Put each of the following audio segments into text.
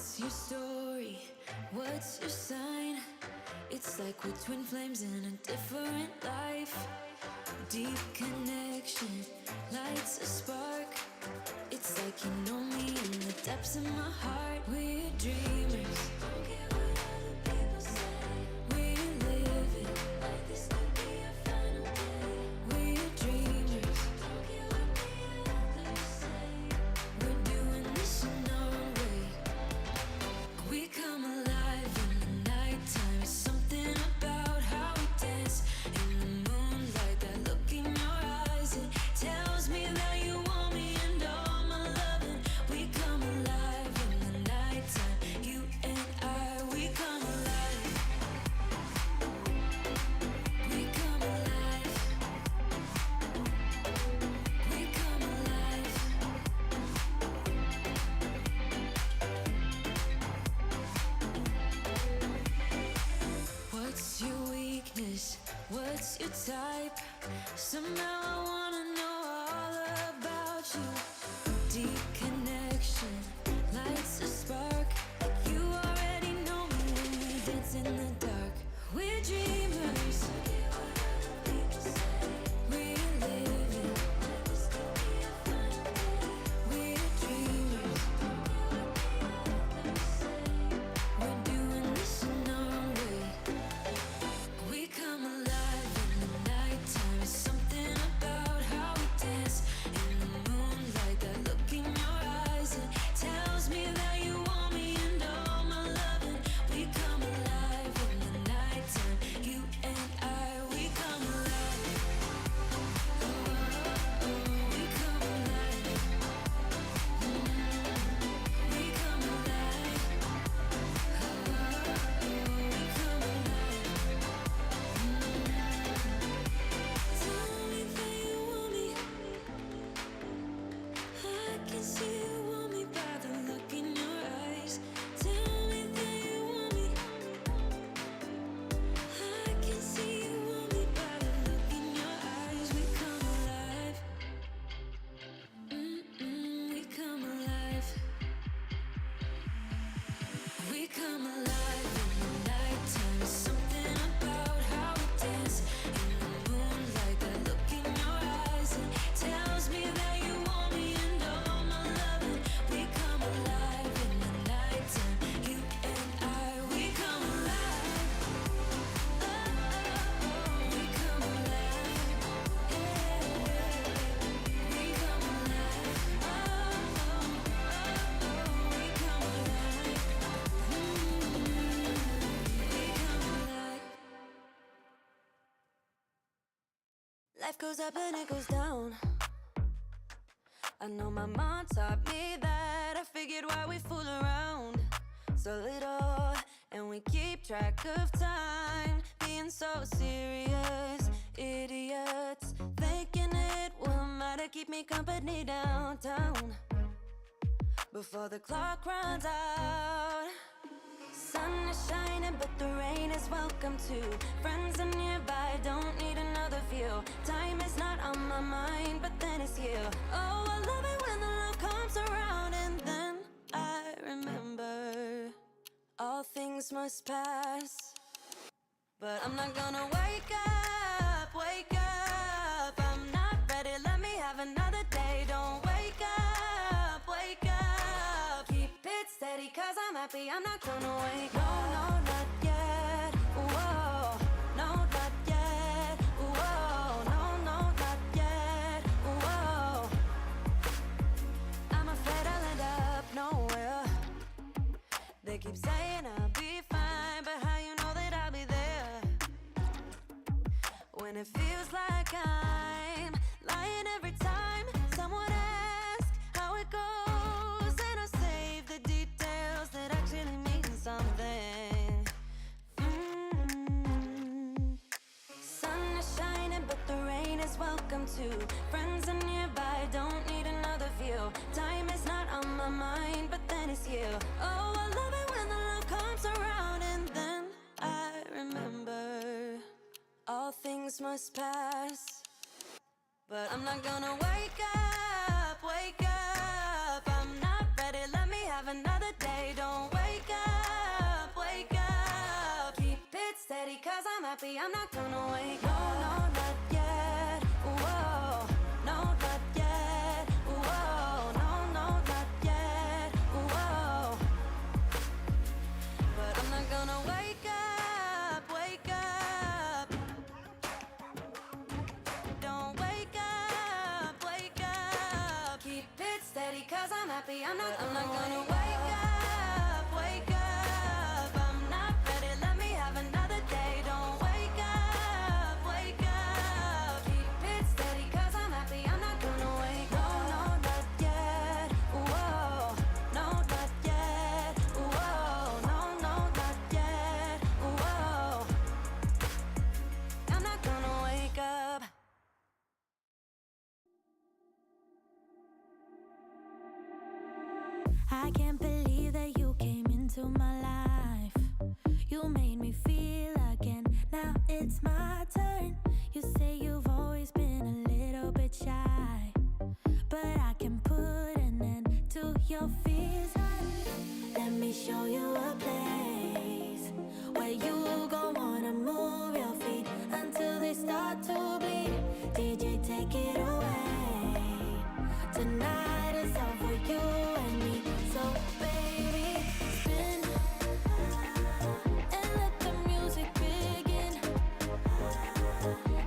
What's your story? What's your sign? It's like we're twin flames in a different life. Deep connection lights a spark. It's like you know me in the depths of my heart. We're dreamers. Don't care what other people say. We're living like this could be our final day. We're dreamers. Don't care what the others say. We're doing this in our way. We come alive in the nighttime. It's something about how we dance in the moonlight. That look in your eyes, it tells me that you want me and all my loving. We come alive in the nighttime. You and I, we come alive. We come alive. We come alive. What's your weakness? What's your type? Somehow I wanna know all about you. Deep connection lights a spark. Like you already know me when we dance in the dark. We're dreamers. We're living. We're dreamers. We're doing this in our way. We come alive in the nighttime. It's something about how we dance in the moonlight. That look in your eyes, it tells me that you want me and all my loving. We come alive in the nighttime. You and I, we come alive. Oh, we come alive. We come alive. We come alive. Tell me that you want me. I can see you want me by the look in your eyes. Tell me that you want me. I can see you want me by the look in your eyes. We come alive. We come alive. We come alive in the nighttime. It's something about how we dance in the moonlight. That look in your eyes, it tells me that you want me and all my loving. We come alive in the nighttime. You and I, we come alive. We come alive. We come alive. We come alive. Life goes up and it goes down. I know my mom taught me that. I figured why we fool around so little, and we keep track of time, being so serious. Idiots thinking it will matter, keep me company downtown before the clock runs out. Sun is shining, but the rain is welcome too. Friends are nearby, don't need another view. Time is not on my mind, but then it's you. Oh, I love it when the love comes around, and then I remember all things must pass. But I'm not gonna wake up, wake up. I'm not ready, let me have another day. Don't wake up, wake up. Keep it steady, cause I'm happy, I'm not gonna wake up. No, not yet, whoa. No, not yet, whoa. No, not yet, whoa. I'm afraid I'll end up nowhere. They keep saying I'll be fine, but how you know that I'll be there when it feels like I'm lying every time someone asks how it goes, and I save the details that actually mean something. Sun is shining, but the rain is welcome too. Friends are nearby, don't need another view. Time is not on my mind, but then it's you. Oh, I love it when the love comes around, and then I remember all things must pass. But I'm not gonna wake up, wake up. I'm not ready, let me have another day. Don't wait. I'm not gonna wake up. No, no, not yet. Whoa, no, not yet. Whoa, no, no, not yet. Whoa. But I'm not gonna wake up, wake up. Don't wake up, wake up. Keep it steady, cause I'm happy. I'm not gonna wake up, wake up. I'm not ready, let me have another day. Don't wake up, wake up. Keep it steady, cause I'm happy. I'm not gonna wake up. No, no, not yet. Whoa, no, not yet. Whoa, no, no, not yet. Whoa. I'm not gonna wake up. I can't believe that you came into my life. You made me feel again. Now it's my turn. You say you've always been a little bit shy, but I can put an end to your fears. Let me show you a place where you gon' wanna move your feet until they start to bleed. DJ, take it away. Tonight is all for you and me. So baby, spin and let the music begin.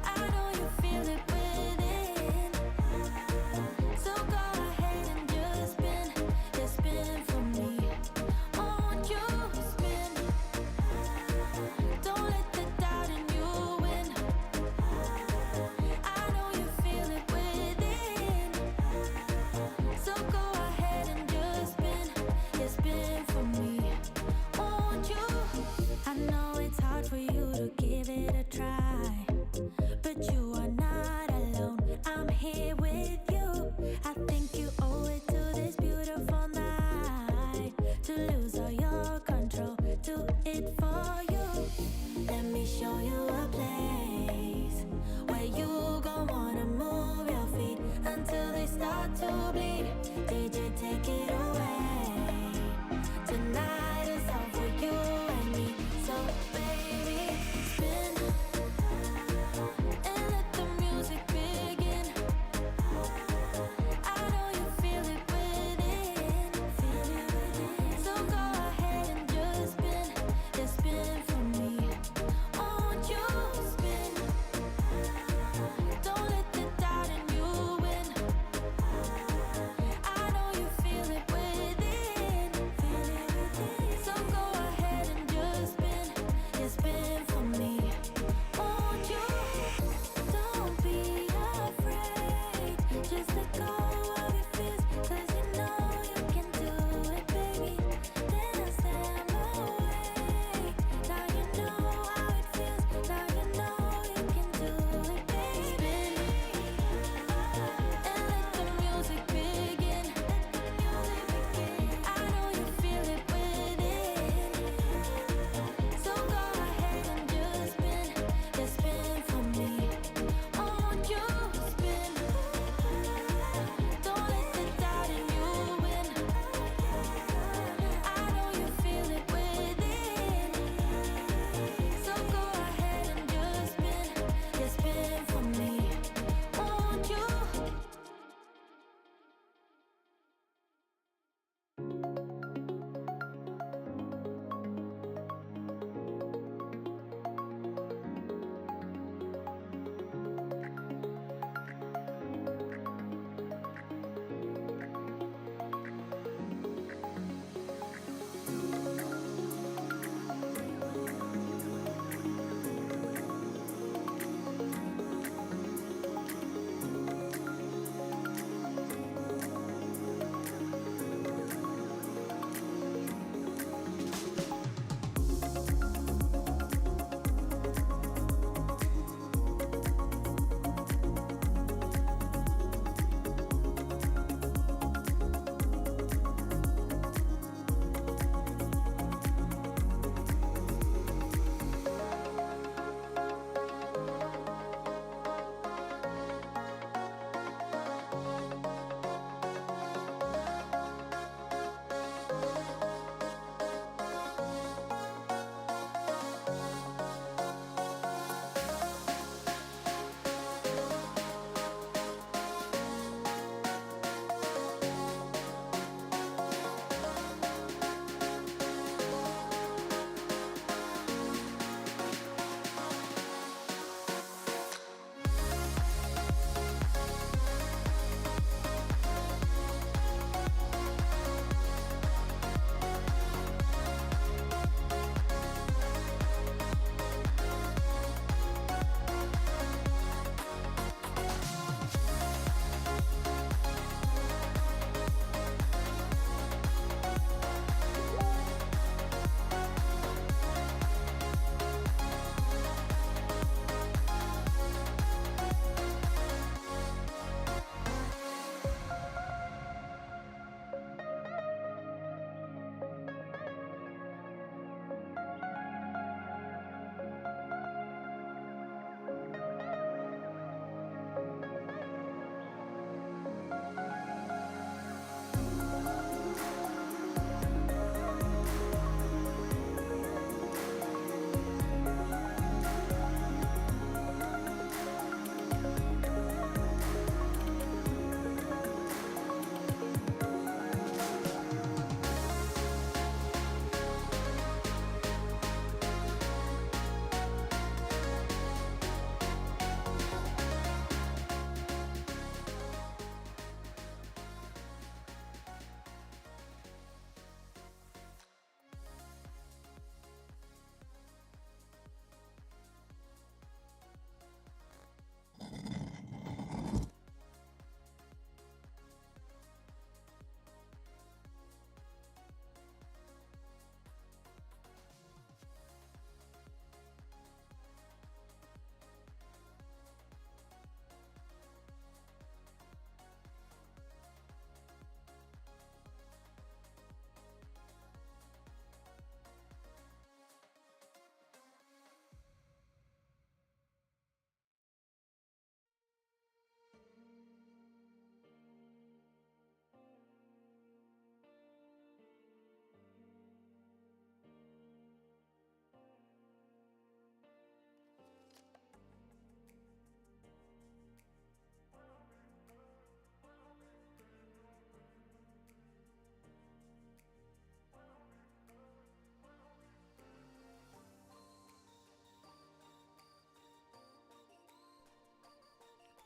I know you feel it within. So go ahead and just spin for me. I want you to spin. Don't let the doubt in you win. I know you feel it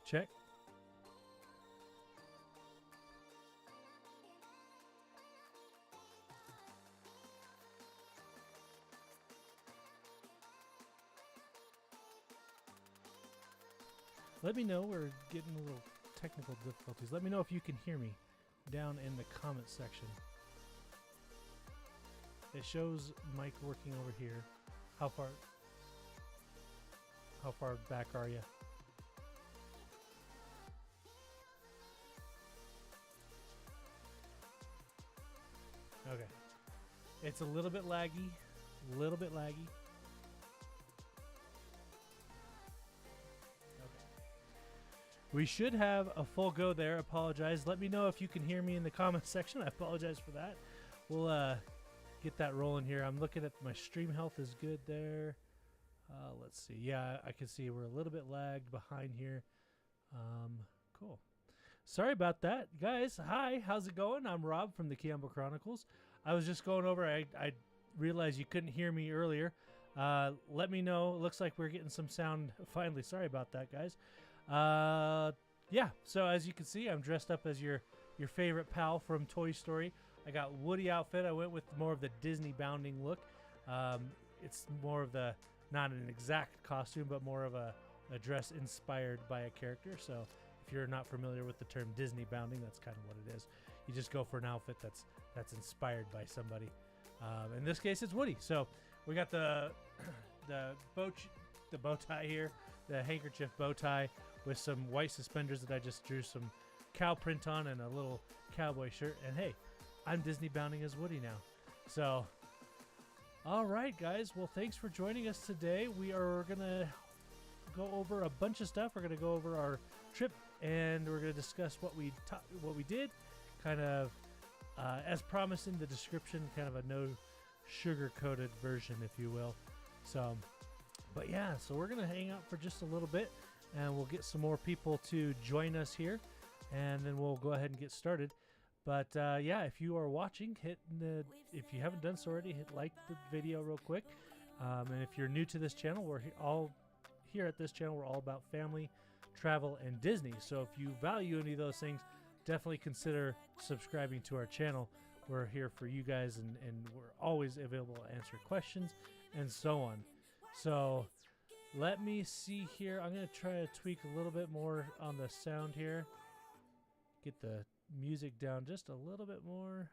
Check. Let me know. We're getting a little technical difficulties. Let me know if you can hear me down in the comment section. It shows Mike working over here. How far back are you? Okay. It's a little bit laggy. We should have a full go there. Apologize. Let me know if you can hear me in the comments section. I apologize for that. We'll get that rolling here. I'm looking at my stream health is good there. Let's see. Yeah, I can see we're a little bit lagged behind here. Cool. Sorry about that. Guys, hi. How's it going? I'm Rob from the Campbell Chronicles. I was just going over. I realized you couldn't hear me earlier. Let me know. It looks like we're getting some sound finally. Sorry about that, guys. Yeah, so as you can see, I'm dressed up as your favorite pal from Toy Story. I got Woody outfit. I went with more of the Disney bounding look. It's more of the, not an exact costume, but more of a dress inspired by a character. So if you're not familiar with the term Disney bounding, that's kind of what it is. You just go for an outfit that's inspired by somebody. In this case, it's Woody. So we got the bow tie here, the handkerchief bow tie with some white suspenders that I just drew some cow print on and a little cowboy shirt. And hey, I'm Disney bounding as Woody now. So, all right, guys. Well, thanks for joining us today. We are going to go over a bunch of stuff. We're going to go over our trip, and we're going to discuss what we did, kind of as promised in the description, kind of a no sugar-coated version, if you will. So, but yeah, so we're going to hang out for just a little bit, and we'll get some more people to join us here, and then we'll go ahead and get started. But yeah, if you are watching, if you haven't done so already, hit like the video real quick. And if you're new to this channel, we're all here at this channel. We're all about family, travel, and Disney. So if you value any of those things, definitely consider subscribing to our channel. We're here for you guys, and we're always available to answer questions and so on. So let me see here. I'm going to try to tweak a little bit more on the sound here. Get the music down just a little bit more.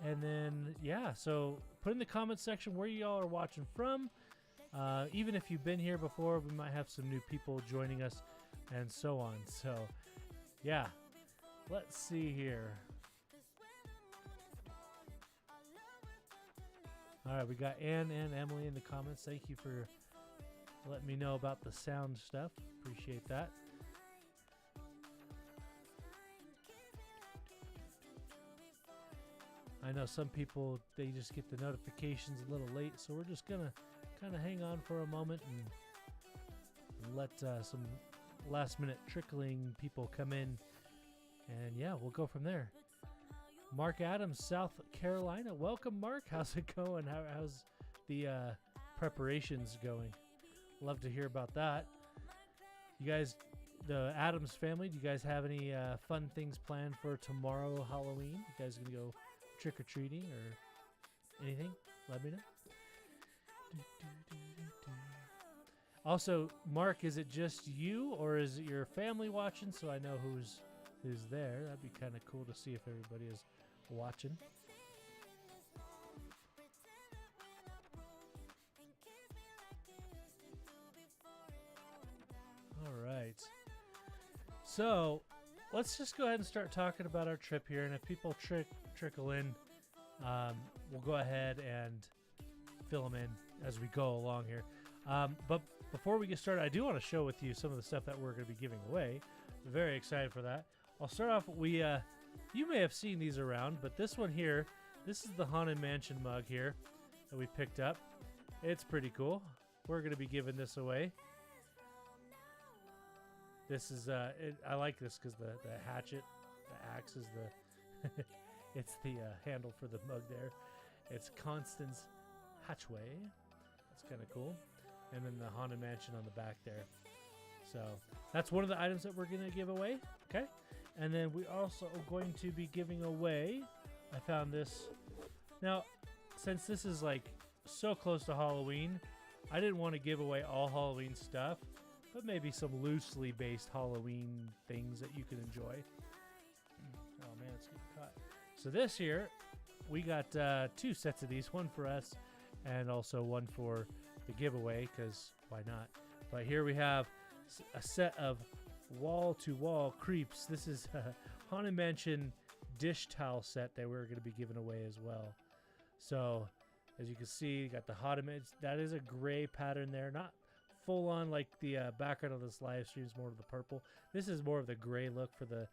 And then, yeah, so put in the comments section where y'all are watching from. Even if you've been here before, we might have some new people joining us and so on. So, yeah, let's see here. All right, we got Ann and Emily in the comments. Thank you for letting me know about the sound stuff. Appreciate that. I know some people, they just get the notifications a little late, so we're just going to kind of hang on for a moment and let some last-minute trickling people come in. And, yeah, we'll go from there. Mark Adams, South Carolina. Welcome, Mark. How's it going? How's the preparations going? Love to hear about that. You guys, the Adams family, do you guys have any fun things planned for tomorrow, Halloween? You guys going to go trick-or-treating or anything? Let me know. Also, Mark, is it just you or is it your family watching, so I know who's there? That'd be kind of cool to see if everybody is watching. All right. So let's just go ahead and start talking about our trip here, and if people trickle in, we'll go ahead and fill them in as we go along here. But before we get started, I do want to share with you some of the stuff that we're going to be giving away. I'm very excited for that. I'll start off. You may have seen these around, but this one here, this is the Haunted Mansion mug here that we picked up. It's pretty cool. We're going to be giving this away. This is I like this because the hatchet, the axe is the it's the handle for the mug there. It's Constance Hatchway. That's kind of cool. And then the Haunted Mansion on the back there. So that's one of the items that we're going to give away. Okay. And then we also are going to be giving away, I found this. Now, since this is like so close to Halloween, I didn't want to give away all Halloween stuff, but maybe some loosely based Halloween things that you can enjoy. Oh man, it's getting caught. So this here, we got 2 sets of these, one for us and also one for the giveaway, because why not? But here we have a set of wall-to-wall creeps. This is a Haunted Mansion dish towel set that we're going to be giving away as well. So as you can see, you got the hot image. That is a gray pattern there, not full on like the background of this live stream is more of the purple. This is more of the gray look for the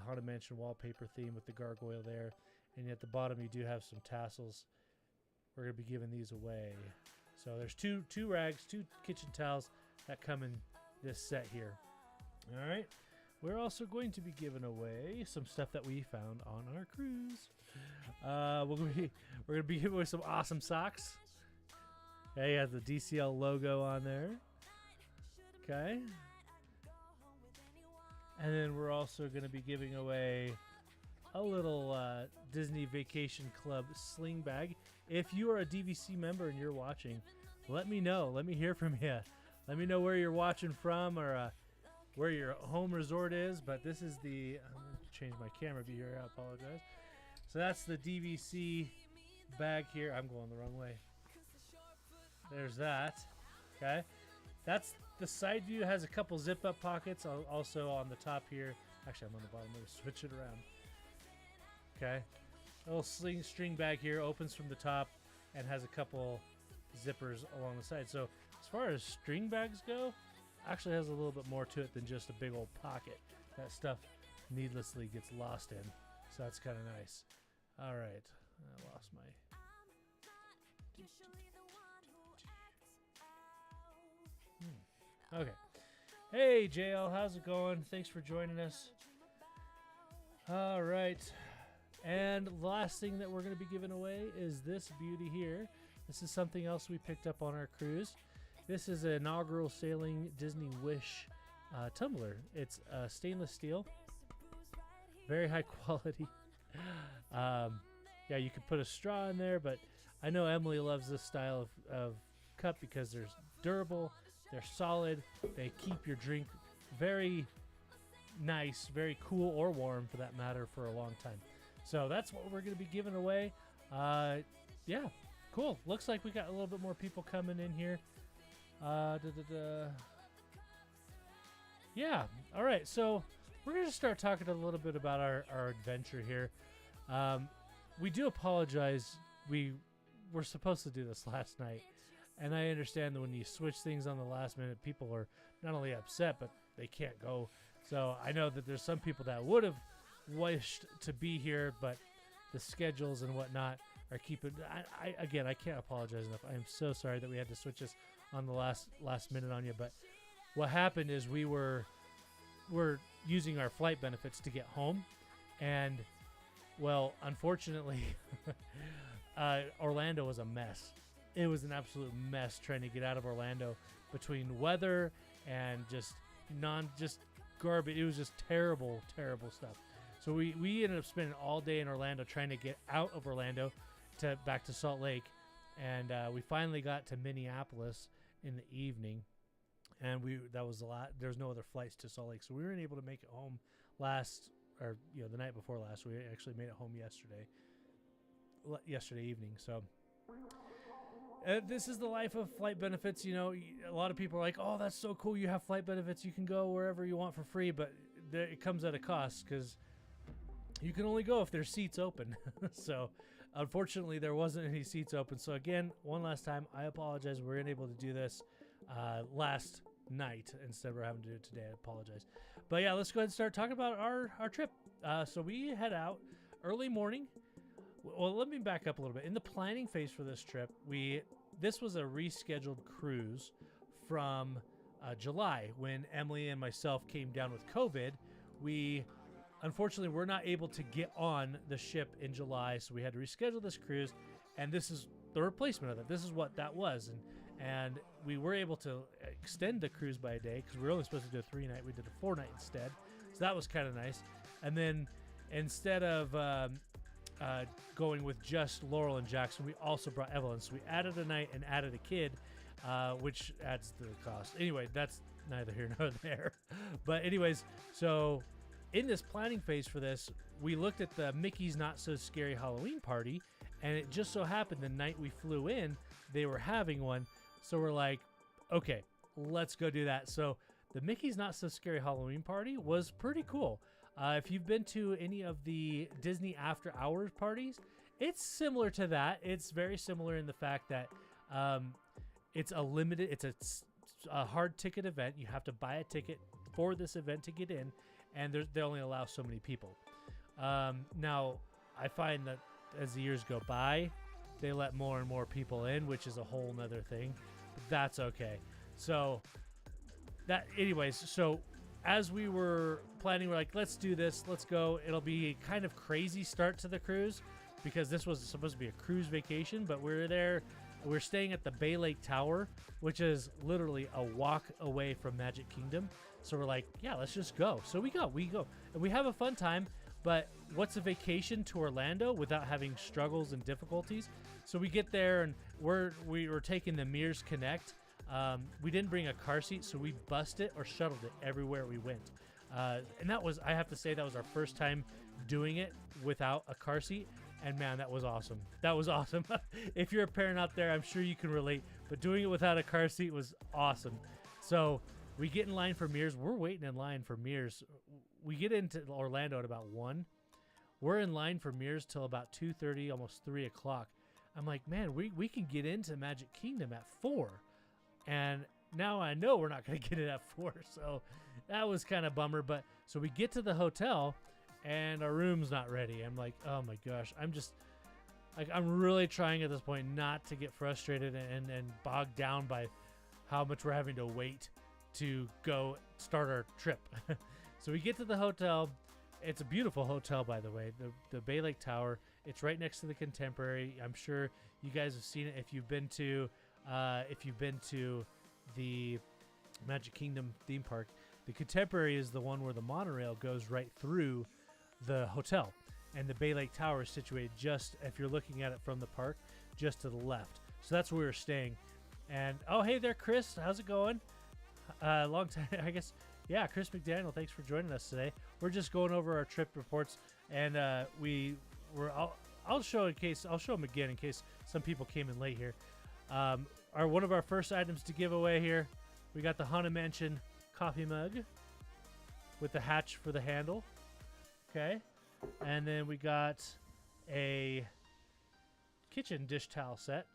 Haunted Mansion wallpaper theme with the gargoyle there. And at the bottom, you do have some tassels. We're going to be giving these away. So there's two rags, 2 kitchen towels that come in this set here. All right. We're also going to be giving away some stuff that we found on our cruise. We're going to be giving away some awesome socks. Okay, you have the DCL logo on there. Okay. And then we're also going to be giving away a little Disney Vacation Club sling bag. If you are a DVC member and you're watching, let me know. Let me hear from you. Let me know where you're watching from, or where your home resort is. But this is the... I'm going to change my camera view here. I apologize. So that's the DVC bag here. I'm going the wrong way. There's that. Okay. That's the side view. Has a couple zip-up pockets. Also on the top here. Actually, I'm on the bottom. Let me switch it around. Okay. A little string bag here. Opens from the top and has a couple zippers along the side. So as far as string bags go, actually has a little bit more to it than just a big old pocket. That stuff needlessly gets lost in. So that's kind of nice. All right. I lost my... Okay. Hey, JL, how's it going? Thanks for joining us. All right. And the last thing that we're going to be giving away is this beauty here. This is something else we picked up on our cruise. This is an inaugural sailing Disney Wish tumbler. It's stainless steel. Very high quality. Yeah, you could put a straw in there, but I know Emily loves this style of cup because they're durable. They're solid. They keep your drink very nice, very cool or warm for that matter for a long time. So that's what we're going to be giving away. Yeah, cool. Looks like we got a little bit more people coming in here. Yeah, all right. So we're going to start talking a little bit about our adventure here. We do apologize. We were supposed to do this last night. And I understand that when you switch things on the last minute, people are not only upset, but they can't go. So I know that there's some people that would have wished to be here, but the schedules and whatnot are keeping... Again, I can't apologize enough. I am so sorry that we had to switch this on the last minute on you. But what happened is we're using our flight benefits to get home. And, well, unfortunately, Orlando was a mess. It was an absolute mess trying to get out of Orlando between weather and just garbage. It was just terrible, terrible stuff. So we ended up spending all day in Orlando trying to get out of Orlando back to Salt Lake. And we finally got to Minneapolis in the evening. And that was a lot. There's no other flights to Salt Lake. So we weren't able to make it home the night before last. We actually made it home yesterday evening. So... this is the life of flight benefits. You know, a lot of people are like, oh, that's so cool. You have flight benefits. You can go wherever you want for free. But it comes at a cost because you can only go if there's seats open. So, unfortunately, there wasn't any seats open. So, again, one last time, I apologize. We weren't able to do this last night. Instead, we're having to do it today. I apologize. But, yeah, let's go ahead and start talking about our trip. So, we head out early morning. Well, let me back up a little bit. In the planning phase for this trip, this was a rescheduled cruise from July when Emily and myself came down with COVID. We unfortunately were not able to get on the ship in July, so we had to reschedule this cruise, and this is the replacement of it. This is what that was, and and we were able to extend the cruise by a day because we were only supposed to do a 3-night. We did a 4-night instead, so that was kind of nice. And then instead of going with just Laurel and Jackson, we also brought Evelyn. So we added a night and added a kid, which adds to the cost. Anyway, that's neither here nor there. But anyways, so in this planning phase for this, we looked at the Mickey's Not So Scary Halloween Party, and it just so happened the night we flew in, they were having one. So we're like, okay, let's go do that. So the Mickey's Not So Scary Halloween Party was pretty cool. If you've been to any of the Disney After Hours parties, it's similar to that. It's very similar in the fact that it's a hard ticket event. You have to buy a ticket for this event to get in, and they only allow so many people. Now, I find that as the years go by, they let more and more people in, which is a whole nother thing. But that's okay. So as we were planning, we're like, let's do this, let's go. It'll be a kind of crazy start to the cruise because this was supposed to be a cruise vacation, but we're staying at the Bay Lake Tower, which is literally a walk away from Magic Kingdom. So we're like, yeah, let's just go. So we go, and we have a fun time. But what's a vacation to Orlando without having struggles and difficulties? So we get there, and we were taking the Mears Connect. We didn't bring a car seat, so we bussed it or shuttled it everywhere we went. And I have to say, that was our first time doing it without a car seat. And man, that was awesome. That was awesome. If you're a parent out there, I'm sure you can relate. But doing it without a car seat was awesome. So we get in line for Mears. We're waiting in line for Mears. We get into Orlando at about 1. We're in line for Mears till about 2:30, almost 3 o'clock. I'm like, man, we can get into Magic Kingdom at 4. And now I know we're not going to get it at 4. So that was kind of bummer. But so we get to the hotel and our room's not ready. I'm like, oh my gosh. I'm really trying at this point not to get frustrated and bogged down by how much we're having to wait to go start our trip. So we get to the hotel. It's a beautiful hotel, by the way, the Bay Lake Tower. It's right next to the Contemporary. I'm sure you guys have seen it if you've been to the Magic Kingdom theme park. The Contemporary is the one where the monorail goes right through the hotel, and the Bay Lake Tower is situated just, if you're looking at it from the park, just to the left. So that's where we're staying. And oh, hey there, Chris. How's it going? Long time, I guess. Yeah, Chris McDaniel, thanks for joining us today. We're just going over our trip reports, and I'll show them again in case some people came in late here. One of our first items to give away here, we got the Haunted Mansion coffee mug with the hatch for the handle. Okay, and then we got a kitchen dish towel set.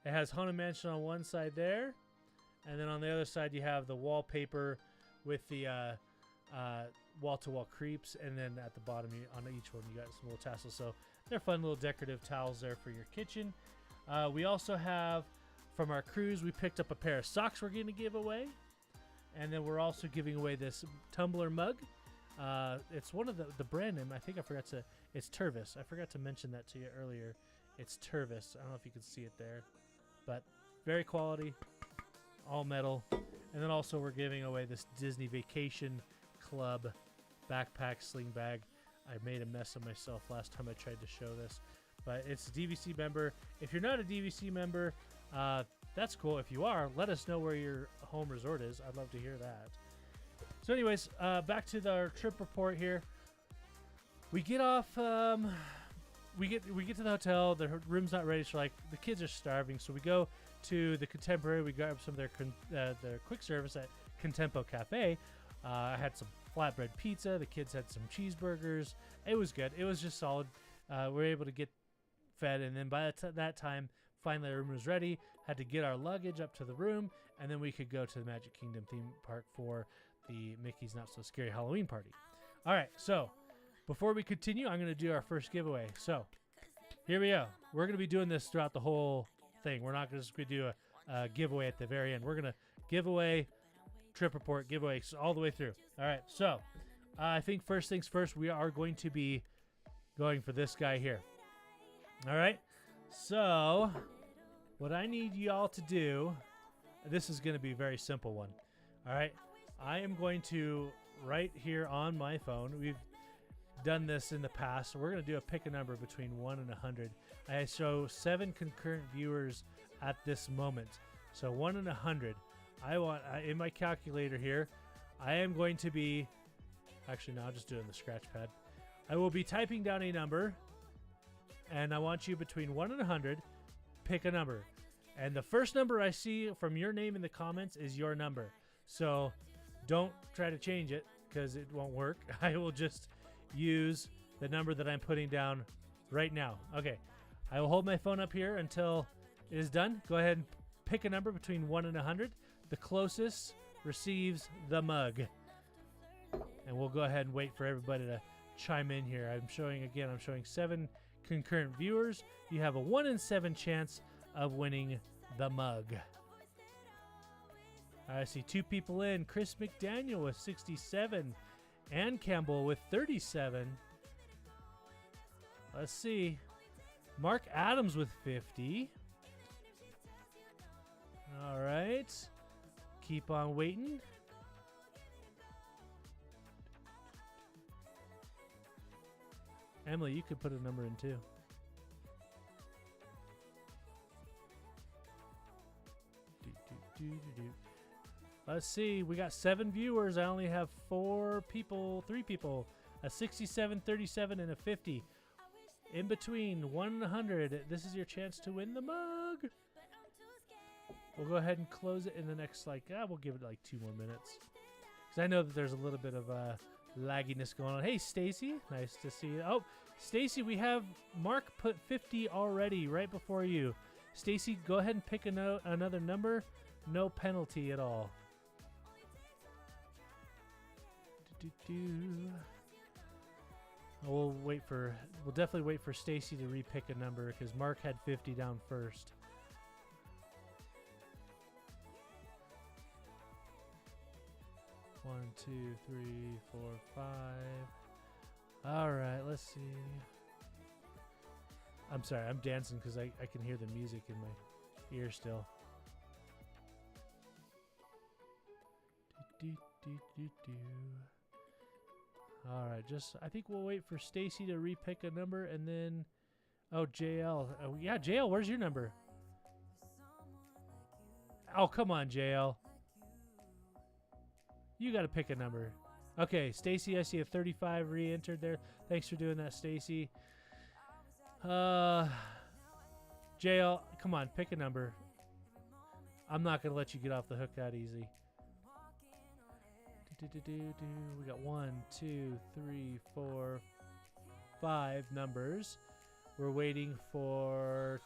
It has Haunted Mansion on one side there. And then on the other side, you have the wallpaper with the wall-to-wall creeps. And then at the bottom, on each one, you got some little tassels. So they're fun little decorative towels there for your kitchen. We also have, from our cruise, we picked up a pair of socks we're going to give away. And then we're also giving away this tumbler mug. It's one of the brand name. I think it's Tervis. I forgot to mention that to you earlier. It's Tervis. I don't know if you can see it there. But very quality. All metal. And then also we're giving away this Disney Vacation Club backpack sling bag. I made a mess of myself last time I tried to show this, but it's a DVC member. If you're not a DVC member, that's cool. If you are, let us know where your home resort is. I'd love to hear that. So anyways, back to our trip report here. We get off, we get to the hotel. The room's not ready, so like the kids are starving, so we go to the Contemporary. We grab some of their quick service at Contempo Cafe. I had some flatbread pizza. The kids had some cheeseburgers. It was good. It was just solid. We were able to get fed, and then by that time, finally our room was ready. Had to get our luggage up to the room, and then we could go to the Magic Kingdom theme park for the Mickey's Not So Scary Halloween Party. All right, so before we continue, I'm going to do our first giveaway. So here we go. We're going to be doing this throughout the whole thing. We're not just going to do a giveaway at the very end. We're going to give away, trip report, giveaways all the way through. All right, so I think first things first, we are going to be going for this guy here. All right, so What I need y'all to do, this is going to be a very simple one. All right. I am going to, right here on my phone, we've done this in the past. So we're going to do a pick a number between 1 and 100. I show 7 concurrent viewers at this moment. So 1 and 100. I want, in my calculator here, I am going to be, actually no, I'll just do it in the scratch pad. I will be typing down a number, and I want you between 1 and 100, pick a number. And the first number I see from your name in the comments is your number. So don't try to change it because it won't work. I will just use the number that I'm putting down right now. Okay, I will hold my phone up here until it is done. Go ahead and pick a number between 1 and 100. The closest receives the mug. And we'll go ahead and wait for everybody to chime in here. I'm showing 7 concurrent viewers. You have a 1 in 7 chance of winning the mug. I see 2 people in. Chris McDaniel with 67 and Campbell with 37. Let's see. Mark Adams with 50. All right. Keep on waiting. Emily, you could put a number in too. Let's see. We got 7 viewers. I only have 3 people. A 67, 37, and a 50. In between 1 and 100. This is your chance to win the mug. We'll go ahead and close it in the next, we'll give it 2 more minutes. Because I know that there's a little bit of lagginess going on. Hey, Stacy. Nice to see you. Oh, Stacy, we have Mark put 50 already right before you. Stacy, go ahead and pick another number. No penalty at all. We'll definitely wait for Stacy to repick a number because Mark had 50 down first. One, 2, 3, 4, 5. All right, let's see. I'm sorry, I'm dancing because I can hear the music in my ear still. All right, I think we'll wait for Stacy to repick a number and then, JL. Yeah, JL, where's your number? Oh, come on, JL. You got to pick a number. Okay, Stacy, I see a 35 re-entered there. Thanks for doing that, Stacy. JL, come on, pick a number. I'm not going to let you get off the hook that easy. We got 1, 2, 3, 4, 5 numbers. We're waiting for,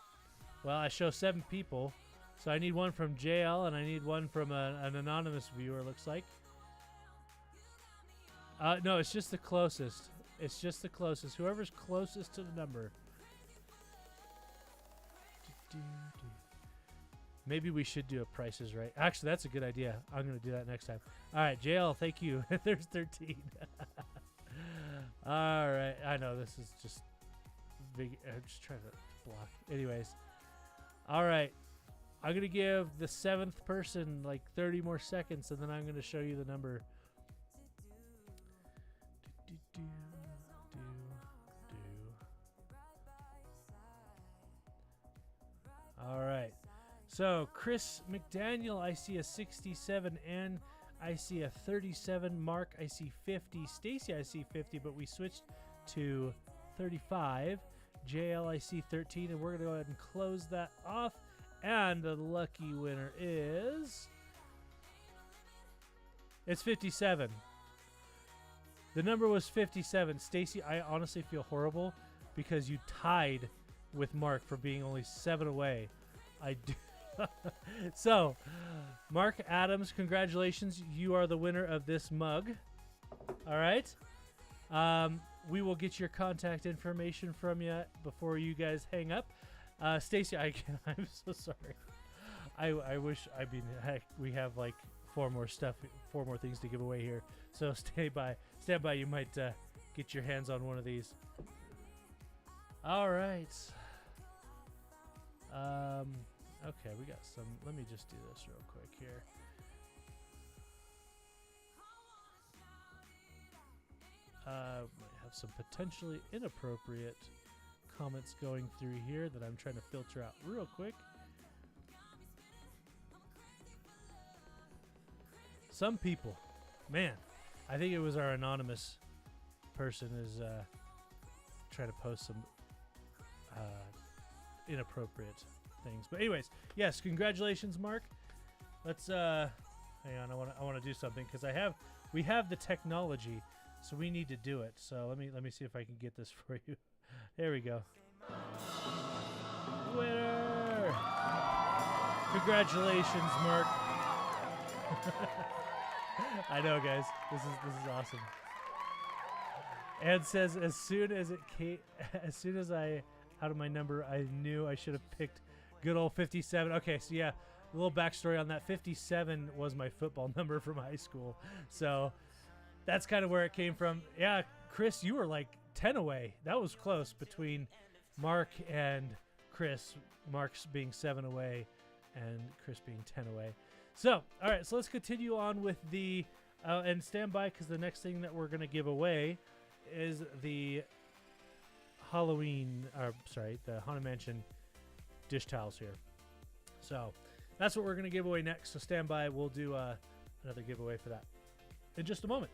I show 7 people. So I need one from JL and I need one from an anonymous viewer, looks like. No, it's just the closest. It's just the closest. Whoever's closest to the number. Maybe we should do a Price is Right. Actually, that's a good idea. I'm going to do that next time. All right, JL, thank you. There's 13. All right. I know this is just big. I'm just trying to block. Anyways. All right. I'm going to give the 7th person 30 more seconds, and then I'm going to show you the number. All right. So, Chris McDaniel, I see a 67, and I see a 37. Mark, I see 50. Stacy, I see 50, but we switched to 35. JL, I see 13, and we're going to go ahead and close that off. And the lucky winner is... It's 57. The number was 57. Stacy, I honestly feel horrible because you tied with Mark for being only 7 away. I do. So, Mark Adams, congratulations. You are the winner of this mug. All right. We will get your contact information from you before you guys hang up. Stacy, I'm so sorry. I wish, heck, we have 4 more things to give away here. So stand by. You might get your hands on one of these. All right. Okay, we got some. Let me just do this real quick here. Might have some potentially inappropriate comments going through here that I'm trying to filter out real quick. Some people, man, I think it was our anonymous person is trying to post some inappropriate things. But anyways, yes, congratulations, Mark. Let's hang on. I want to do something because we have the technology, so we need to do it. So let me see if I can get this for you. There we go. Winner! Congratulations, Mark. I know, guys. This is awesome. And says as soon as I out of my number, I knew I should have picked good old 57. Okay, so yeah, a little backstory on that. 57 was my football number from high school, so that's kind of where it came from. Yeah, Chris, you were like 10 away. That was close between Mark and Chris. Mark's being 7 away, and Chris being 10 away. So, all right, so let's continue on with the and stand by because the next thing that we're gonna give away is the the Haunted Mansion dish towels here. So that's what we're going to give away next. So stand by. We'll do another giveaway for that in just a moment.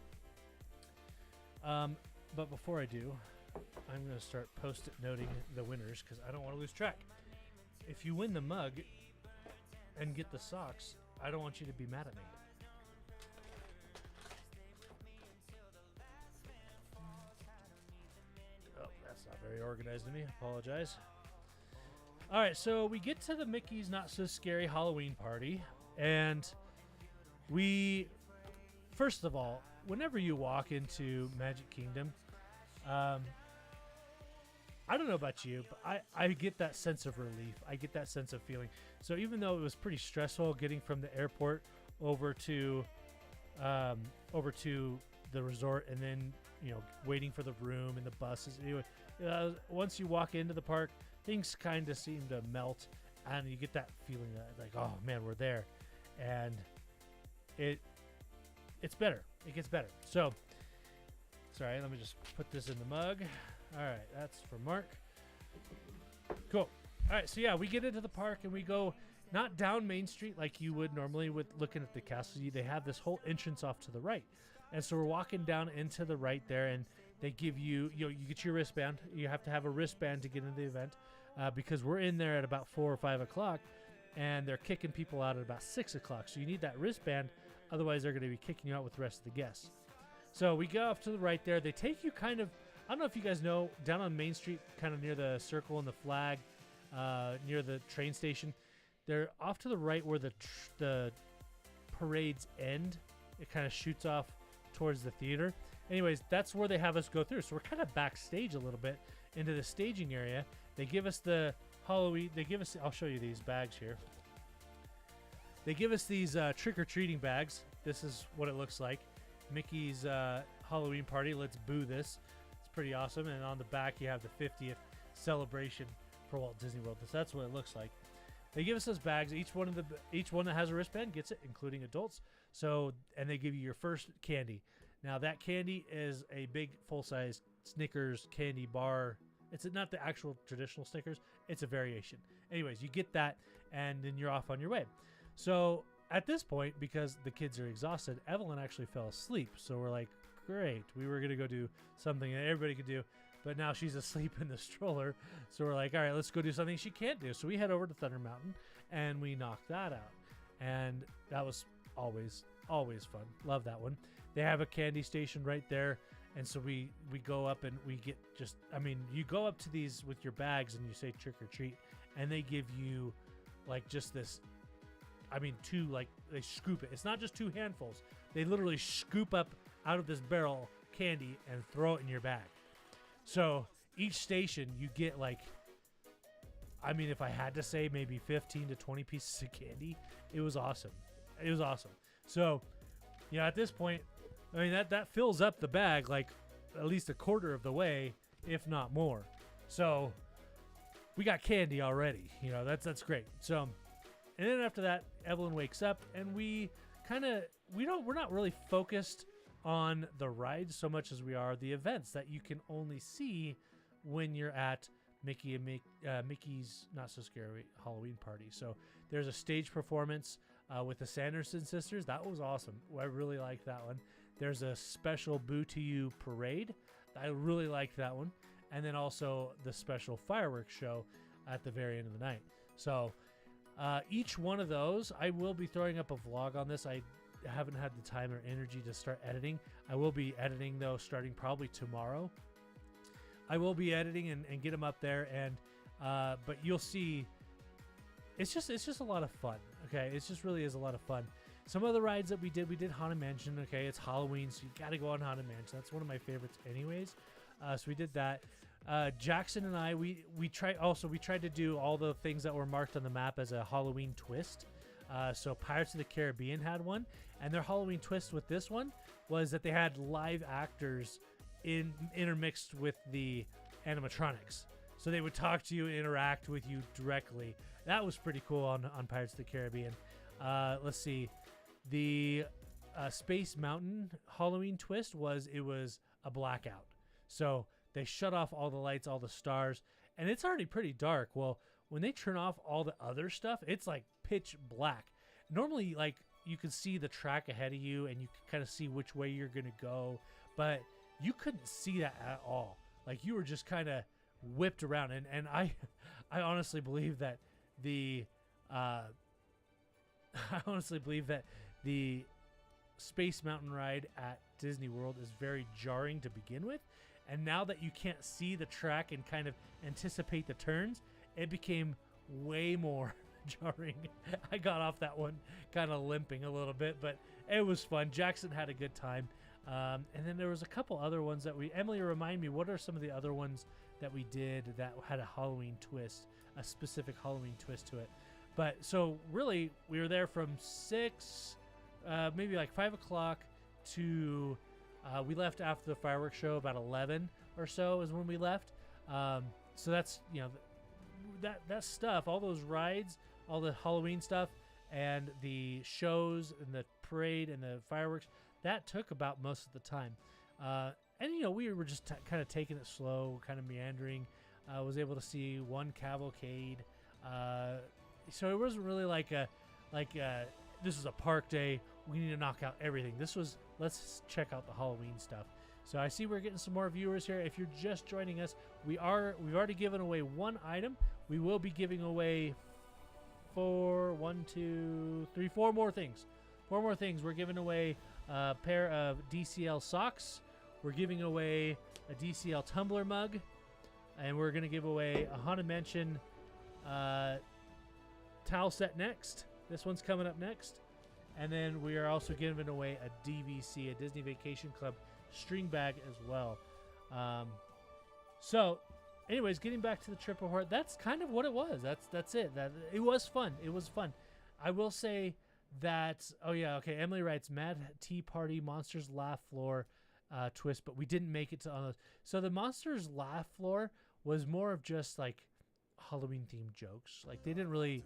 But before I do, I'm going to start post-it noting the winners because I don't want to lose track. If you win the mug and get the socks, I don't want you to be mad at me. Very organized of me. Apologize. All right, so we get to the Mickey's Not So Scary Halloween party, and first of all, whenever you walk into Magic Kingdom, I don't know about you, but I get that sense of relief. I get that sense of feeling. So even though it was pretty stressful getting from the airport over to the resort, and then waiting for the room and the buses. Anyway, once you walk into the park, things kind of seem to melt, and you get that feeling like, oh man, we're there, and it's better. It gets better. So, sorry, let me just put this in the mug. All right, that's for Mark. Cool. All right, so yeah, we get into the park and we go not down Main Street like you would normally with looking at the castle. They have this whole entrance off to the right, and so we're walking down into the right there, and they give you, you get your wristband. You have to have a wristband to get into the event because we're in there at about 4 or 5 o'clock, and they're kicking people out at about 6 o'clock. So you need that wristband, otherwise they're going to be kicking you out with the rest of the guests. So we go off to the right there. They take you kind of, I don't know if you guys know, down on Main Street, kind of near the circle and the flag, near the train station. They're off to the right where the parades end. It kind of shoots off towards the theater. Anyways, that's where they have us go through. So we're kind of backstage a little bit into the staging area. They give us the Halloween. I'll show you these bags here. They give us these trick-or-treating bags. This is what it looks like. Mickey's Halloween party. Let's boo this. It's pretty awesome. And on the back, you have the 50th celebration for Walt Disney World. So that's what it looks like. They give us those bags. Each one that has a wristband gets it, including adults. So, and they give you your first candy. Now that candy is a big full-size Snickers candy bar. It's not the actual traditional Snickers. It's a variation. Anyways, you get that, and then you're off on your way. So at this point, because the kids are exhausted, Evelyn actually fell asleep. So we're like, great. We were going to go do something that everybody could do, but now she's asleep in the stroller. So we're like, all right, let's go do something she can't do. So we head over to Thunder Mountain, and we knock that out. And that was always fun. Love that one. They have a candy station right there. And so we go up and we get you go up to these with your bags and you say trick or treat, and they give you like just this, they scoop it. It's not just 2 handfuls. They literally scoop up out of this barrel candy and throw it in your bag. So each station you get if I had to say, maybe 15 to 20 pieces of candy. It was awesome. So, at this point, that fills up the bag like at least a quarter of the way, if not more. So we got candy already. That's great. So And then after that, Evelyn wakes up, and we're not really focused on the rides so much as we are the events that you can only see when you're at Mickey's Not So Scary Halloween Party. So there's a stage performance with the Sanderson sisters. That was awesome. I really liked that one. There's a special Boo to You parade. I really liked that one. And then also the special fireworks show at the very end of the night. So each one of those, I will be throwing up a vlog on this. I haven't had the time or energy to start editing. I will be editing, though, starting probably tomorrow. I will be editing and get them up there, and but you'll see. It's just a lot of fun. Okay, it just really is a lot of fun. Some of the rides that we did Haunted Mansion. Okay, it's Halloween, so you got to go on Haunted Mansion. That's one of my favorites, anyways. So we did that. Jackson and I, we tried to do all the things that were marked on the map as a Halloween twist. So Pirates of the Caribbean had one, and their Halloween twist with this one was that they had live actors intermixed with the animatronics. So they would talk to you, interact with you directly. That was pretty cool on Pirates of the Caribbean. Let's see. The Space Mountain Halloween twist was a blackout. So they shut off all the lights, all the stars, and it's already pretty dark. Well, when they turn off all the other stuff, it's like pitch black. Normally, like, you can see the track ahead of you and you can kind of see which way you're going to go, but you couldn't see that at all. Like, you were just kind of whipped around. And I honestly believe that I honestly believe that the Space Mountain ride at Disney World is very jarring to begin with. And now that you can't see the track and kind of anticipate the turns, it became way more jarring. I got off that one kind of limping a little bit, but it was fun. Jackson had a good time. And then there was a couple other ones that Emily, remind me, what are some of the other ones that we did that had a Halloween twist, a specific Halloween twist to it? But so really, we were there from 6, maybe like 5 o'clock to, we left after the fireworks show about 11 or so is when we left. So that's, that stuff, all those rides, all the Halloween stuff, and the shows and the parade and the fireworks, that took about most of the time. And we were just kind of taking it slow, kind of meandering. I was able to see one cavalcade. So it wasn't really like this is a park day, we need to knock out everything. This was, let's check out the Halloween stuff. So I see we're getting some more viewers here. If you're just joining us, we've already given away one item. We will be giving away 4 more things. 4 more things. We're giving away a pair of DCL socks. We're giving away a DCL tumbler mug. And we're going to give away a Haunted Mansion towel set next. This one's coming up next. And then we are also giving away a DVC, a Disney Vacation Club string bag as well. So anyways, getting back to the trip report, that's kind of what it was. That's it. It was fun. It was fun. I will say that, Emily writes, Mad Tea Party, Monsters Laugh Floor twist, but we didn't make it to all those. So the Monsters Laugh Floor was more of just like Halloween themed jokes. Like, they didn't really,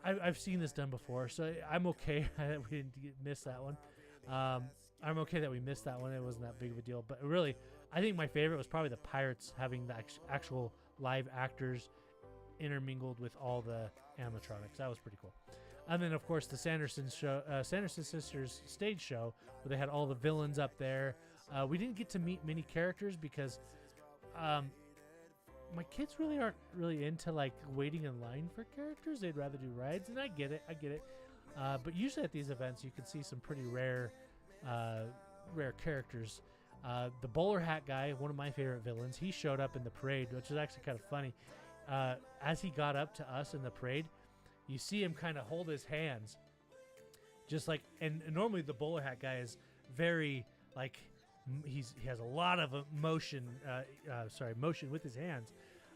I've seen this done before, so I'm okay that we didn't miss that one. I'm okay that we missed that one. It wasn't that big of a deal. But really, I think my favorite was probably the Pirates having the actual live actors intermingled with all the animatronics. That was pretty cool. And then, of course, the Sanderson Sisters stage show, where they had all the villains up there. We didn't get to meet many characters because my kids really aren't really into like waiting in line for characters. They'd rather do rides, and I get it. But usually at these events, you can see some pretty rare characters. The bowler hat guy, one of my favorite villains, he showed up in the parade, which is actually kind of funny. As he got up to us in the parade, you see him kind of hold his hands, just like, and normally the bowler hat guy is very like, he has a lot of motion with his hands,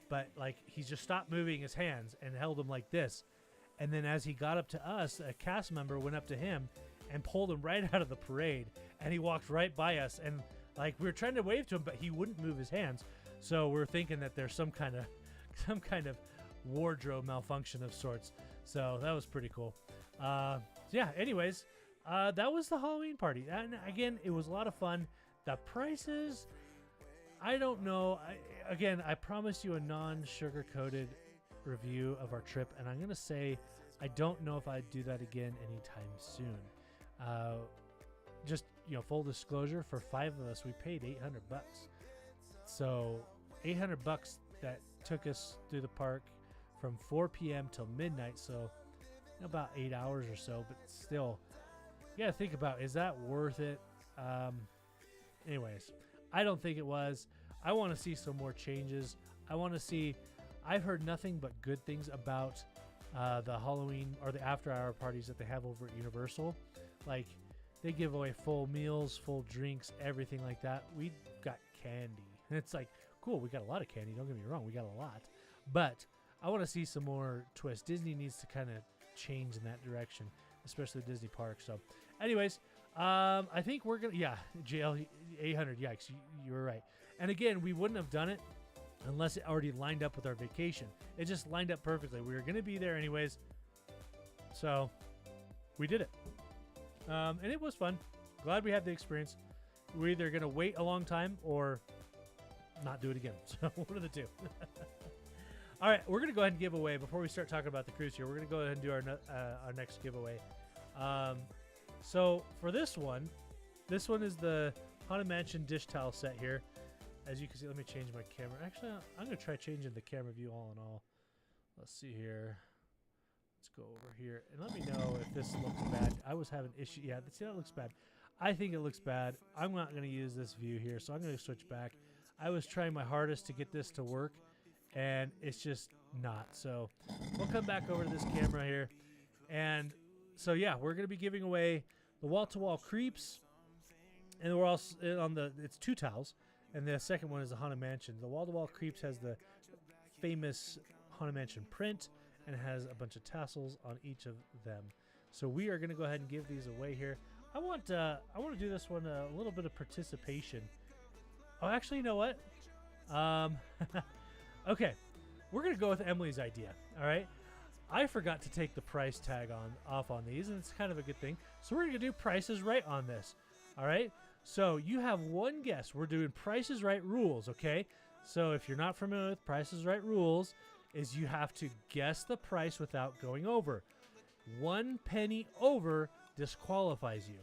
but like he's just stopped moving his hands and held them like this. And then as he got up to us, a cast member went up to him and pulled him right out of the parade, and he walked right by us, and like we were trying to wave to him, but he wouldn't move his hands. So we're thinking that there's some kind of wardrobe malfunction of sorts. So that was pretty cool. Yeah, anyways, that was the Halloween party. And again, it was a lot of fun. The prices, I don't know. I promised you a non-sugar-coated review of our trip, and I'm going to say I don't know if I'd do that again anytime soon. Just, full disclosure, for 5 of us, we paid $800. So $800 that took us through the park from 4 p.m. till midnight, so about 8 hours or so, but still, you gotta think about, is that worth it? Anyways, I don't think it was. I want to see some more changes. I've heard nothing but good things about the Halloween or the after-hour parties that they have over at Universal. Like, they give away full meals, full drinks, everything like that. We got candy. And it's like, cool, we got a lot of candy. Don't get me wrong, we got a lot. But I want to see some more twists. Disney needs to kind of change in that direction, especially Disney Park. So, anyways, I think we're going to, JL 800, yikes, you were right. And again, we wouldn't have done it unless it already lined up with our vacation. It just lined up perfectly. We were going to be there anyways. So, we did it. And it was fun. Glad we had the experience. We're either going to wait a long time or not do it again. So one of the two. All right, we're going to go ahead and give away, before we start talking about the cruise here, we're going to go ahead and do our next giveaway. So for this one is the Haunted Mansion dish towel set here. As you can see, let me change my camera. Actually, I'm going to try changing the camera view all in all. Let's see here. Let's go over here and let me know if this looks bad. I was having issue. Yeah, see, that looks bad. I think it looks bad. I'm not going to use this view here, so I'm going to switch back. I was trying my hardest to get this to work, and it's just not. So we'll come back over to this camera here. And so, yeah, we're going to be giving away the wall-to-wall creeps. And we're also it's 2 towels. And the second one is the Haunted Mansion. The wall-to-wall creeps has the famous Haunted Mansion print, and it has a bunch of tassels on each of them. So we are going to go ahead and give these away here. I want to do this one a little bit of participation. Oh, actually, you know what? Okay, we're going to go with Emily's idea. All right. I forgot to take the price tag off on these, and it's kind of a good thing. So we're going to do Prices Right on this. All right. So you have one guess. We're doing Prices Right rules, okay? So if you're not familiar with Prices Right rules, is you have to guess the price without going over. 1 penny over disqualifies you.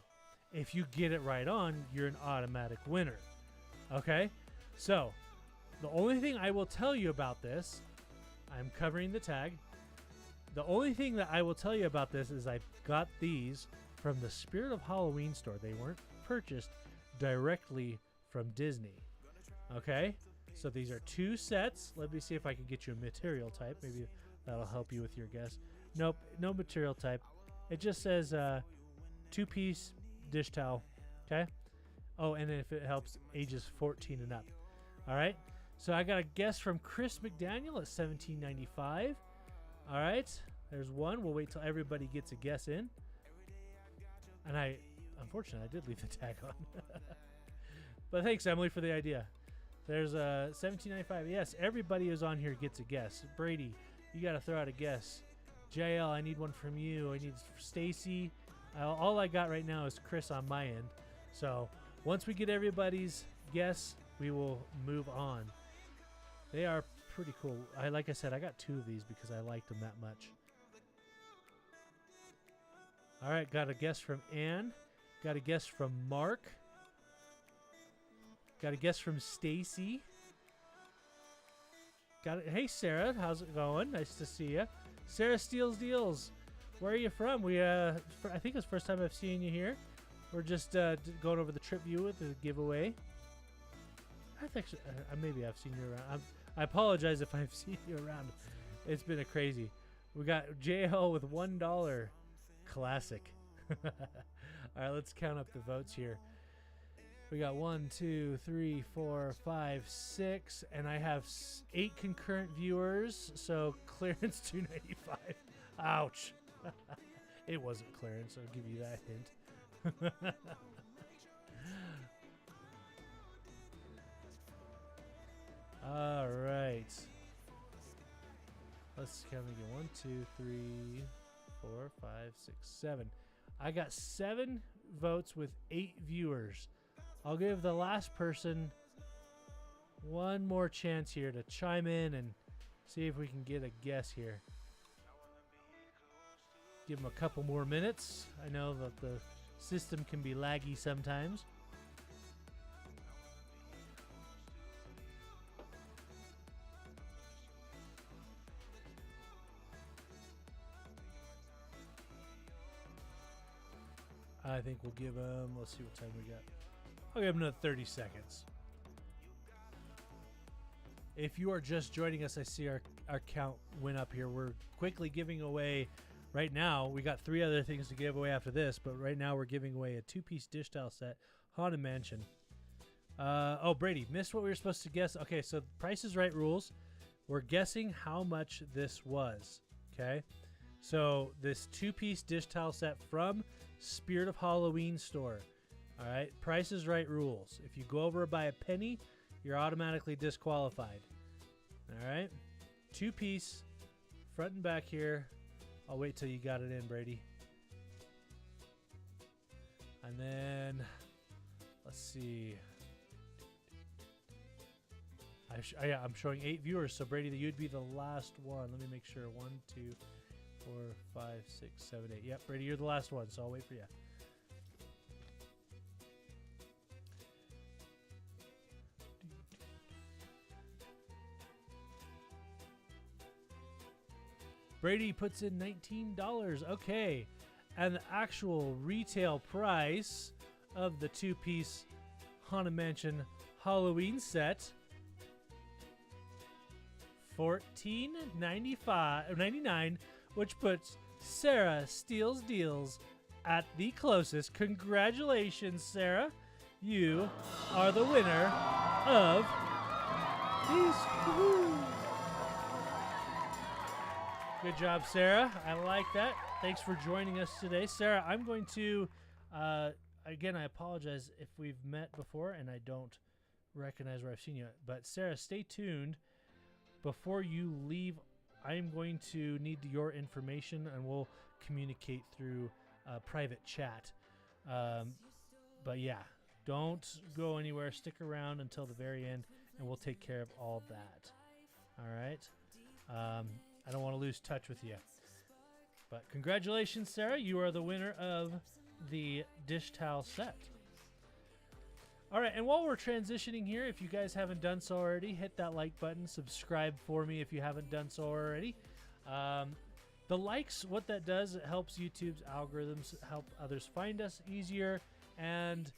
If you get it right on, you're an automatic winner. Okay? So the only thing I will tell you about this, I'm covering the tag. The only thing that I will tell you about this is I got these from the Spirit of Halloween store. They weren't purchased directly from Disney. Okay? So these are 2 sets. Let me see if I can get you a material type. Maybe that'll help you with your guess. Nope, no material type. It just says 2-piece dish towel. Okay? Oh, and then if it helps, ages 14 and up. All right? So I got a guess from Chris McDaniel at $17.95. All right? There's one. We'll wait till everybody gets a guess in. And unfortunately, I did leave the tag on. But thanks, Emily, for the idea. There's $17.95. Yes, everybody who's on here gets a guess. Brady, you got to throw out a guess. JL, I need one from you. I need Stacy. All I got right now is Chris on my end. So once we get everybody's guess, we will move on. They are pretty cool. Like I said, I got 2 of these because I liked them that much. All right, got a guess from Ann. Got a guess from Mark. Got a guess from Stacy. Got it. Hey, Sarah, how's it going? Nice to see you. Sarah Steals Deals. Where are you from? I think it's the first time I've seen you here. We're just going over the trip view with the giveaway. Maybe I've seen you around. I apologize if I've seen you around. It's been a crazy. We got JL with $1. Classic. All right, let's count up the votes here. We got 1, 2, 3, 4, 5, 6, and I have 8 concurrent viewers. So clearance $2.95. Ouch. It wasn't clearance. I'll give you that hint. All right. let's count again. 1, 2, 3, 4, 5, 6, 7. I got 7 votes with 8 viewers. I'll give the last person one more chance here to chime in and see if we can get a guess here. Give them a couple more minutes. I know that the system can be laggy sometimes. I think we'll give them, let's see what time we got. I'll give them another 30 seconds. If you are just joining us, I see our count went up here. We're quickly giving away, right now, we got 3 other things to give away after this, but right now we're giving away a 2-piece dish towel set, Haunted Mansion. Oh, Brady, missed what we were supposed to guess. Okay, so Price is Right rules. We're guessing how much this was, okay? So this 2-piece dish towel set from Spirit of Halloween store. All right, Price is Right rules. If you go over by a penny, you're automatically disqualified. All right, 2-piece, front and back here. I'll wait till you got it in, Brady. And then, let's see. I'm showing 8 viewers, so Brady, you'd be the last one. Let me make sure. 1, 2, 4, 5, 6, 7, 8. Yep, Brady, you're the last one, so I'll wait for you. Brady puts in $19. Okay. And the actual retail price of the 2-piece Haunted Mansion Halloween set, $14.99, which puts Sarah Steals Deals at the closest. Congratulations, Sarah. You are the winner of these. Woo-hoo. Good job, Sarah. I like that. Thanks for joining us today. Sarah, I'm going to, again, I apologize if we've met before and I don't recognize where I've seen you. But Sarah, stay tuned. Before you leave, I'm going to need your information and we'll communicate through private chat. But yeah, don't go anywhere. Stick around until the very end and we'll take care of all that. All right? I don't want to lose touch with you. But congratulations, Sarah. You are the winner of the dish towel set. All right, and while we're transitioning here, if you guys haven't done so already, hit that like button. Subscribe for me if you haven't done so already. The likes, what that does, it helps YouTube's algorithms help others find us easier, and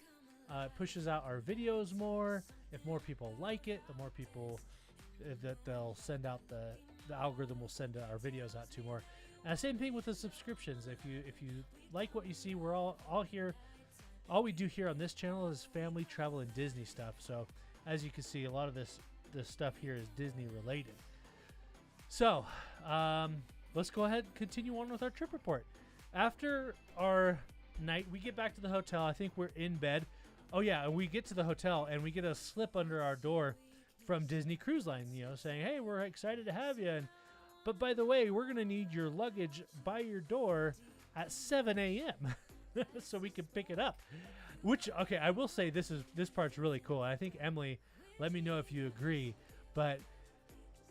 it pushes out our videos more. If more people like it, the more people that they'll send out the algorithm will send our videos out to more. Same thing with the subscriptions. If you like what you see, we're all here. All we do here on this channel is family, travel, and Disney stuff. So as you can see, a lot of this stuff here is Disney related. So let's go ahead and continue on with our trip report. After our night, we get back to the hotel. I think we're in bed. Oh yeah, and we get to the hotel and we get a slip under our door from Disney Cruise Line, saying, hey, we're excited to have you. But by the way, we're going to need your luggage by your door at 7 a.m. so we can pick it up. Which, okay, I will say this part's really cool. I think, Emily, let me know if you agree. But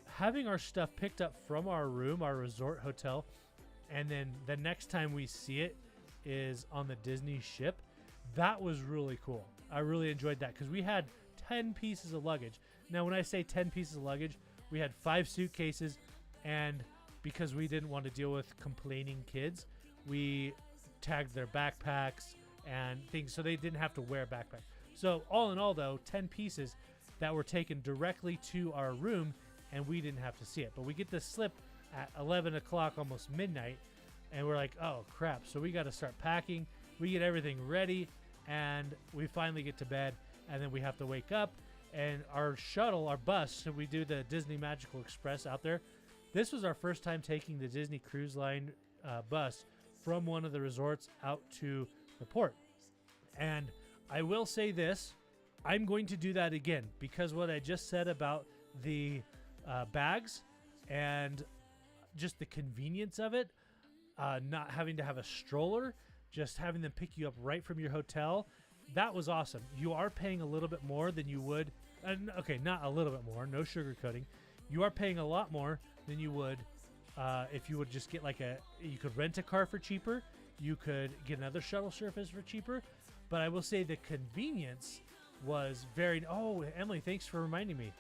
having our stuff picked up from our room, our resort hotel, and then the next time we see it is on the Disney ship, that was really cool. I really enjoyed that because we had 10 pieces of luggage. Now, when I say 10 pieces of luggage, we had 5 suitcases, and because we didn't want to deal with complaining kids, we tagged their backpacks and things so they didn't have to wear backpacks. So all in all, though, 10 pieces that were taken directly to our room, and we didn't have to see it. But we get this slip at 11 o'clock, almost midnight, and we're like, oh, crap. So we got to start packing. We get everything ready, and we finally get to bed, and then we have to wake up. And our shuttle, our bus, so we do the Disney Magical Express out there. This was our first time taking the Disney Cruise Line bus from one of the resorts out to the port. And I will say this, I'm going to do that again because what I just said about the bags and just the convenience of it, not having to have a stroller, just having them pick you up right from your hotel. That was awesome. You are paying a little bit more than you would. Okay, not a little bit more. No sugarcoating. You are paying a lot more than you would if you would just get you could rent a car for cheaper. You could get another shuttle service for cheaper. But I will say the convenience was very... Oh, Emily, thanks for reminding me.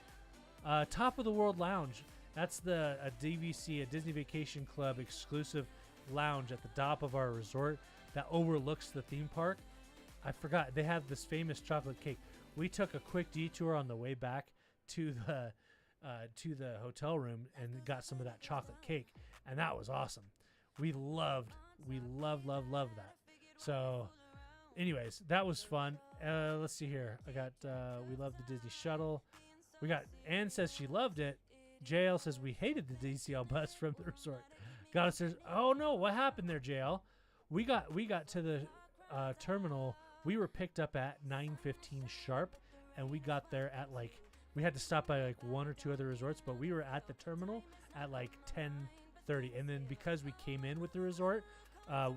Top of the World Lounge. That's a DVC, a Disney Vacation Club exclusive lounge at the top of our resort that overlooks the theme park. I forgot. They have this famous chocolate cake. We took a quick detour on the way back to the hotel room and got some of that chocolate cake, and that was awesome. We loved that. So anyways, that was fun. Let's see here. I got we loved the Disney shuttle. We got Anne says she loved it. JL says we hated the DCL bus from the resort. Got us there. Oh no, what happened there, JL? We got to the terminal. We were picked up at 9:15 sharp, and we got there at we had to stop by like one or two other resorts, but we were at the terminal at like 10:30. And then because we came in with the resort,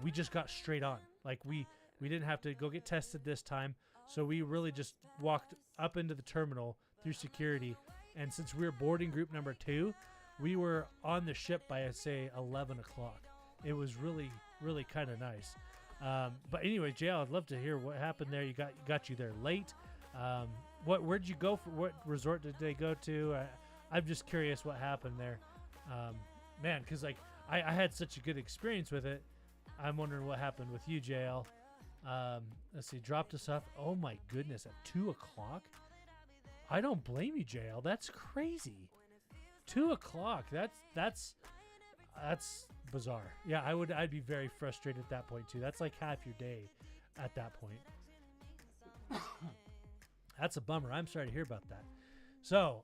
we just got straight on. Like we didn't have to go get tested this time, so we really just walked up into the terminal through security. And since we were boarding group number 2, we were on the ship by say 11 o'clock. It was really kind of nice. But anyway, JL, I'd love to hear what happened there. You got you there late. Where'd you go for? What resort did they go to? I'm just curious what happened there. Man, because I had such a good experience with it. I'm wondering what happened with you, JL. Let's see, dropped us off. Oh my goodness, at 2 o'clock. I don't blame you, JL. That's crazy. 2 o'clock. That's bizarre. Yeah, I'd be very frustrated at that point too. That's like half your day at that point. That's a bummer. I'm sorry to hear about that. So,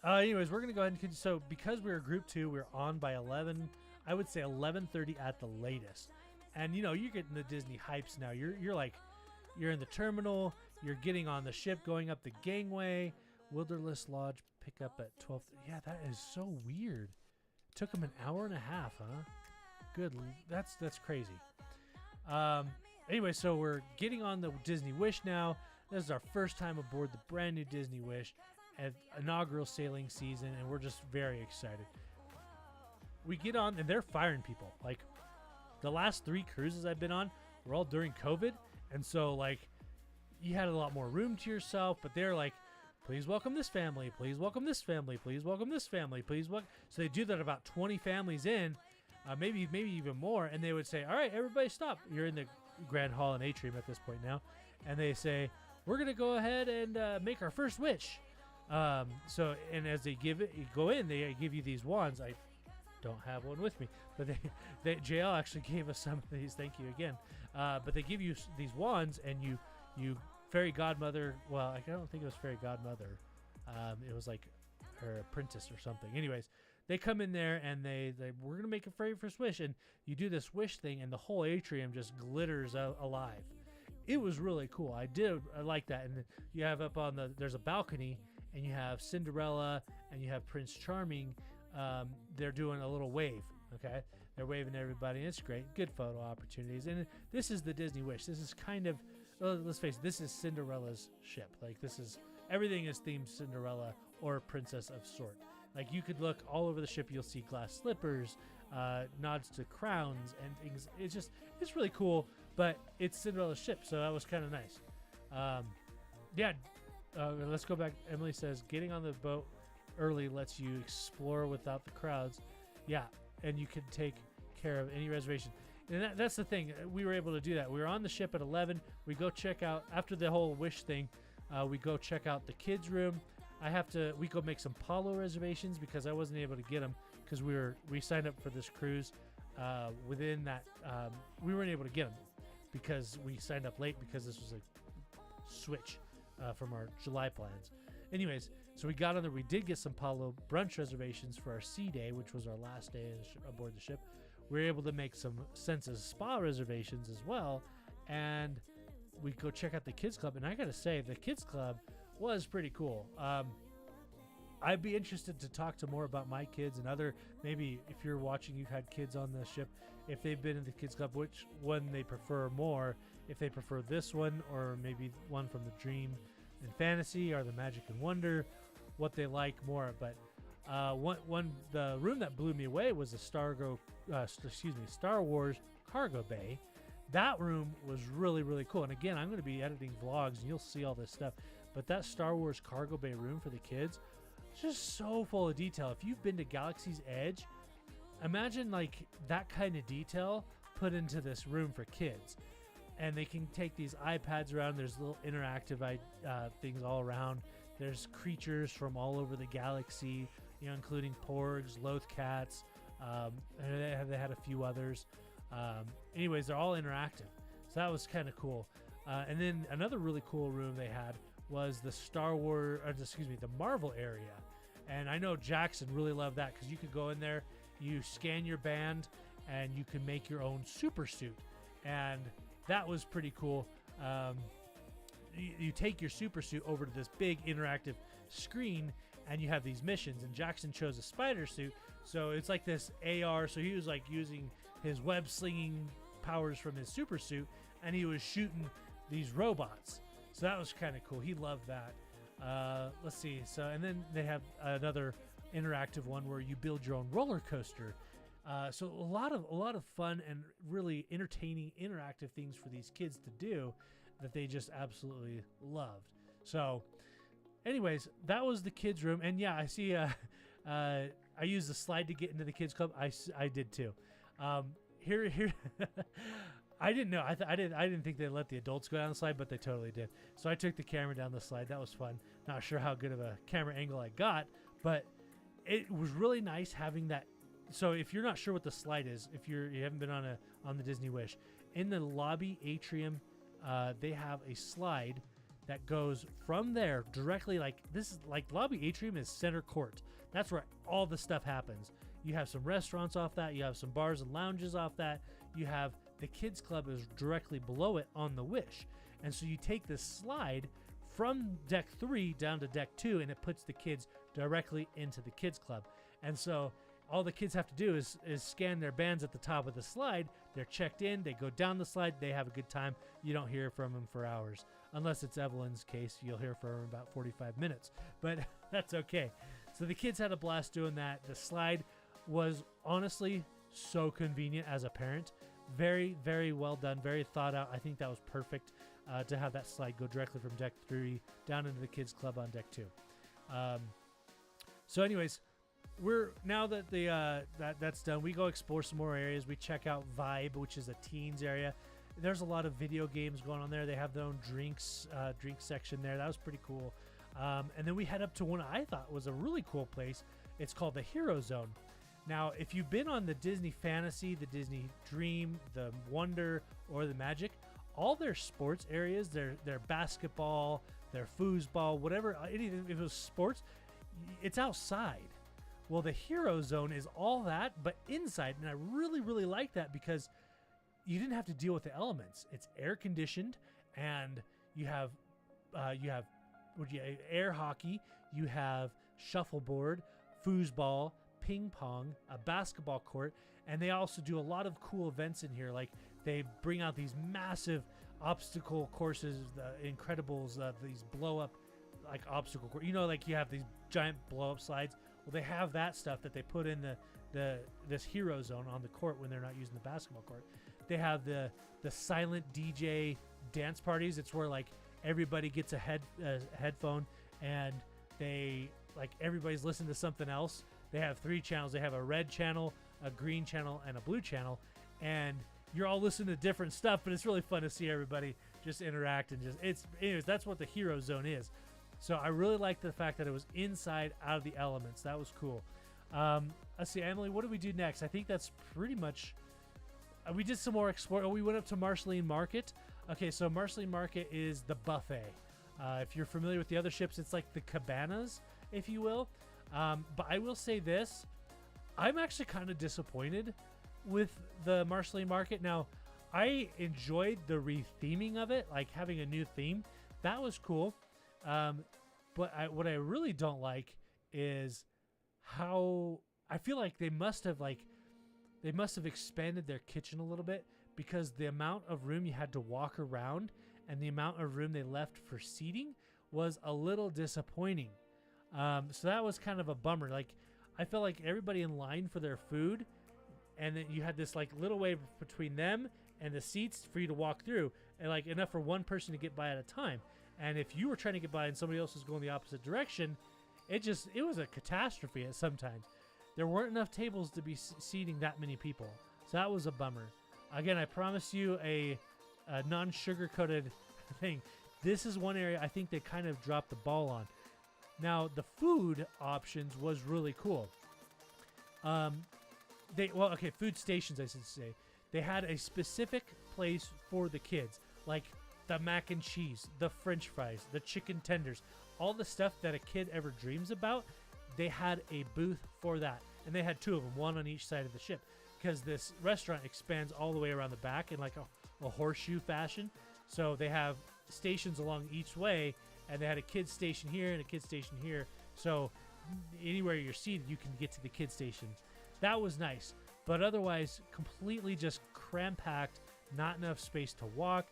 anyways, we're gonna go ahead and continue. So, because we were group 2, we were on by 11. I would say 11:30 at the latest. And you're getting the Disney hypes now. You're in the terminal. You're getting on the ship, going up the gangway. Wilderness Lodge pick up at 12. Yeah, that is so weird. Took them an hour and a half, huh? Good. That's crazy. Anyway, so we're getting on the Disney Wish now. This is our first time aboard the brand new Disney Wish at inaugural sailing season, and we're just very excited. We get on, and they're firing people. Like, the last 3 cruises I've been on were all during COVID, and so, you had a lot more room to yourself, but they're like, please welcome this family, please welcome this family, please welcome this family, please welcome. So they do that about 20 families in, maybe even more, and they would say, all right, everybody stop. You're in the Grand Hall and Atrium at this point now, and they say, we're going to go ahead and make our first wish. So, and as they go in, they give you these wands. I don't have one with me, but JL actually gave us some of these. Thank you again. But they give you these wands, and you fairy godmother. Well, I don't think it was fairy godmother. It was like her apprentice or something. Anyways, they come in there and they we're gonna make a very first wish, and you do this wish thing, and the whole atrium just glitters alive. It was really cool. I like that. And then you have up on there's a balcony, and you have Cinderella and you have Prince Charming. They're doing a little wave. Okay, they're waving to everybody. And it's great. Good photo opportunities. And this is the Disney Wish. This is kind of, let's face it, this is Cinderella's ship. Everything is themed Cinderella or princess of sort. You could look all over the ship. You'll see glass slippers, nods to crowns and things. It's really cool, but it's Cinderella's ship, so that was kind of nice. Let's go back. Emily says, getting on the boat early lets you explore without the crowds. Yeah, and you can take care of any reservation. And that's the thing. We were able to do that. We were on the ship at 11. We go check out, after the whole wish thing, we go check out the kids' room. We go make some Palo reservations because I wasn't able to get them because we signed up for this cruise. Within that, we weren't able to get them because we signed up late because this was a switch from our July plans. Anyways, so we got on there. We did get some Palo brunch reservations for our sea day, which was our last day aboard the ship. We were able to make some Senses Spa reservations as well, and we go check out the kids club. And I gotta say, the kids club was pretty cool. I'd be interested to talk to more about my kids and other, maybe if you're watching, you've had kids on the ship, if they've been in the kids club, which one they prefer more, if they prefer this one or maybe one from the Dream and Fantasy or the Magic and Wonder, what they like more. But the room that blew me away was the Star Wars cargo bay. That room was really, really cool. And again, I'm going to be editing vlogs and you'll see all this stuff. But that Star Wars cargo bay room for the kids, it's just so full of detail. If you've been to Galaxy's Edge, imagine like that kind of detail put into this room for kids. And they can take these iPads around. There's little interactive things all around. There's creatures from all over the galaxy, including porgs, lothcats. And they had a few others. Anyways, they're all interactive. So that was kind of cool. And then another really cool room they had was the the Marvel area. And I know Jackson really loved that because you could go in there, you scan your band, and you can make your own super suit. And that was pretty cool. You take your super suit over to this big interactive screen, and you have these missions. And Jackson chose a spider suit, so it's like this AR. So he was like using his web slinging powers from his super suit, and he was shooting these robots. So that was kind of cool. He loved that. Let's see. So, and then they have another interactive one where you build your own roller coaster. So a lot of fun and really entertaining interactive things for these kids to do that they just absolutely loved. So anyways, that was the kids room. And yeah, I see I used the slide to get into the kids club. I did too. Here I didn't know. I didn't think they'd let the adults go down the slide, but they totally did. So I took the camera down the slide. That was fun. Not sure how good of a camera angle I got, but it was really nice having that. So if you're not sure what the slide is, if you haven't been on the Disney Wish, in the lobby atrium, they have a slide that goes from there directly. Like this is like lobby atrium is center court. That's where all the stuff happens. You have some restaurants off that. You have some bars and lounges off that. You have the kids club is directly below it on the Wish. And so you take this slide from deck 3 down to deck 2, and it puts the kids directly into the kids club. And so all the kids have to do is scan their bands at the top of the slide. They're checked in. They go down the slide. They have a good time. You don't hear from them for hours. Unless it's Evelyn's case, you'll hear from her about 45 minutes. But that's okay. So the kids had a blast doing that. The slide was honestly so convenient as a parent. Very, very well done. Very thought out. I think that was perfect to have that slide go directly from deck 3 down into the kids club on deck 2. So anyways, we're now that that's done, we go explore some more areas. We check out Vibe, which is a teens area. There's a lot of video games going on there. They have their own drink section there. That was pretty cool. And then we head up to one I thought was a really cool place. It's called the Hero Zone. Now, if you've been on the Disney Fantasy, the Disney Dream, the Wonder, or the Magic, all their sports areas, their basketball, their foosball, whatever, anything, if it was sports, it's outside. Well, the Hero Zone is all that, but inside, and I really, really like that because you didn't have to deal with the elements. It's air conditioned, and you have air hockey, you have shuffleboard, foosball, ping pong, a basketball court, and they also do a lot of cool events in here. Like they bring out these massive obstacle courses, the Incredibles, these blow up like obstacle course. Like you have these giant blow up slides. Well, they have that stuff that they put in this Hero Zone on the court when they're not using the basketball court. They have the silent DJ dance parties. It's where like everybody gets a headphone and they like everybody's listening to something else. They have 3 channels. They have a red channel, a green channel, and a blue channel. And you're all listening to different stuff, but it's really fun to see everybody just interact and anyways, that's what the Hero Zone is. So I really like the fact that it was inside, out of the elements. That was cool. Let's see, Emily, what do we do next? I think that's pretty much... we did some more explore. We went up to Marceline Market. Okay, so Marceline Market is the buffet. If you're familiar with the other ships, it's like the cabanas, if you will. But I will say this. I'm actually kind of disappointed with the Marceline Market. Now, I enjoyed the retheming of it, like having a new theme. That was cool. But what I really don't like is how I feel like they must have expanded their kitchen a little bit, because the amount of room you had to walk around and the amount of room they left for seating was a little disappointing. So that was kind of a bummer. Like, I felt like everybody in line for their food, and then you had this like little way between them and the seats for you to walk through, and like enough for one person to get by at a time. And if you were trying to get by and somebody else was going the opposite direction, it was a catastrophe at sometimes. There weren't enough tables to be seating that many people. So that was a bummer. Again, I promise you a non-sugar-coated thing. This is one area I think they kind of dropped the ball on. Now, the food options was really cool. Food stations, I should say. They had a specific place for the kids, like the mac and cheese, the french fries, the chicken tenders, all the stuff that a kid ever dreams about. They had a booth for that, and they had two of them, one on each side of the ship, because this restaurant expands all the way around the back in like a horseshoe fashion. So they have stations along each way, and they had a kids station here and a kids station here. So anywhere you're seated, you can get to the kids station. That was nice, but otherwise completely just cram-packed, not enough space to walk.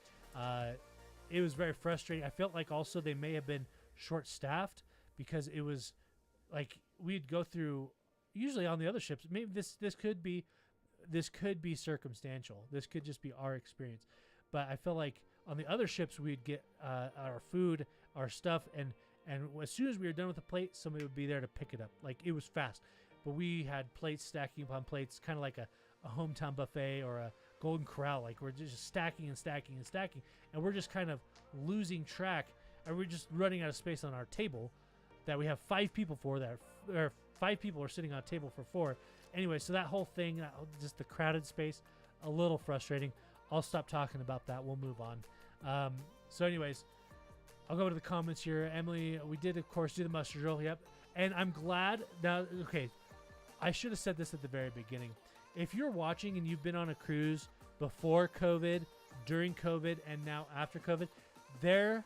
It was very frustrating. I felt like also they may have been short-staffed, because it was like we'd go through, usually on the other ships, maybe this could be circumstantial. This could just be our experience. But I felt like on the other ships, we'd get our food, our stuff, and as soon as we were done with the plate, somebody would be there to pick it up. Like, it was fast. But we had plates stacking upon plates, kind of like a hometown buffet or a Golden Corral. Like, we're just stacking and stacking and stacking, and we're just kind of losing track, and we're just running out of space on our table that we have 5 people for, or 5 people are sitting on a table for 4. Anyway, so that whole thing, just the crowded space, a little frustrating. I'll stop talking about that. We'll move on. So anyways, I'll go to the comments here. Emily, we did, of course, do the mustard drill. Yep. And I'm glad. Now, okay, I should have said this at the very beginning. If you're watching and you've been on a cruise before COVID, during COVID, and now after COVID, there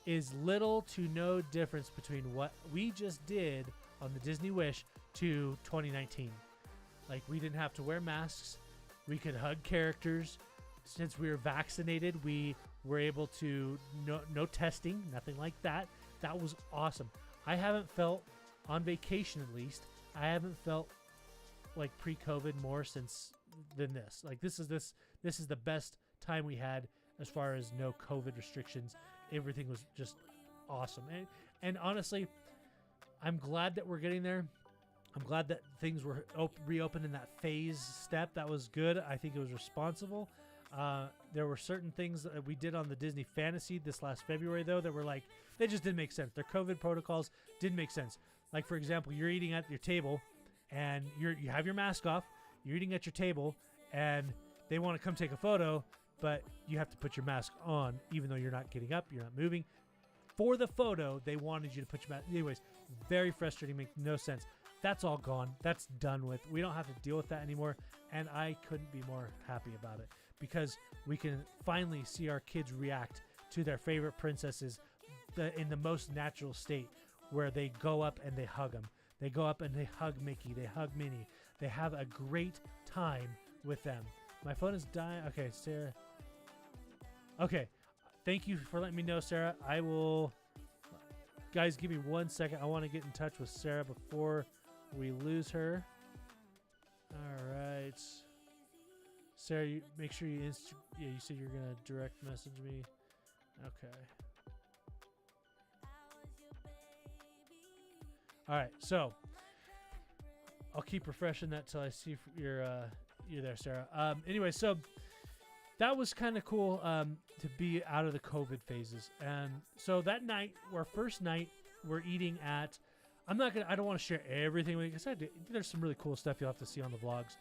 is little to no difference between what we just did on the Disney Wish to 2019. Like, we didn't have to wear masks. We could hug characters. Since we were vaccinated, we were able to no testing, nothing like that. That was awesome. I haven't felt, on vacation at least, I haven't felt like pre-COVID more than this. Like, this is the best time we had as far as no COVID restrictions. Everything was just awesome. And honestly, I'm glad that we're getting there. I'm glad that things were reopened in that phase step. That was good. I think it was responsible. There were certain things that we did on the Disney Fantasy this last February, though, that were like, they just didn't make sense. Their COVID protocols didn't make sense. Like, for example, you're eating at your table, and you have your mask off. You're eating at your table, and they want to come take a photo, but you have to put your mask on, even though you're not getting up, you're not moving. For the photo, they wanted you to put your mask. Anyways, very frustrating, makes no sense. That's all gone. That's done with. We don't have to deal with that anymore, and I couldn't be more happy about it, because we can finally see our kids react to their favorite princesses in the most natural state, where they go up and they hug them. They go up and they hug Mickey. They hug Minnie. They have a great time with them. My phone is dying. Okay, Sarah. Okay, thank you for letting me know, Sarah. I will... Guys, give me 1 second. I want to get in touch with Sarah before we lose her. All right. Sarah, you make sure you you said you're going to direct message me. Okay. All right, so I'll keep refreshing that till I see if you're there, Sarah. Anyway, so that was kind of cool to be out of the COVID phases. And so that night, our first night, we're eating at, I don't want to share everything with you, because there's some really cool stuff you'll have to see on the vlogs.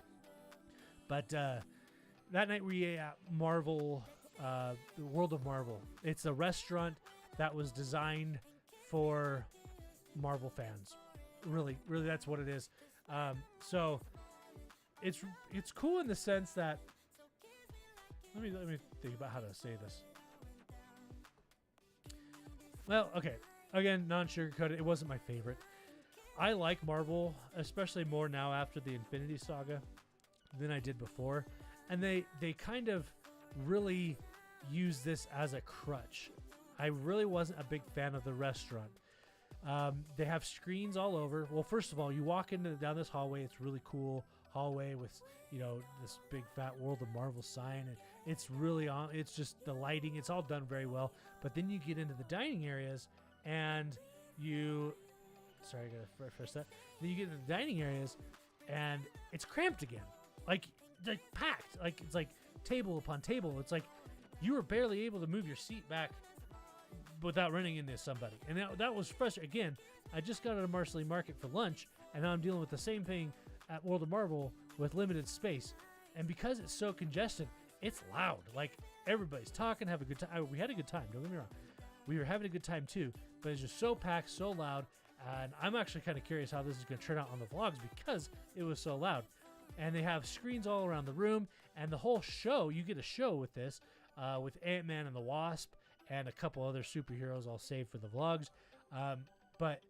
But that night we ate at Marvel, the World of Marvel. It's a restaurant that was designed for Marvel fans. Really, that's what it is. So it's cool in the sense that, let me think about how to say this. Well, okay. Again, non-sugar coated. It wasn't my favorite. I like Marvel, especially more now after the Infinity Saga than I did before. And they kind of really use this as a crutch. I really wasn't a big fan of the restaurant. They have screens all over. Well, first of all, you walk down this hallway. It's really cool hallway with, this big fat World of Marvel sign. And it's really on. It's just the lighting. It's all done very well. But then you get into the dining areas and sorry, I gotta refresh that. Then you get into the dining areas and it's cramped again. Like packed. Like it's like table upon table. It's like you were barely able to move your seat back without running into somebody. And that was frustrating. Again, I just got out of Marceline Market for lunch, and now I'm dealing with the same thing at World of Marvel with limited space. And because it's so congested, it's loud. Like, everybody's talking, have a good time. We had a good time, don't get me wrong. We were having a good time too, but it's just so packed, so loud, and I'm actually kind of curious how this is going to turn out on the vlogs because it was so loud. And they have screens all around the room, and the whole show, you get a show with this, with Ant-Man and the Wasp, and a couple other superheroes I'll save for the vlogs. But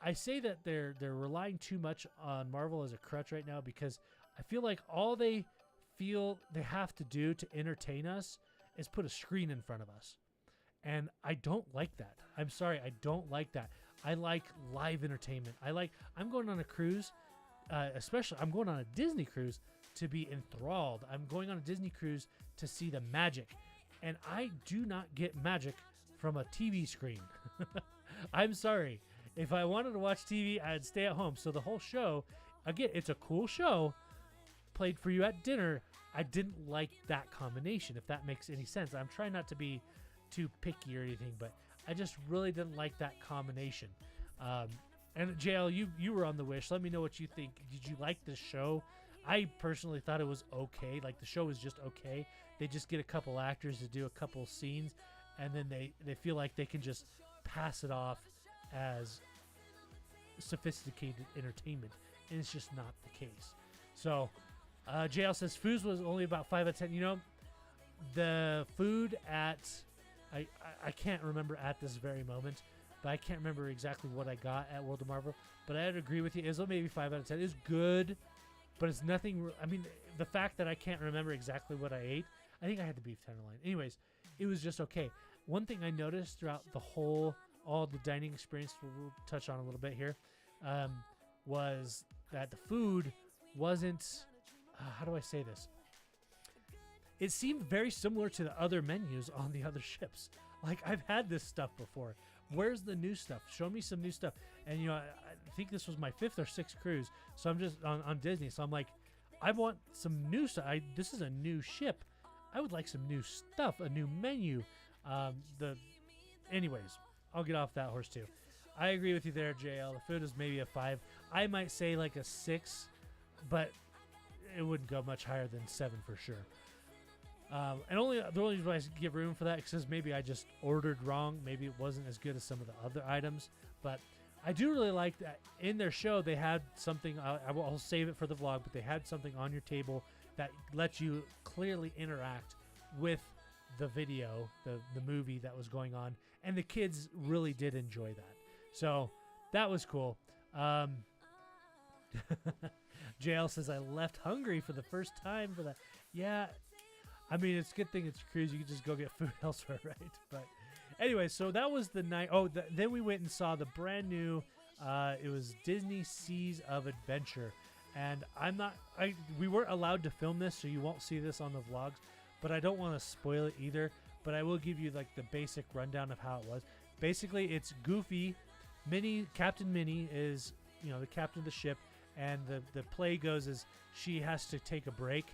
I say that they're relying too much on Marvel as a crutch right now because I feel like all they feel they have to do to entertain us is put a screen in front of us. And I don't like that. I'm sorry, I don't like that. I like live entertainment. I'm going on a cruise, especially I'm going on a Disney cruise to be enthralled. I'm going on a Disney cruise to see the magic. And I do not get magic from a TV screen. I'm sorry. If I wanted to watch TV, I'd stay at home. So the whole show, again, it's a cool show played for you at dinner. I didn't like that combination, if that makes any sense. I'm trying not to be too picky or anything, but I just really didn't like that combination. And JL, you were on the Wish. Let me know what you think. Did you like the show? I personally thought it was okay. Like, the show was just okay. They just get a couple actors to do a couple scenes, and then they feel like they can just pass it off as sophisticated entertainment, and it's just not the case. So JL says food was only about 5 out of 10. The food at I can't remember at this very moment, but I can't remember exactly what I got at World of Marvel, but I'd agree with you. It was maybe 5 out of 10. It was good, but it's nothing. I mean, the fact that I can't remember exactly what I ate, I think I had the beef tenderloin. Anyways, it was just okay. One thing I noticed throughout all the dining experience, we'll touch on a little bit here, was that the food wasn't, how do I say this? It seemed very similar to the other menus on the other ships. Like, I've had this stuff before. Where's the new stuff? Show me some new stuff. And, I think this was my 5th or 6th cruise, so I'm just on Disney. So I'm like, I want some new stuff. This is a new ship. I would like some new stuff, a new menu. Anyways, I'll get off that horse too. I agree with you there, JL. The food is maybe a 5. I might say like a 6, but it wouldn't go much higher than 7 for sure. And the only reason I give room for that is because maybe I just ordered wrong. Maybe it wasn't as good as some of the other items. But I do really like that in their show they had something. I'll save it for the vlog, but they had something on your table that lets you clearly interact with the video, the movie that was going on, and the kids really did enjoy that. So that was cool. JL says, I left hungry for the first time for that. Yeah, I mean, it's a good thing it's a cruise. You can just go get food elsewhere, right? But anyway, so that was the night. Oh, then we went and saw the brand new, it was Disney Seas of Adventure. And we weren't allowed to film this, so you won't see this on the vlogs, but I don't want to spoil it either. But I will give you like the basic rundown of how it was. Basically, it's Goofy. Captain Minnie is, the captain of the ship, and the play goes is she has to take a break,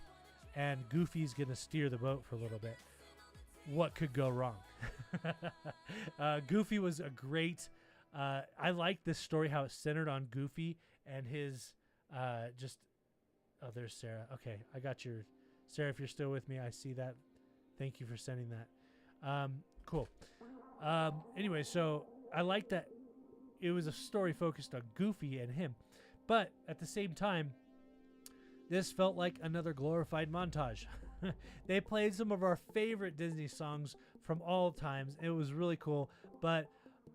and Goofy's gonna steer the boat for a little bit. What could go wrong? Goofy was a great. I like this story, how it's centered on Goofy and his. Oh, there's Sarah. Okay, I got your Sarah. If you're still with me, I see that. Thank you for sending that. Cool. Anyway, so I like that it was a story focused on Goofy and him, but at the same time, this felt like another glorified montage. They played some of our favorite Disney songs from all times. It was really cool, but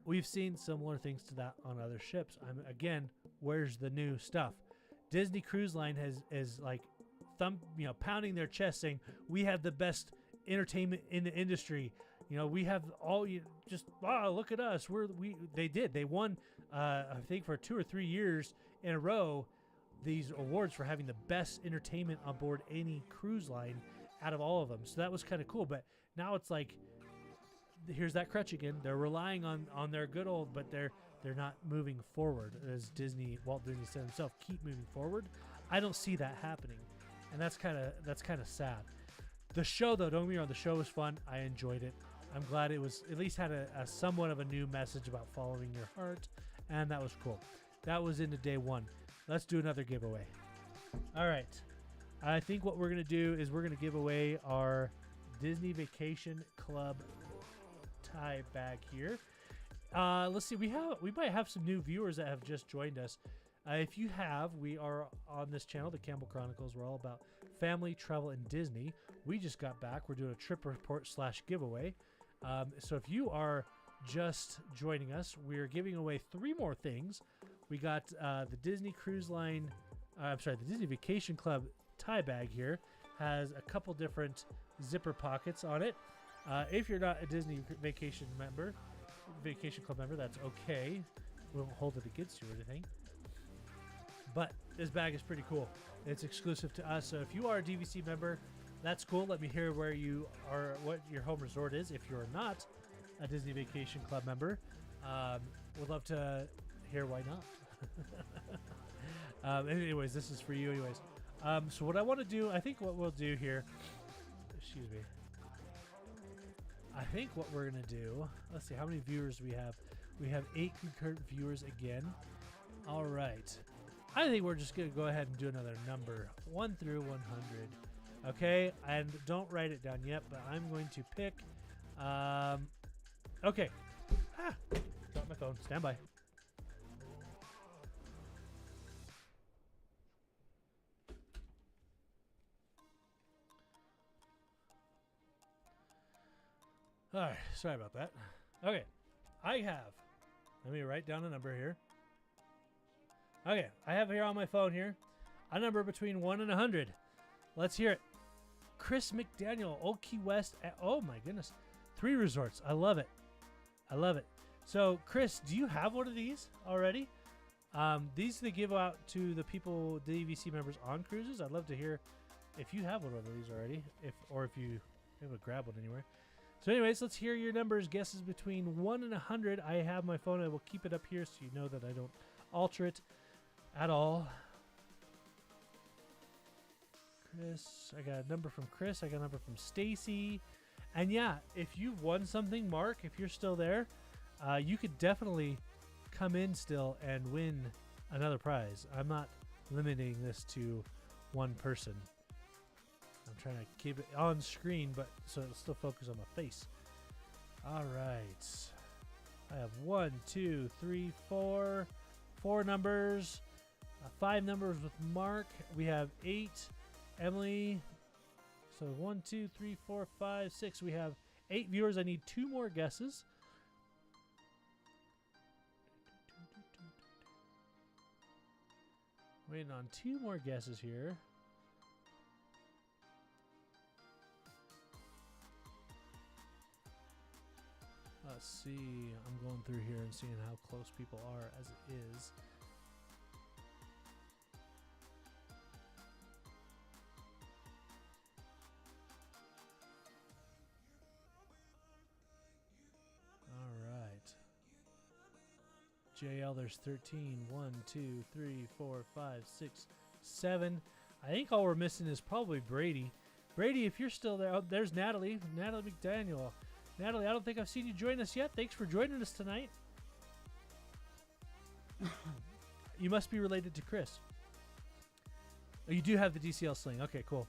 we've seen similar things to that on other ships. I'm again where's the new stuff? Disney Cruise Line is like pounding their chest saying we have the best entertainment in the industry. We have all just wow, look at us. They won I think for 2 or 3 years in a row these awards for having the best entertainment on board any cruise line out of all of them. So that was kind of cool. But now it's like here's that crutch again. They're relying on their good old, but they're not moving forward, as Walt Disney said himself. Keep moving forward. I don't see that happening, and that's kind of sad. The show, though, don't get me wrong, the show was fun. I enjoyed it. I'm glad it was at least had a somewhat of a new message about following your heart, and that was cool. That was into day one. Let's do another giveaway. All right. I think what we're going to do is we're going to give away our Disney Vacation Club tie bag here. Let's see. We might have some new viewers that have just joined us. If you have, we are on this channel, the Campbell Chronicles. We're all about family, travel, and Disney. We just got back. We're doing a trip report / giveaway. So if you are just joining us, we're giving away 3 more things. We got the Disney Cruise Line. The Disney Vacation Club tie bag here. Has a couple different zipper pockets on it. If you're not a Disney Vacation Club member, that's okay. We won't hold it against you or anything. But this bag is pretty cool. It's exclusive to us. So if you are a DVC member, that's cool. Let me hear where you are, what your home resort is. If you're not a Disney Vacation Club member, would love to hear why not. Anyways, this is for you anyways. So what I want to do, I think what we'll do here, excuse me. I think what we're going to do, let's see, how many viewers we have? We have 8 concurrent viewers again. All right. I think we're just going to go ahead and do another number, 1 through 100. Okay, and don't write it down yet, but I'm going to pick, okay. Dropped my phone, stand by. All right, sorry about that. Okay, let me write down a number here. Okay, I have here on my phone here a number between 1 and 100. Let's hear it. Chris McDaniel, Old Key West. Oh my goodness, 3 resorts. I love it. I love it. So, Chris, do you have one of these already? These they give out to the people, the DVC members on cruises. I'd love to hear if you have one of these already, if you able to grab one anywhere. So anyways, let's hear your numbers. Guesses between 1 and 100. I have my phone. I will keep it up here so you know that I don't alter it at all. Chris, I got a number from Chris. I got a number from Stacy. And yeah, if you've won something, Mark, if you're still there, you could definitely come in still and win another prize. I'm not limiting this to one person. I'm trying to keep it on screen, but so it'll still focus on my face. All right. I have 1, 2, 3, 4. 4 numbers. 5 numbers with Mark. We have 8. Emily. So 1, 2, 3, 4, 5, 6. We have 8 viewers. I need 2 more guesses. Waiting on 2 more guesses here. Let's see. I'm going through here and seeing how close people are as it is. All right. JL, there's 13. 1, 2, 3, 4, 5, 6, 7. I think all we're missing is probably Brady. Brady, if you're still there. Oh, there's Natalie. Natalie McDaniel. Natalie, I don't think I've seen you join us yet. Thanks for joining us tonight. You must be related to Chris. Oh, you do have the DCL sling. Okay, cool.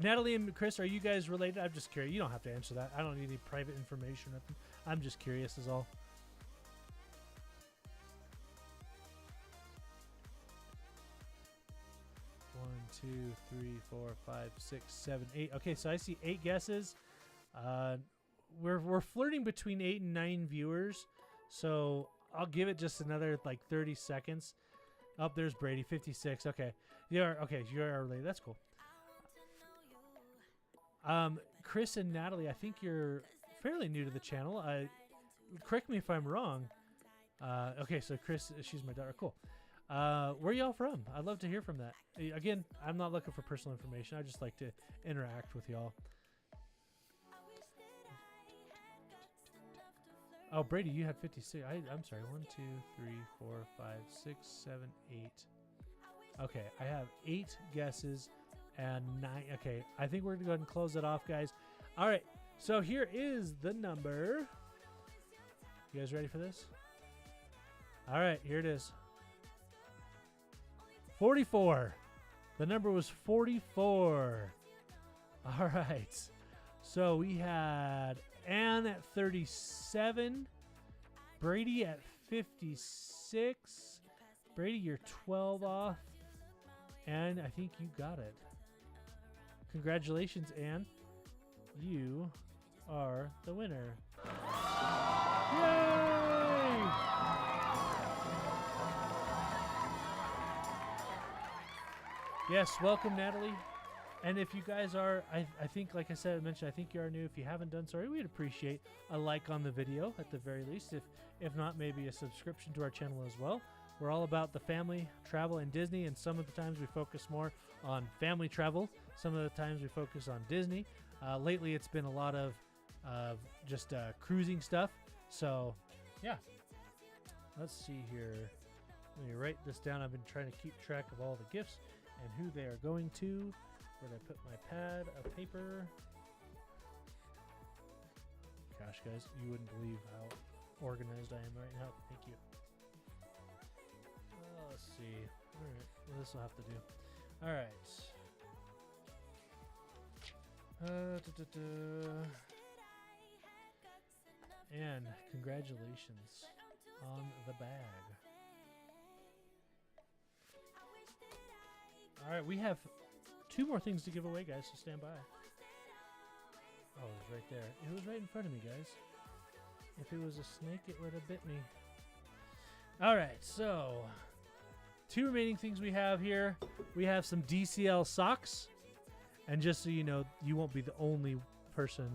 Natalie and Chris, are you guys related? I'm just curious. You don't have to answer that. I don't need any private information. I'm just curious is all. One, 2, 3, 4, 5, 6, 7, 8. Okay, so I see 8 guesses. We're flirting between 8 and 9 viewers, so I'll give it just another like 30 seconds. Oh, there's Brady, 56. Okay, you're early. That's cool. Chris and Natalie, I think you're fairly new to the channel. Correct me if I'm wrong. Okay, so Chris, she's my daughter. Cool. Where y'all from? I'd love to hear from that. Again, I'm not looking for personal information. I just like to interact with y'all. Oh, Brady, you had 56. I'm sorry. 1, 2, 3, 4, 5, 6, 7, 8. Okay, I have 8 guesses and 9. Okay, I think we're going to go ahead and close it off, guys. All right, so here is the number. You guys ready for this? All right, here it is. 44. The number was 44. All right. So we had Ann at 37. Brady at 56. Brady, you're 12 off. And I think you got it. Congratulations, Ann. You are the winner. Yay! Yes, welcome, Natalie. And if you guys are, I think, like I said, I mentioned, I think you are new. If you haven't done so, we'd appreciate a like on the video at the very least. If not, maybe a subscription to our channel as well. We're all about the family, travel, and Disney, and some of the times we focus more on family travel. Some of the times we focus on Disney. Lately, it's been a lot of just cruising stuff. So, yeah. Let's see here. Let me write this down. I've been trying to keep track of all the gifts and who they are going to. Where did I put my pad of paper? Gosh, guys, you wouldn't believe how organized I am right now. Thank you. Let's see. All right, well, this will have to do. All right. And congratulations on the bag. All right, we have 2 more things to give away, guys, so stand by. Oh, it was right there. It was right in front of me, guys. If it was a snake, it would have bit me. All right, so 2 remaining things we have here. We have some DCL socks. And just so you know, you won't be the only person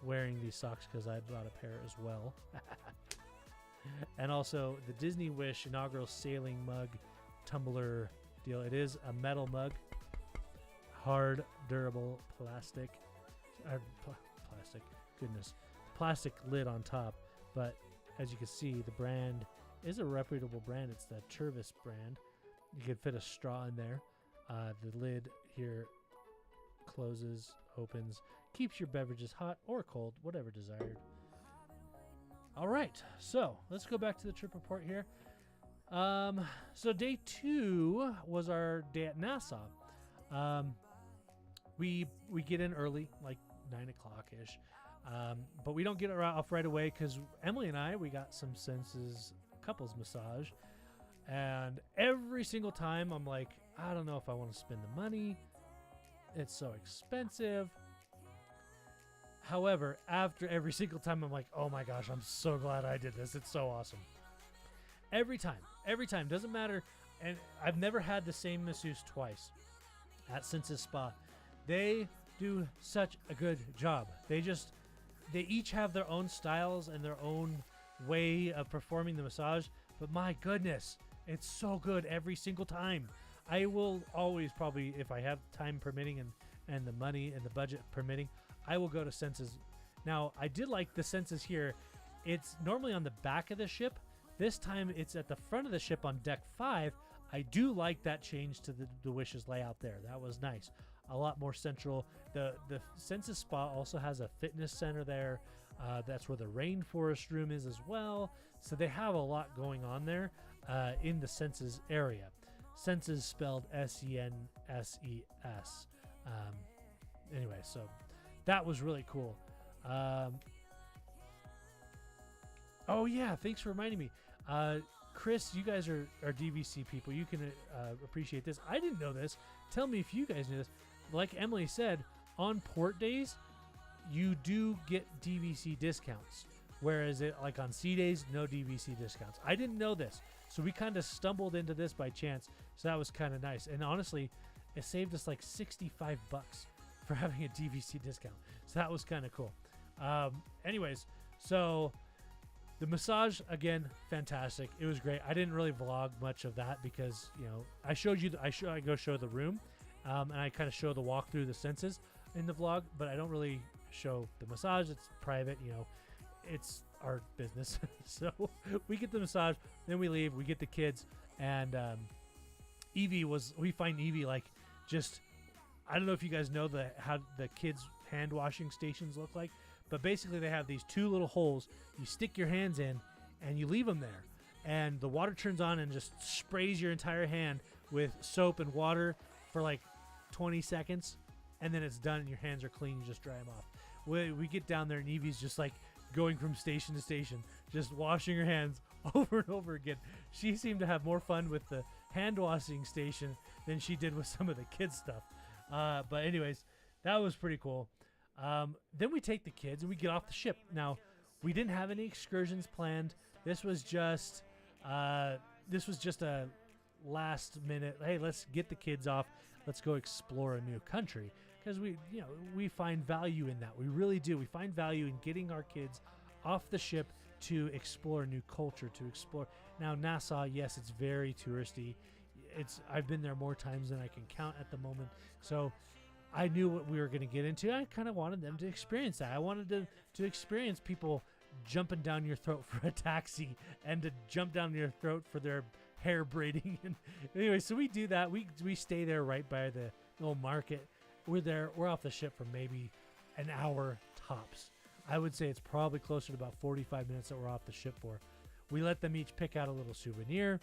wearing these socks because I bought a pair as well. And also the Disney Wish inaugural sailing mug tumbler deal. It is a metal mug. Hard, durable plastic. Plastic. Goodness. Plastic lid on top. But as you can see, the brand is a reputable brand. It's the Tervis brand. You can fit a straw in there. The lid here closes, opens, keeps your beverages hot or cold, whatever desired. All right, so let's go back to the trip report here. So day 2 was our day at Nassau. We get in early, like 9 o'clock ish, but we don't get it off right away because Emily and I, we got some Senses couples massage, and every single time I'm like, I don't know if I want to spend the money. It's so expensive. However, after every single time, I'm like, oh my gosh, I'm so glad I did this. It's so awesome. Every time, doesn't matter. And I've never had the same masseuse twice at Senses Spa. They do such a good job. They each have their own styles and their own way of performing the massage. But my goodness, it's so good every single time. I will always probably, if I have time permitting and the money and the budget permitting, I will go to Senses. Now, I did like the Senses here. It's normally on the back of the ship. This time it's at the front of the ship on deck 5. I do like that change to the Wishes layout there. That was nice. A lot more central. The Senses Spa also has a fitness center there. That's where the rainforest room is as well. So they have a lot going on there in the Senses area. Senses spelled Senses. Anyway, so that was really cool. Oh yeah, thanks for reminding me. Chris, you guys are DVC people. You can appreciate this. I didn't know this. Tell me if you guys knew this. Like Emily said, on port days, you do get DVC discounts. Whereas it like on C days, no DVC discounts. I didn't know this, so we kind of stumbled into this by chance. So that was kind of nice. And honestly, it saved us like $65 for having a DVC discount. So that was kind of cool. Anyways, so the massage, again, fantastic. It was great. I didn't really vlog much of that because, you know, I showed you, I go show the room, and I kind of show the walk through the senses in the vlog, but I don't really show the massage. It's private, you know, it's our business. So we get the massage, then we leave, we get the kids, and we find Evie like just, I don't know if you guys know how the kids hand washing stations look like, but basically they have these two little holes. You stick your hands in and you leave them there, and the water turns on and just sprays your entire hand with soap and water for like 20 seconds, and then it's done and your hands are clean. You just dry them off. We get down there and Evie's just like going from station to station, just washing her hands over and over again. She seemed to have more fun with the hand washing station than she did with some of the kids stuff. But anyways, that was pretty cool. Then we take the kids and we get off the ship. Now, we didn't have any excursions planned. This was just a last minute, hey, let's get the kids off. Let's go explore a new country, because we find value in that. We really do. We find value in getting our kids off the ship to explore a new culture, to explore. Now, Nassau, yes, it's very touristy. I've been there more times than I can count at the moment. So I knew what we were going to get into. I kind of wanted them to experience that. I wanted to experience people jumping down your throat for a taxi and to jump down your throat for their hair braiding. And anyway, so we do that. We stay there right by the little market. We're off the ship for maybe an hour tops. I would say it's probably closer to about 45 minutes that we're off the ship for. We let them each pick out a little souvenir.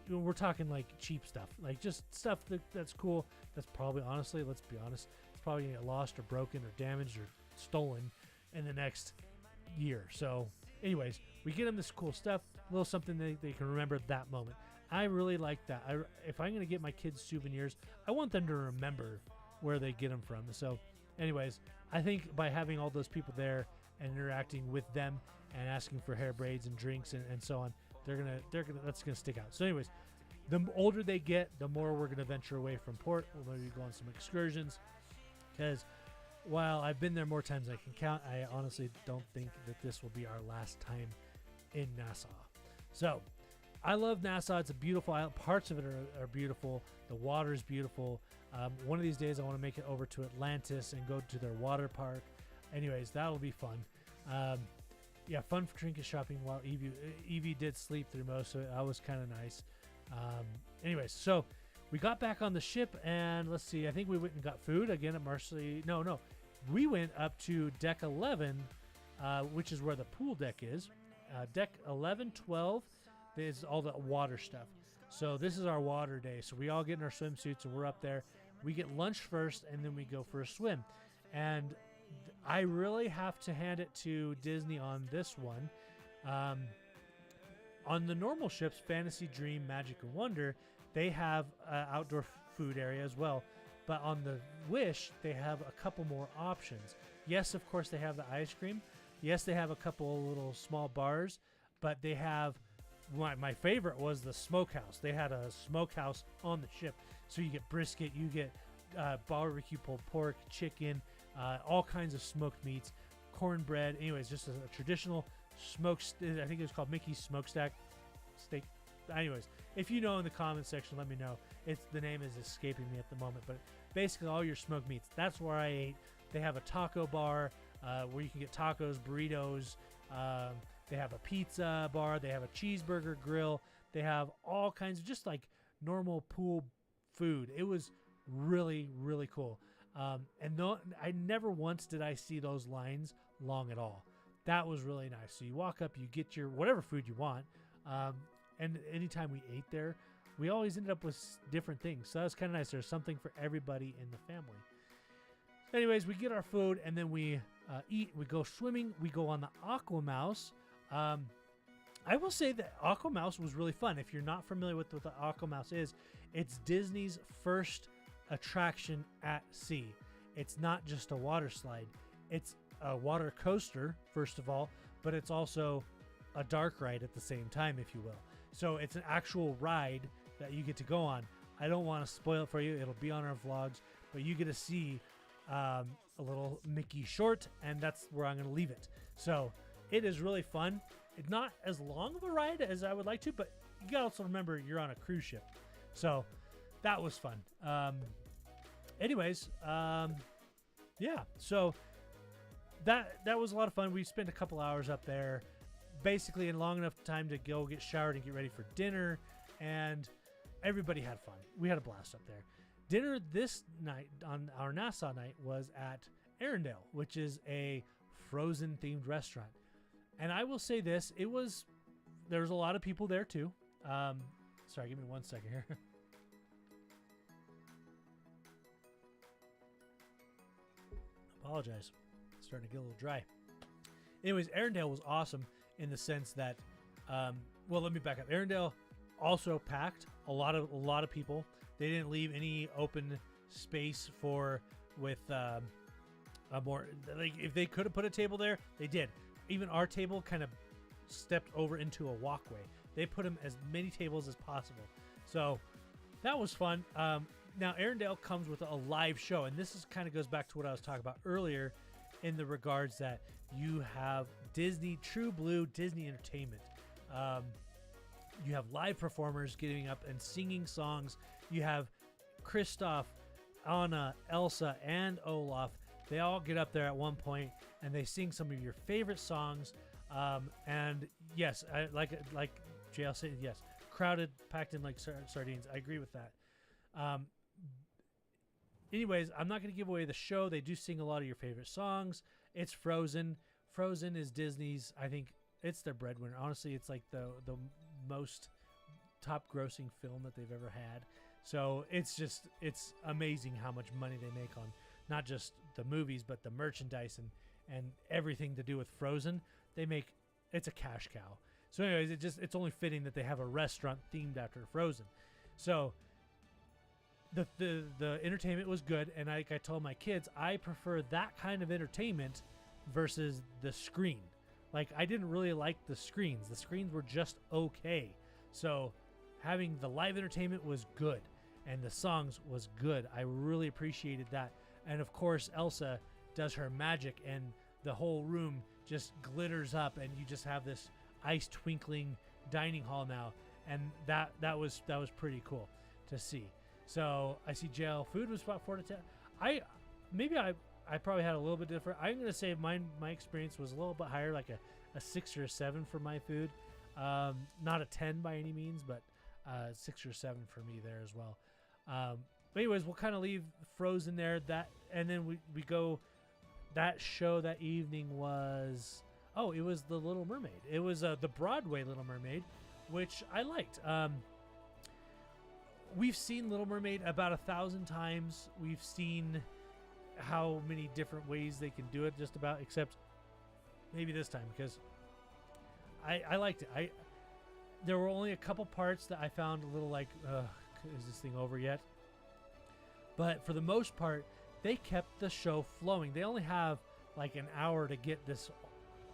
We're talking like cheap stuff, like just stuff that's cool. That's probably, honestly, let's be honest, it's probably gonna get lost or broken or damaged or stolen in the next year. So anyways, we get them this cool stuff, a little something they can remember that moment. I really like that. If I'm gonna get my kids souvenirs, I want them to remember where they get them from. So anyways, I think by having all those people there and interacting with them and asking for hair braids and drinks and so on, that's gonna stick out. So anyways, the older they get, the more we're gonna venture away from port. We'll maybe go on some excursions, because while I've been there more times than I can count, I honestly don't think that this will be our last time in Nassau. So I love Nassau. It's a beautiful island. Parts of it are beautiful. The water is beautiful. One of these days I want to make it over to Atlantis and go to their water park. Anyways, that'll be fun. Yeah, fun for trinket shopping while Evie did sleep through most of it. That was kind of nice. Anyways, so we got back on the ship, and let's see, I think we went and got food again at Marseille. No. We went up to deck 11, which is where the pool deck is. Deck 11, 12 is all the water stuff. So this is our water day. So we all get in our swimsuits, and we're up there. We get lunch first, and then we go for a swim. And I really have to hand it to Disney on this one. On the normal ships, Fantasy, Dream, Magic, and Wonder, they have an outdoor food area as well. But on the Wish, they have a couple more options. Yes, of course, they have the ice cream. Yes, they have a couple little small bars. But they have, my favorite was the smokehouse. They had a smokehouse on the ship. So you get brisket, you get barbecue pulled pork, chicken, all kinds of smoked meats, cornbread. Anyways, just a traditional smoked, I think it was called Mickey's Smokestack Steak. Anyways, if you know in the comment section, let me know. The name is escaping me at the moment, but basically all your smoked meats. That's where I ate. They have a taco bar where you can get tacos, burritos. They have a pizza bar. They have a cheeseburger grill. They have all kinds of just like normal pool food. It was really, really cool. And I never once did I see those lines long at all. That was really nice. So you walk up, you get your whatever food you want. And anytime we ate there, we always ended up with different things. So that was kind of nice. There's something for everybody in the family. Anyways, we get our food, and then we eat. We go swimming. We go on the Aqua Mouse. I will say that Aqua Mouse was really fun. If you're not familiar with what the Aqua Mouse is, it's Disney's first attraction at sea. It's not just a water slide. It's a water coaster, first of all, but it's also a dark ride at the same time, if you will. So it's an actual ride that you get to go on. I don't want to spoil it for you. It'll be on our vlogs, but you get to see a little Mickey short, and that's where I'm going to leave it. So it is really fun. It's not as long of a ride as I would like to, but you got to also remember you're on a cruise ship. So that was fun. Anyways, yeah, so that was a lot of fun. We spent a couple hours up there, basically in long enough time to go get showered and get ready for dinner, and everybody had fun. We had a blast up there. Dinner this night, on our Nassau night, was at Arendelle, which is a Frozen themed restaurant. And I will say this, there was a lot of people there too. Sorry, give me 1 second here. Apologize. It's starting to get a little dry. Anyways, Arendelle was awesome in the sense that, well, let me back up. Arendelle also packed a lot of people. They didn't leave any open space with a more, like, if they could have put a table there, they did. Even our table kind of stepped over into a walkway. They put them as many tables as possible. So that was fun. Now, Arendelle comes with a live show, and this kind of goes back to what I was talking about earlier in the regards that you have Disney, true blue Disney entertainment. You have live performers getting up and singing songs. You have Kristoff, Anna, Elsa, and Olaf. They all get up there at one point and they sing some of your favorite songs. And yes, like JL said, yes, crowded, packed in like sardines. I agree with that. Anyways, I'm not going to give away the show. They do sing a lot of your favorite songs. It's Frozen. Frozen is Disney's, I think it's their breadwinner. Honestly, it's like the most top grossing film that they've ever had. So it's amazing how much money they make on not just the movies, but the merchandise and everything to do with Frozen. It's a cash cow. So anyways, it's only fitting that they have a restaurant themed after Frozen. So the entertainment was good, and like I told my kids, I prefer that kind of entertainment versus the screen. Like, I didn't really like the screens. The screens were just okay. So having the live entertainment was good, and the songs was good. I really appreciated that. And of course, Elsa does her magic, and the whole room just glitters up, and you just have this ice twinkling dining hall now, and that was pretty cool to see. So I see jail food was about 4 to 10. I probably had a little bit different. I'm gonna say my experience was a little bit higher, like a 6 or a 7 for my food. Not a 10 by any means, but 6 or 7 for me there as well. But anyways, we'll kind of leave Frozen there. And then we go. That show that evening was it was The Little Mermaid. It was the Broadway Little Mermaid, which I liked. We've seen Little Mermaid about 1,000 times. We've seen how many different ways they can do it, just about, except maybe this time, because I liked it. There were only a couple parts that I found a little like, is this thing over yet? But for the most part, they kept the show flowing. They only have like an hour to get this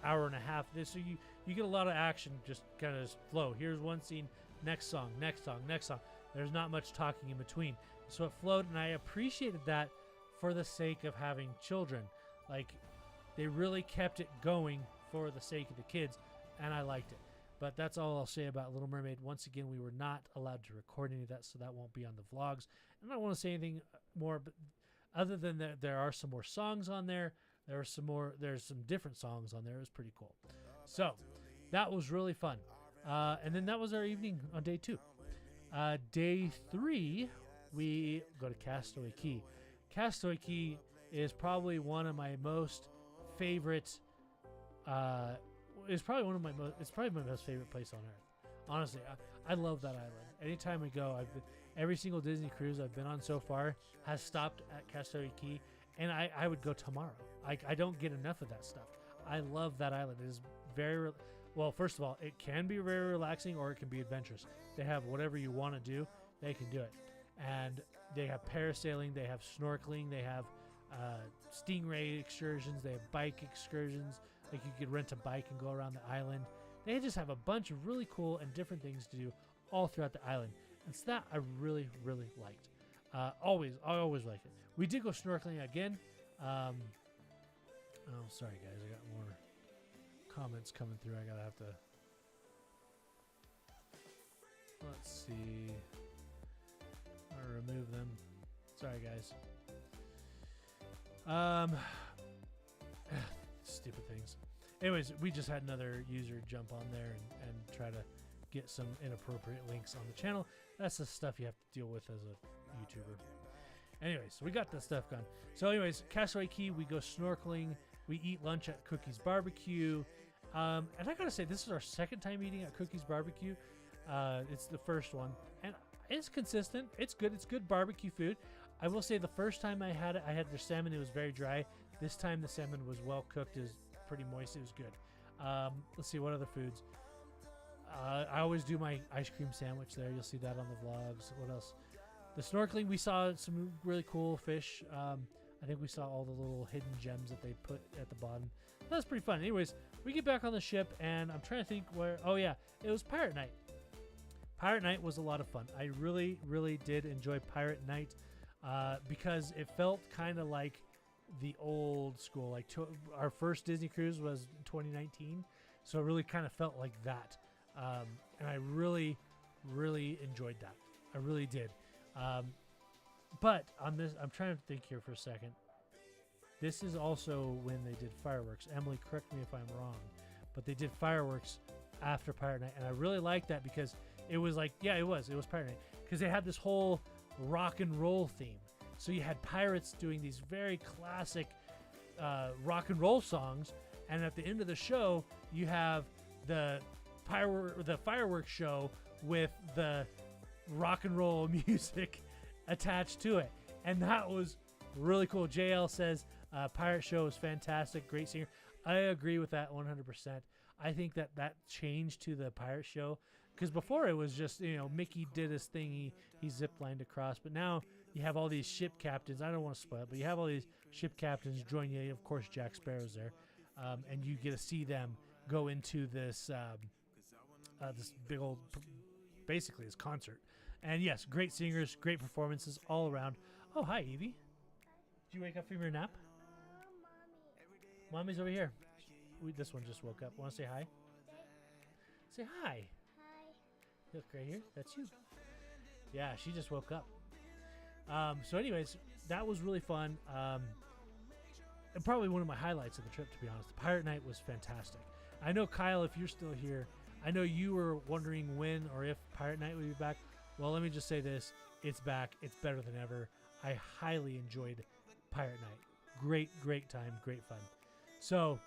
hour and a half. So you get a lot of action, just kind of flow. Here's one scene, next song, next song, next song. There's not much talking in between. So it flowed, and I appreciated that for the sake of having children. Like, they really kept it going for the sake of the kids, and I liked it. But that's all I'll say about Little Mermaid. Once again, we were not allowed to record any of that, so that won't be on the vlogs. And I don't want to say anything more, but other than that, there are some more songs on there. There's some different songs on there. It was pretty cool. So that was really fun. And then that was our evening on day 2. Day 3, we go to Castaway Cay. Castaway Cay is probably one of my most favorite. It's probably my most favorite place on earth. Honestly, I love that island. Anytime we go, every single Disney cruise I've been on so far has stopped at Castaway Cay, and I would go tomorrow. I don't get enough of that stuff. I love that island. It is very well. First of all, it can be very relaxing, or it can be adventurous. They have whatever you want to do, they can do it. And they have parasailing, they have snorkeling, they have stingray excursions. They have bike excursions. Like you could rent a bike and go around the island. They just have a bunch of really cool and different things to do all throughout the island. And so that I really, really liked. I always like it. We did go snorkeling again. Oh, sorry guys, I got more comments coming through. Have to. Let's see. I'll remove them. Sorry guys. Stupid things. Anyways, we just had another user jump on there and try to get some inappropriate links on the channel. That's the stuff you have to deal with as a YouTuber. Anyways, so we got that stuff gone. So anyways, Castaway Cay, we go snorkeling. We eat lunch at Cookie's Barbecue. And I gotta say, this is our second time eating at Cookie's Barbecue. It's the first one. And it's consistent. It's good. It's good barbecue food. I will say the first time I had it, I had their salmon. It was very dry. This time the salmon was well cooked. It was pretty moist. It was good. Let's see, what other foods? I always do my ice cream sandwich there. You'll see that on the vlogs. What else? The snorkeling, we saw some really cool fish. I think we saw all the little hidden gems that they put at the bottom. That's pretty fun. Anyways, we get back on the ship, and I'm trying to think where... Oh, yeah. It was Pirate Night. Pirate Night was a lot of fun. I really, really did enjoy Pirate Night because it felt kind of like the old school. Like our first Disney cruise was 2019, so it really kind of felt like that. And I really, really enjoyed that. I really did. But on this, I'm trying to think here for a second. This is also when they did fireworks. Emily, correct me if I'm wrong, but they did fireworks after Pirate Night, and I really liked that because it was like, yeah, it was Pirate Night, because they had this whole rock and roll theme. So you had pirates doing these very classic rock and roll songs, and at the end of the show, you have the fireworks show with the rock and roll music attached to it, and that was really cool. JL says pirate show is fantastic, great singer. I agree with that 100%. I think that changed to the pirate show, because before it was just, you know, Mickey did his thing, he zip-lined across, but now you have all these ship captains. I don't want to spoil it, but you have all these ship captains join you. Of course, Jack Sparrow's there, and you get to see them go into this this big old, basically this concert. And yes, great singers, great performances all around. Oh, hi, Evie. Did you wake up from your nap? Mommy's over here. This one just woke up. Want to say hi? Say hi. Hi. Look right here. That's you. Yeah, she just woke up. So anyways, that was really fun. And probably one of my highlights of the trip, to be honest. The Pirate Night was fantastic. I know, Kyle, if you're still here, I know you were wondering when or if Pirate Night would be back. Well, let me just say this. It's back. It's better than ever. I highly enjoyed Pirate Night. Great, great time. Great fun. So,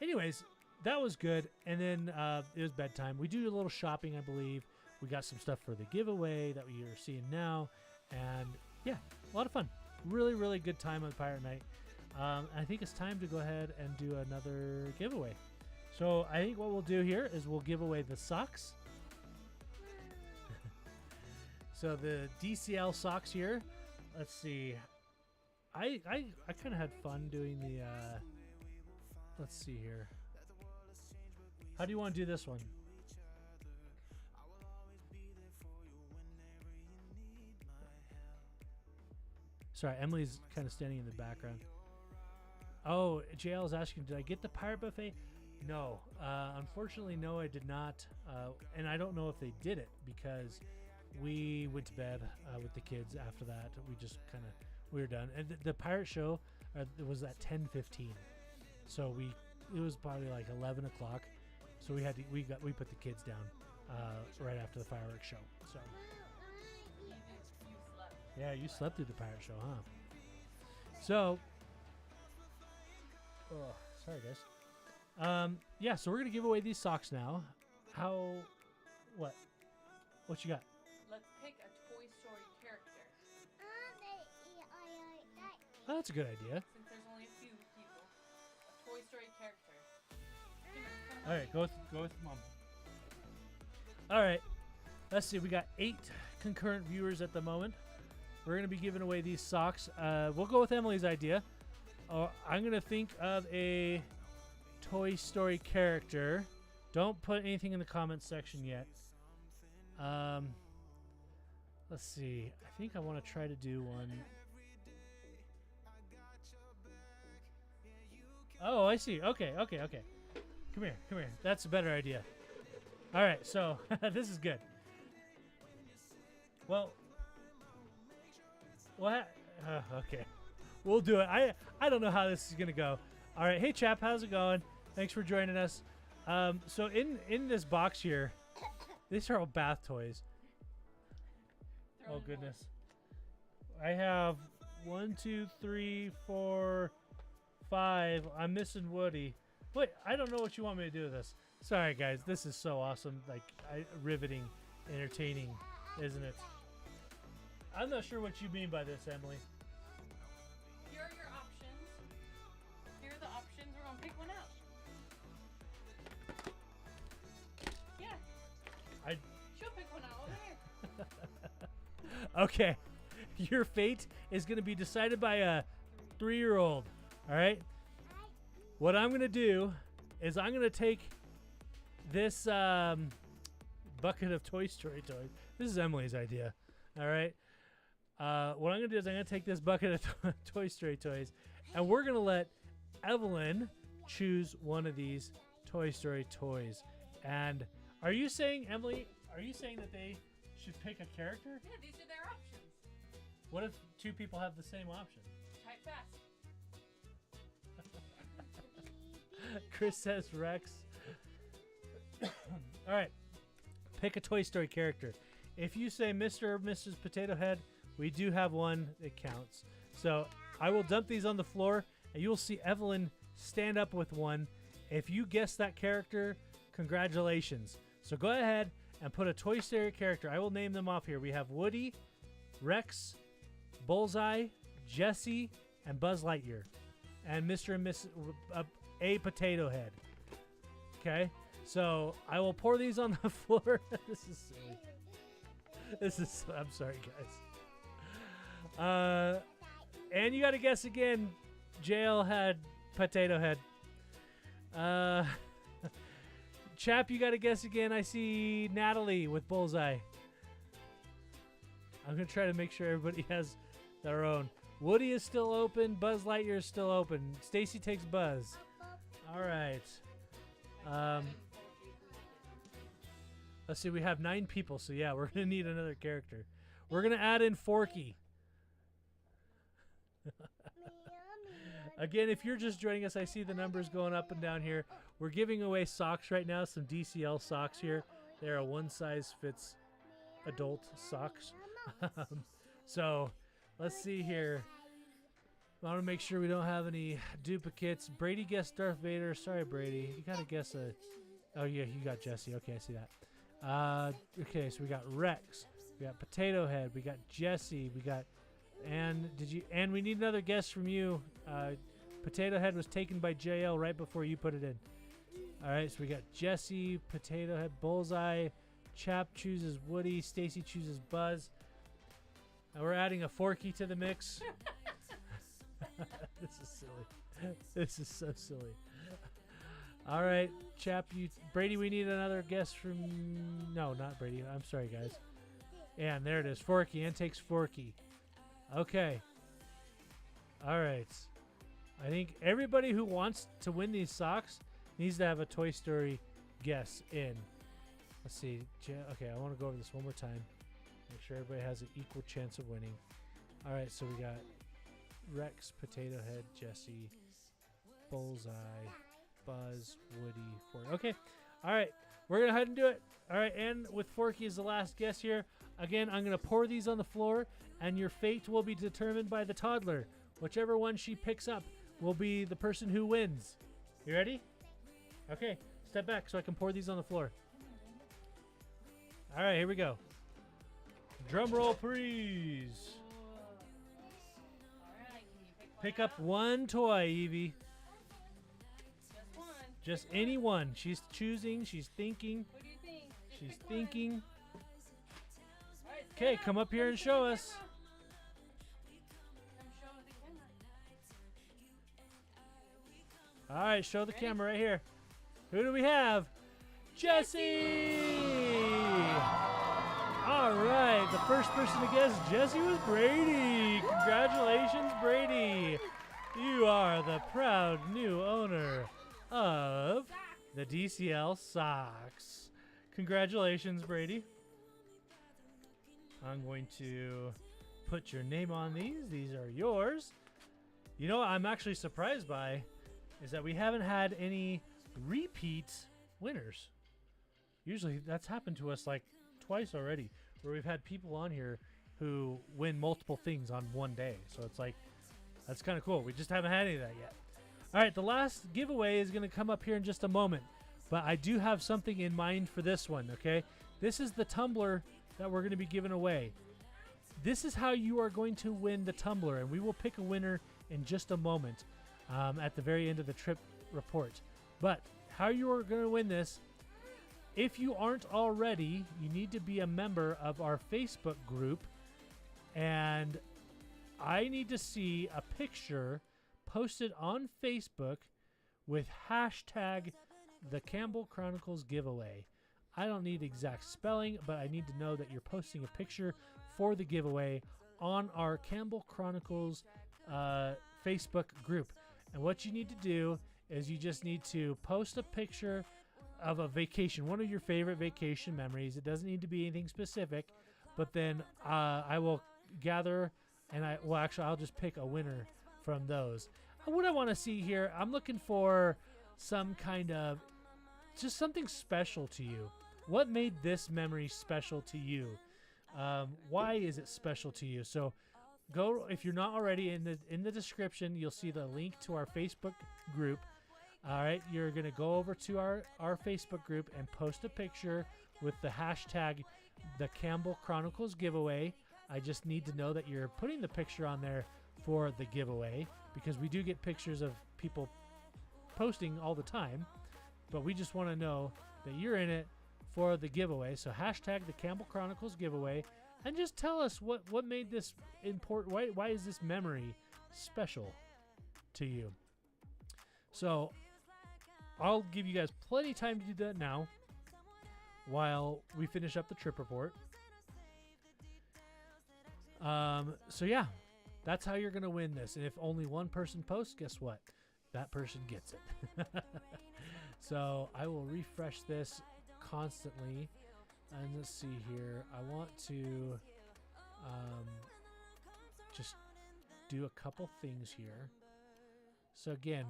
anyways, that was good. And then it was bedtime. We do a little shopping, I believe. We got some stuff for the giveaway that we are seeing now. And, yeah, a lot of fun. Really, really good time on Pirate Night. I think it's time to go ahead and do another giveaway. So, I think what we'll do here is we'll give away the socks. So the DCL socks here. Let's see. I kind of had fun doing the. Let's see here. How do you want to do this one? Sorry, Emily's kind of standing in the background. Oh, JL is asking, did I get the pirate buffet? No, unfortunately, no, I did not. And I don't know if they did it because we went to bed with the kids after that. We were done. And the pirate show was at 10:15, so it was probably like 11 o'clock. So we put the kids down right after the fireworks show. So yeah, you slept through the pirate show, huh? So, oh, sorry guys. Yeah, so we're gonna give away these socks now. What you got? Let's pick a Toy Story character. Oh, that's a good idea. Since there's only a few people. A Toy Story character. All right, go with Mom. All right, let's see. We got 8 concurrent viewers at the moment. We're gonna be giving away these socks. We'll go with Emily's idea. Oh, I'm gonna think of a Toy Story character. Don't put anything in the comments section yet. Let's see. I think I want to try to do one. Oh, I see. Okay. Come here. That's a better idea. All right, so this is good. Well, what? Okay, we'll do it. I don't know how this is gonna go. All right, hey chap, how's it going? Thanks for joining us. So in this box here, these are all bath toys. Oh goodness, I have 1, 2, 3, 4, 5. I'm missing Woody. Wait, I don't know what you want me to do with this. Sorry guys, this is so awesome. Like riveting, entertaining, isn't it? I'm not sure what you mean by this, Emily. Here are your options. Here are the options. We're gonna pick one out. Yeah. She'll pick one out over here. Okay, your fate is going to be decided by a 3-year-old. All right. What I'm going to do is I'm going to take this bucket of Toy Story toys. This is Emily's idea. All right. What I'm going to do is I'm going to take this bucket of Toy Story toys, and we're going to let Evelyn choose one of these Toy Story toys. And are you saying, Emily, are you saying that they should pick a character? Yeah, these are their options. What if 2 people have the same option? Type fast. Chris says Rex. All right. Pick a Toy Story character. If you say Mr. or Mrs. Potato Head, we do have one that counts. So I will dump these on the floor, and you'll see Evelyn stand up with one. If you guess that character, congratulations. So go ahead and put a Toy Story character. I will name them off here. We have Woody, Rex, Bullseye, Jessie, and Buzz Lightyear. And Mr. and Mrs. A Potato Head. Okay? So I will pour these on the floor. This is silly. I'm sorry, guys. And you got to guess again. Jailhead, Potato Head. Chap, you got to guess again. I see Natalie with Bullseye. I'm going to try to make sure everybody has their own. Woody is still open. Buzz Lightyear is still open. Stacy takes Buzz. All right. Let's see. We have 9 people. So, yeah, we're going to need another character. We're going to add in Forky. Again, if you're just joining us, I see the numbers going up and down here. We're giving away socks right now, some DCL socks here. They're a one-size-fits adult socks. So let's see here. I want to make sure we don't have any duplicates. Brady guessed Darth Vader. Sorry, Brady. You got to guess a... Oh, yeah, you got Jesse. Okay, I see that. Okay, so we got Rex. We got Potato Head. We got Jesse. We got... And we need another guess from you. Potato Head was taken by JL right before you put it in. All right, so we got Jesse, Potato Head, Bullseye, Chap chooses Woody, Stacy chooses Buzz. And we're adding a Forky to the mix. This is silly. This is so silly. All right, Chap, Brady, we need another guess from... No, not Brady. I'm sorry, guys. And there it is. Forky. Ann takes Forky. Okay. All right. I think everybody who wants to win these socks needs to have a Toy Story guess in. Let's see. Okay, I want to go over this one more time. Make sure everybody has an equal chance of winning. All right, so we got Rex, Potato Head, Jesse, Bullseye, Buzz, Woody, Forky. Okay. All right. We're going to head and do it. All right, and with Forky as the last guess here. Again, I'm going to pour these on the floor, and your fate will be determined by the toddler. Whichever one she picks up will be the person who wins. You ready? Okay, step back so I can pour these on the floor. All right, here we go. Drum roll, please. All right, can you Pick up one toy, Evie. Just one. Just any one. She's choosing. She's thinking. What do you think? Just She's pick one. thinking. All right, Okay, stand come up here and Come show the us. camera. Come show the camera. All right, show the camera right here. Who do we have? Jesse! All right, the first person to guess Jesse was Brady. Congratulations, Brady. You are the proud new owner of the DCL socks. Congratulations, Brady. I'm going to put your name on these. These are yours. You know what I'm actually surprised by is that we haven't had any repeat winners. Usually that's happened to us like twice already, where we've had people on here who win multiple things on one day. So it's like, that's kind of cool. We just haven't had any of that yet. All right, the last giveaway is going to come up here in just a moment, but I do have something in mind for this one, okay? This is the tumbler that we're going to be giving away. This is how you are going to win the tumbler, and we will pick a winner in just a moment at the very end of the trip report. But how you are going to win this, if you aren't already, you need to be a member of our Facebook group, and I need to see a picture posted on Facebook with hashtag the Campbell Chronicles giveaway. I don't need exact spelling, but I need to know that you're posting a picture for the giveaway on our Campbell Chronicles Facebook group. And what you need to do is you just need to post a picture of a vacation, one of your favorite vacation memories. It doesn't need to be anything specific, but then I will gather and I'll just pick a winner from those. What I want to see here, I'm looking for some kind of, just something special to you. What made this memory special to you? Why is it special to you? So go, if you're not already, in the description, you'll see the link to our Facebook group. All right, you're going to go over to our Facebook group and post a picture with the hashtag the Campbell Chronicles giveaway. I just need to know that you're putting the picture on there for the giveaway, because we do get pictures of people posting all the time, but we just want to know that you're in it for the giveaway. So hashtag the Campbell Chronicles giveaway, and just tell us what made this important. Why is this memory special to you? So I'll give you guys plenty of time to do that now while we finish up the trip report. So yeah, that's how you're going to win this. And if only one person posts, guess what? That person gets it. So I will refresh this constantly. And let's see here. I want to just do a couple things here. So again,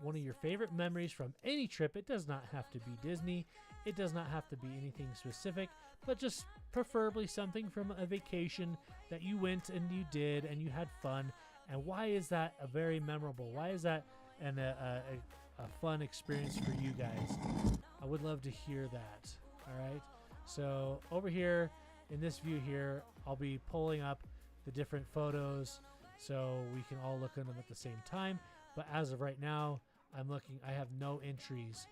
one of your favorite memories from any trip. It does not have to be Disney. It does not have to be anything specific, but just preferably something from a vacation that you went and you did and you had fun. And why is that a very memorable? Why is that a fun experience for you guys? I would love to hear that. All right. So over here in this view here, I'll be pulling up the different photos so we can all look at them at the same time. But as of right now, I have no entries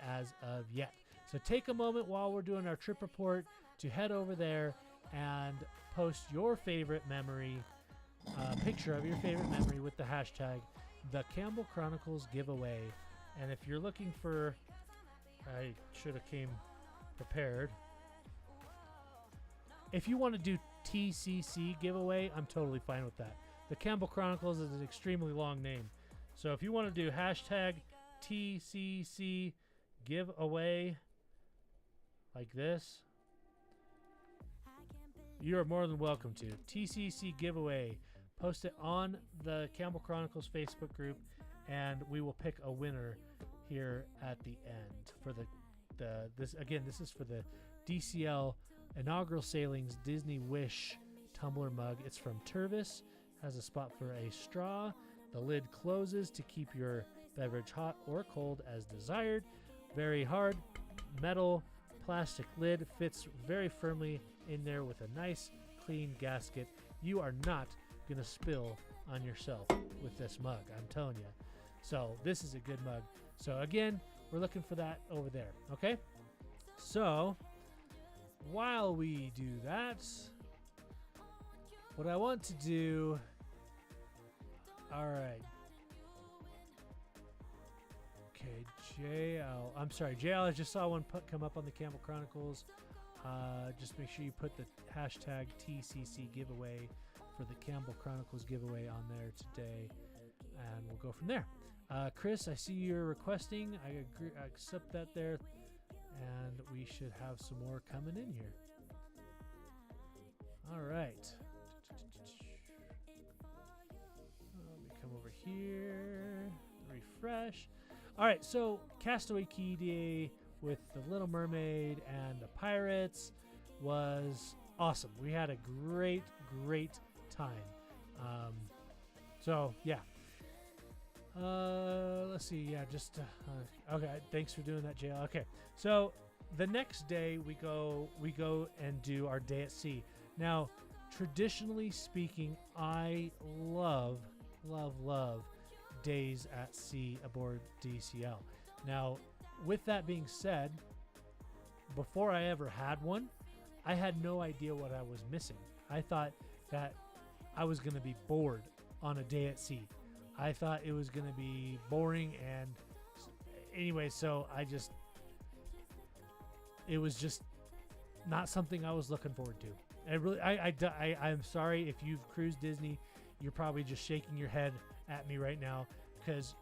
as of yet. So take a moment while we're doing our trip report to head over there and post your favorite memory, picture of your favorite memory with the hashtag the Campbell Chronicles giveaway. And if you're looking for, I should have came prepared. If you want to do TCC giveaway, I'm totally fine with that. The Campbell Chronicles is an extremely long name. So if you want to do hashtag TCC giveaway like this, you are more than welcome to. TCC giveaway. Post it on the Campbell Chronicles Facebook group, and we will pick a winner here at the end for this is for the DCL Inaugural Sailings Disney Wish tumbler mug. It's from Tervis. Has a spot for a straw. The lid closes to keep your beverage hot or cold as desired. Very hard metal plastic lid, fits very firmly in there with a nice clean gasket. You are not going to spill on yourself with this mug, I'm telling you. So this is a good mug. So again, we're looking for that over there. Okay. So while we do that, what I want to do, all right. Okay, JL. I'm sorry, JL. I just saw one come up on the Campbell Chronicles. Just make sure you put the hashtag TCC giveaway for the Campbell Chronicles giveaway on there today, and we'll go from there. Chris, I see you're requesting. I agree. I accept that there, and we should have some more coming in here. All right. Let me come over here. Refresh. All right, so Castaway Key Day with the Little Mermaid and the Pirates was awesome. We had a great time. So yeah. Let's see. Yeah, just okay. Thanks for doing that, JL. Okay, so the next day we go and do our day at sea. Now, traditionally speaking, I love days at sea aboard DCL. Now, with that being said, before I ever had one, I had no idea what I was missing. I thought that I was going to be bored on a day at sea. I thought it was going to be boring, and anyway, so it was just not something I was looking forward to. I'm sorry if you've cruised Disney, you're probably just shaking your head at me right now, because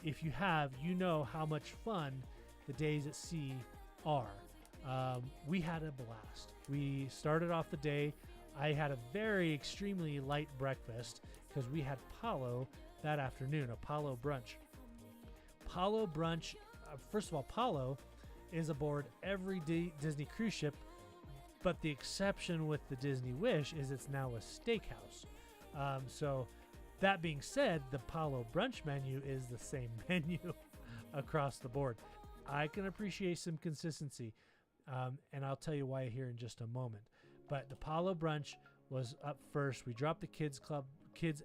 if you have, you know how much fun the days at sea are. We had a blast. We started off the day. I had a very extremely light breakfast because we had Palo that afternoon, a Palo brunch. Palo brunch, first of all, Palo is aboard every Disney cruise ship, but the exception with the Disney Wish is it's now a steakhouse. So that being said, the Palo brunch menu is the same menu across the board. I can appreciate some consistency, and I'll tell you why here in just a moment. But the Palo brunch was up first. We dropped the kids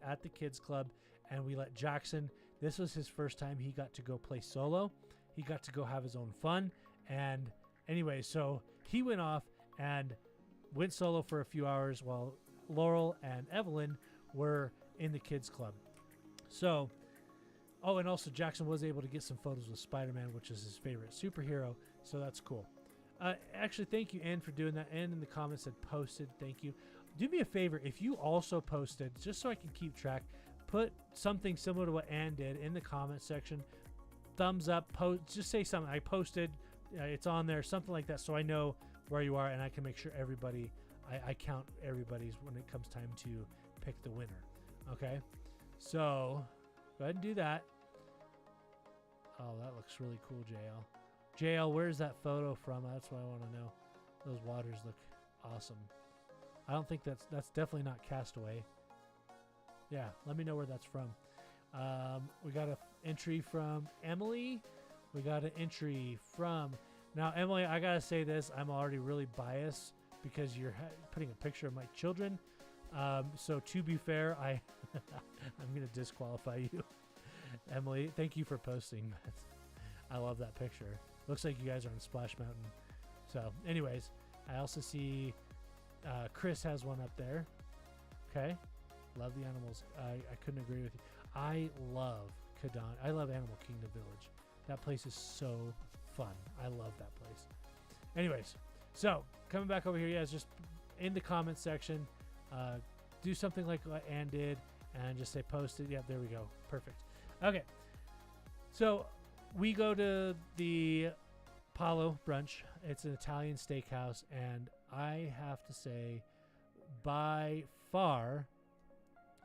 at the kids club, and we let Jackson. This was his first time he got to go play solo. He got to go have his own fun. And anyway, so he went off and went solo for a few hours while Laurel and Evelyn were in the kids club. So, oh, and also Jackson was able to get some photos with Spider-Man, which is his favorite superhero. So that's cool. Actually, thank you, Ann, for doing that. Ann in the comments said posted. Thank you. Do me a favor. If you also posted, just so I can keep track, put something similar to what Ann did in the comment section. Thumbs up. Just say something. I posted. It's on there. Something like that, so I know where you are, and I can make sure everybody. I count everybody's when it comes time to pick the winner. Okay. So go ahead and do that. Oh, that looks really cool, JL. JL, where's that photo from? That's what I want to know. Those waters look awesome. I don't think that's definitely not Castaway. Yeah, let me know where that's from. We got an entry from Emily. We got an entry from... Now, Emily, I got to say this. I'm already really biased because you're putting a picture of my children. So to be fair, I'm going to disqualify you. Emily, thank you for posting. I love that picture. Looks like you guys are on Splash Mountain. So anyways, I also see Chris has one up there. Okay. Love the animals. I couldn't agree with you. I love Kadon. I love Animal Kingdom Village. That place is so fun. I love that place. Anyways, so coming back over here, yeah, just in the comments section, do something like what Ann did and just say posted. Yeah, there we go. Perfect. Okay. So we go to the Palo brunch. It's an Italian steakhouse, and I have to say, by far,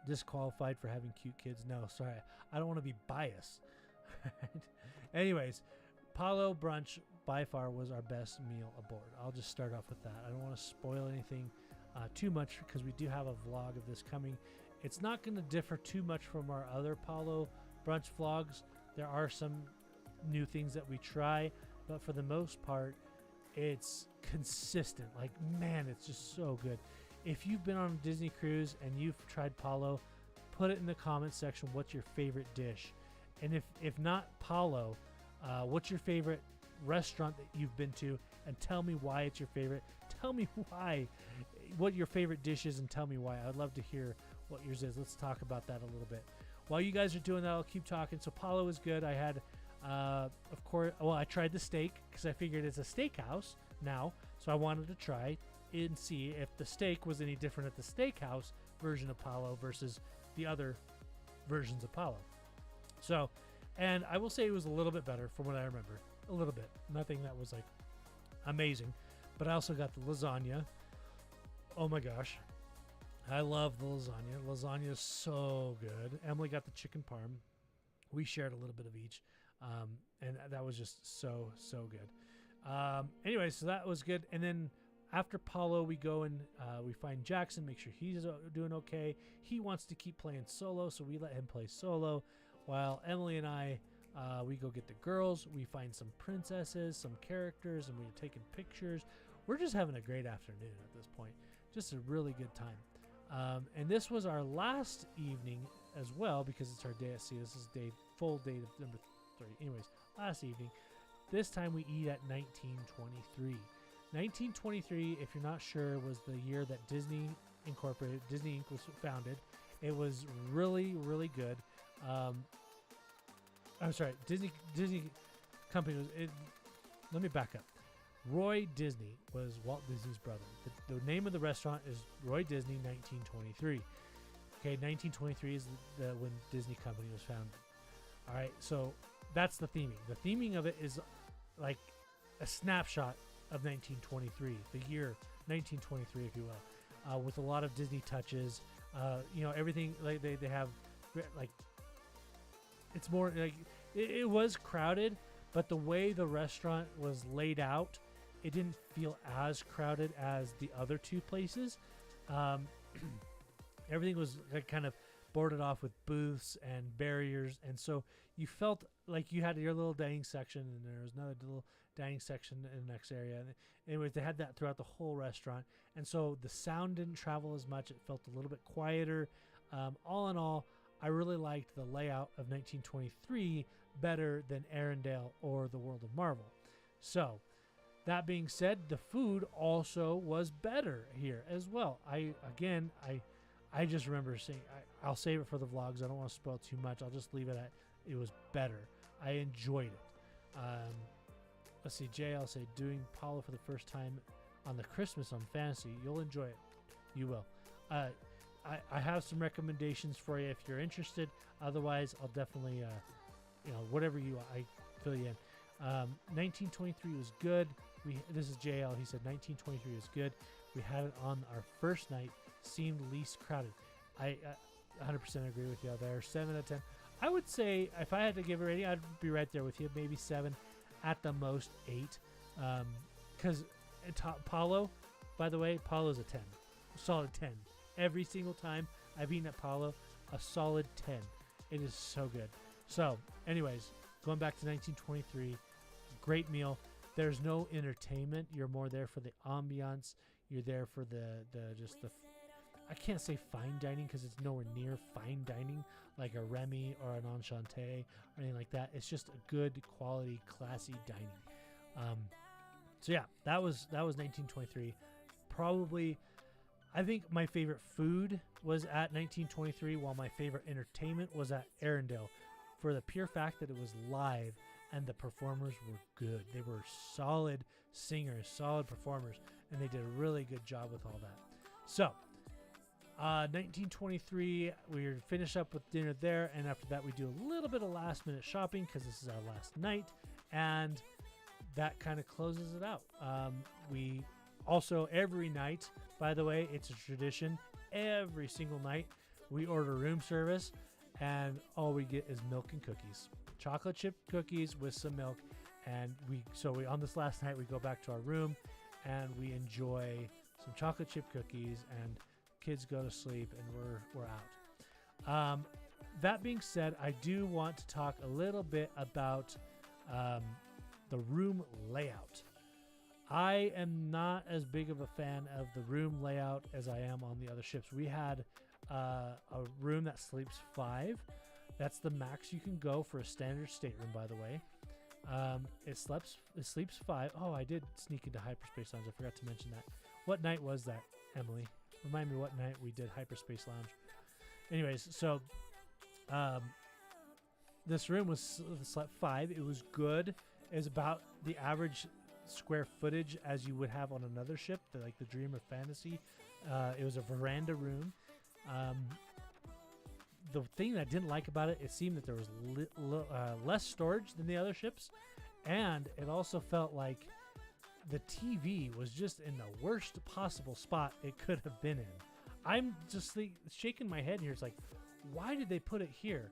disqualified for having cute kids. No, sorry. I don't want to be biased. Anyways, Palo brunch by far was our best meal aboard. I'll just start off with that. I don't want to spoil anything too much because we do have a vlog of this coming. It's not going to differ too much from our other Palo brunch vlogs. There are some new things that we try, but for the most part, it's consistent. Like, man, it's just so good. If you've been on a Disney cruise and you've tried Palo, put it in the comments section. What's your favorite dish? And if not Palo, what's your favorite restaurant that you've been to? And tell me why it's your favorite. Tell me what your favorite dish is, and tell me why. I'd love to hear what yours is. Let's talk about that a little bit. While you guys are doing that, I'll keep talking. So Palo is good. I had Of course, well, I tried the steak because I figured it's a steakhouse now, so I wanted to try and see if the steak was any different at the steakhouse version of Palo versus the other versions of Palo. So, and I will say it was a little bit better from what I remember. A little bit. Nothing that was like amazing. But I also got the lasagna. Oh my gosh. I love the lasagna. Lasagna is so good. Emily got the chicken parm. We shared a little bit of each. And that was just so good. Anyway, so that was good. And then after Paulo, we go and we find Jackson, make sure he's doing okay. He wants to keep playing solo, so we let him play solo. While Emily and I, we go get the girls. We find some princesses, some characters, and we're taking pictures. We're just having a great afternoon at this point. Just a really good time. And this was our last evening as well, because it's our day at sea. This is full day of number 3. Anyways, last evening. This time we eat at 1923. 1923, if you're not sure, was the year that Disney Inc. was founded. It was really, really good. I'm sorry, Disney Company was. Let me back up. Roy Disney was Walt Disney's brother. The name of the restaurant is Roy Disney 1923. Okay, 1923 is when Disney Company was founded. All right, so that's the theming. The theming of it is like a snapshot of 1923, the year 1923, if you will, with a lot of Disney touches. Everything like they have, like it's more like it was crowded, but the way the restaurant was laid out, it didn't feel as crowded as the other two places. Everything was kind of boarded off with booths and barriers, and so you felt like you had your little dining section, and there was another little dining section in the next area. And anyways, they had that throughout the whole restaurant, and so the sound didn't travel as much. It felt a little bit quieter. All in all, I really liked the layout of 1923 better than Arendelle or the World of Marvel. So that being said, the food also was better here as well. I just remember saying, I'll save it for the vlogs. I don't want to spoil too much. I'll just leave it at it was better. I enjoyed it. Let's see, Jay, I'll say doing Paulo for the first time on the Christmas on Fantasy. You'll enjoy it. You will. I have some recommendations for you if you're interested. Otherwise, I'll definitely, whatever I fill you in. 1923 was good. This is JL. He said 1923 was good. We had it on our first night. Seemed least crowded. I 100% agree with you there. 7 out of 10. I would say if I had to give a rating, I'd be right there with you. Maybe 7, at the most 8. Because Paulo, by the way, Paulo's a 10. Solid 10. Every single time I've eaten at Paulo, a solid 10. It is so good. So, anyways, going back to 1923, great meal. There's no entertainment. You're more there for the ambiance. You're there for the I can't say fine dining because it's nowhere near fine dining like a Remy or an Enchanté or anything like that. It's just a good quality, classy dining. So yeah, that was 1923. Probably, I think my favorite food was at 1923, while my favorite entertainment was at Arendelle, for the pure fact that it was live and the performers were good. They were solid singers, solid performers, and they did a really good job with all that. So, 1923, we finish up with dinner there, and after that we do a little bit of last minute shopping because this is our last night, and that kind of closes it out. We also, every night, by the way, it's a tradition, every single night we order room service, and all we get is milk and cookies. Chocolate chip cookies with some milk, and we on this last night we go back to our room and we enjoy some chocolate chip cookies, and kids go to sleep, and we're out. That being said, I do want to talk a little bit about the room layout. I am not as big of a fan of the room layout as I am on the other ships. We had a room that sleeps 5. That's the max you can go for a standard stateroom, by the way. It sleeps 5. Oh, I did sneak into Hyperspace Lounge. I forgot to mention that. What night was that, Emily? Remind me what night we did Hyperspace Lounge. Anyways, so this room was slept 5. It was good. It was about the average square footage as you would have on another ship, like the Dream of Fantasy. It was a veranda room. The thing that I didn't like about it, it seemed that there was less storage than the other ships, and it also felt like the TV was just in the worst possible spot it could have been in. I'm just shaking my head here. It's like, why did they put it here?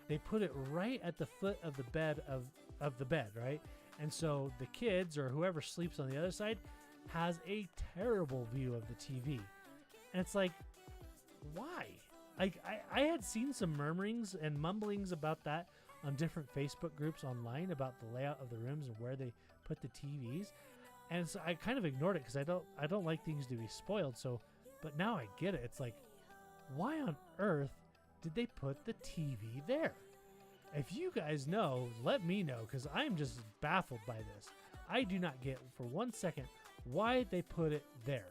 They put it right at the foot of the bed of the bed, right? And so the kids or whoever sleeps on the other side has a terrible view of the TV. And it's like, why? I had seen some murmurings and mumblings about that on different Facebook groups online about the layout of the rooms and where they put the TVs. And so I kind of ignored it because I don't like things to be spoiled. So, but now I get it. It's like, why on earth did they put the TV there? If you guys know, let me know, because I'm just baffled by this. I do not get for 1 second why they put it there.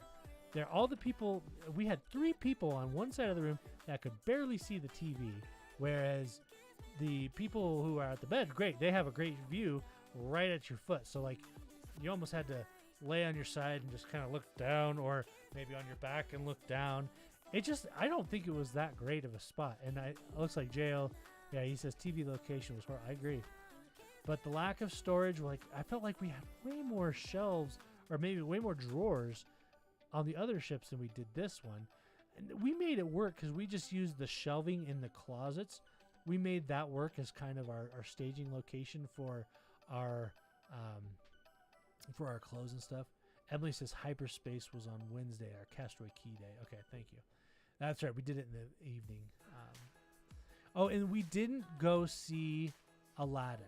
All the people, we had 3 people on one side of the room that could barely see the TV, whereas the people who are at the bed, great, they have a great view right at your foot. So like, you almost had to lay on your side and just kind of look down, or maybe on your back and look down. I don't think it was that great of a spot. And it looks like JL, yeah, he says TV location was horrible. I agree. But the lack of storage, like, I felt like we had way more shelves or maybe way more drawers on the other ships than we did this one. And we made it work because we just used the shelving in the closets. We made that work as kind of our staging location for our clothes and stuff. Emily says hyperspace was on Wednesday, our Castaway Key Day. Okay, thank you. That's right. We did it in the evening. And we didn't go see Aladdin.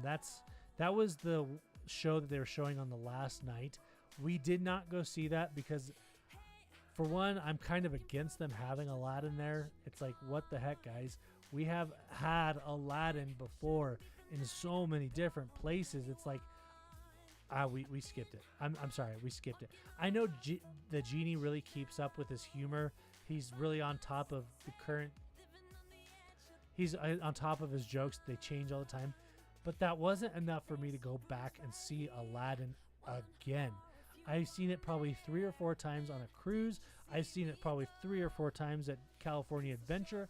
That was the show that they were showing on the last night. We did not go see that because, for one, I'm kind of against them having Aladdin there. It's like, what the heck, guys? We have had Aladdin before in so many different places. It's like, we skipped it. I'm sorry, we skipped it. I know the genie really keeps up with his humor. He's really on top of the current. He's on top of his jokes. They change all the time. But that wasn't enough for me to go back and see Aladdin again. I've seen it probably 3 or 4 times on a cruise. I've seen it probably 3 or 4 times at California Adventure.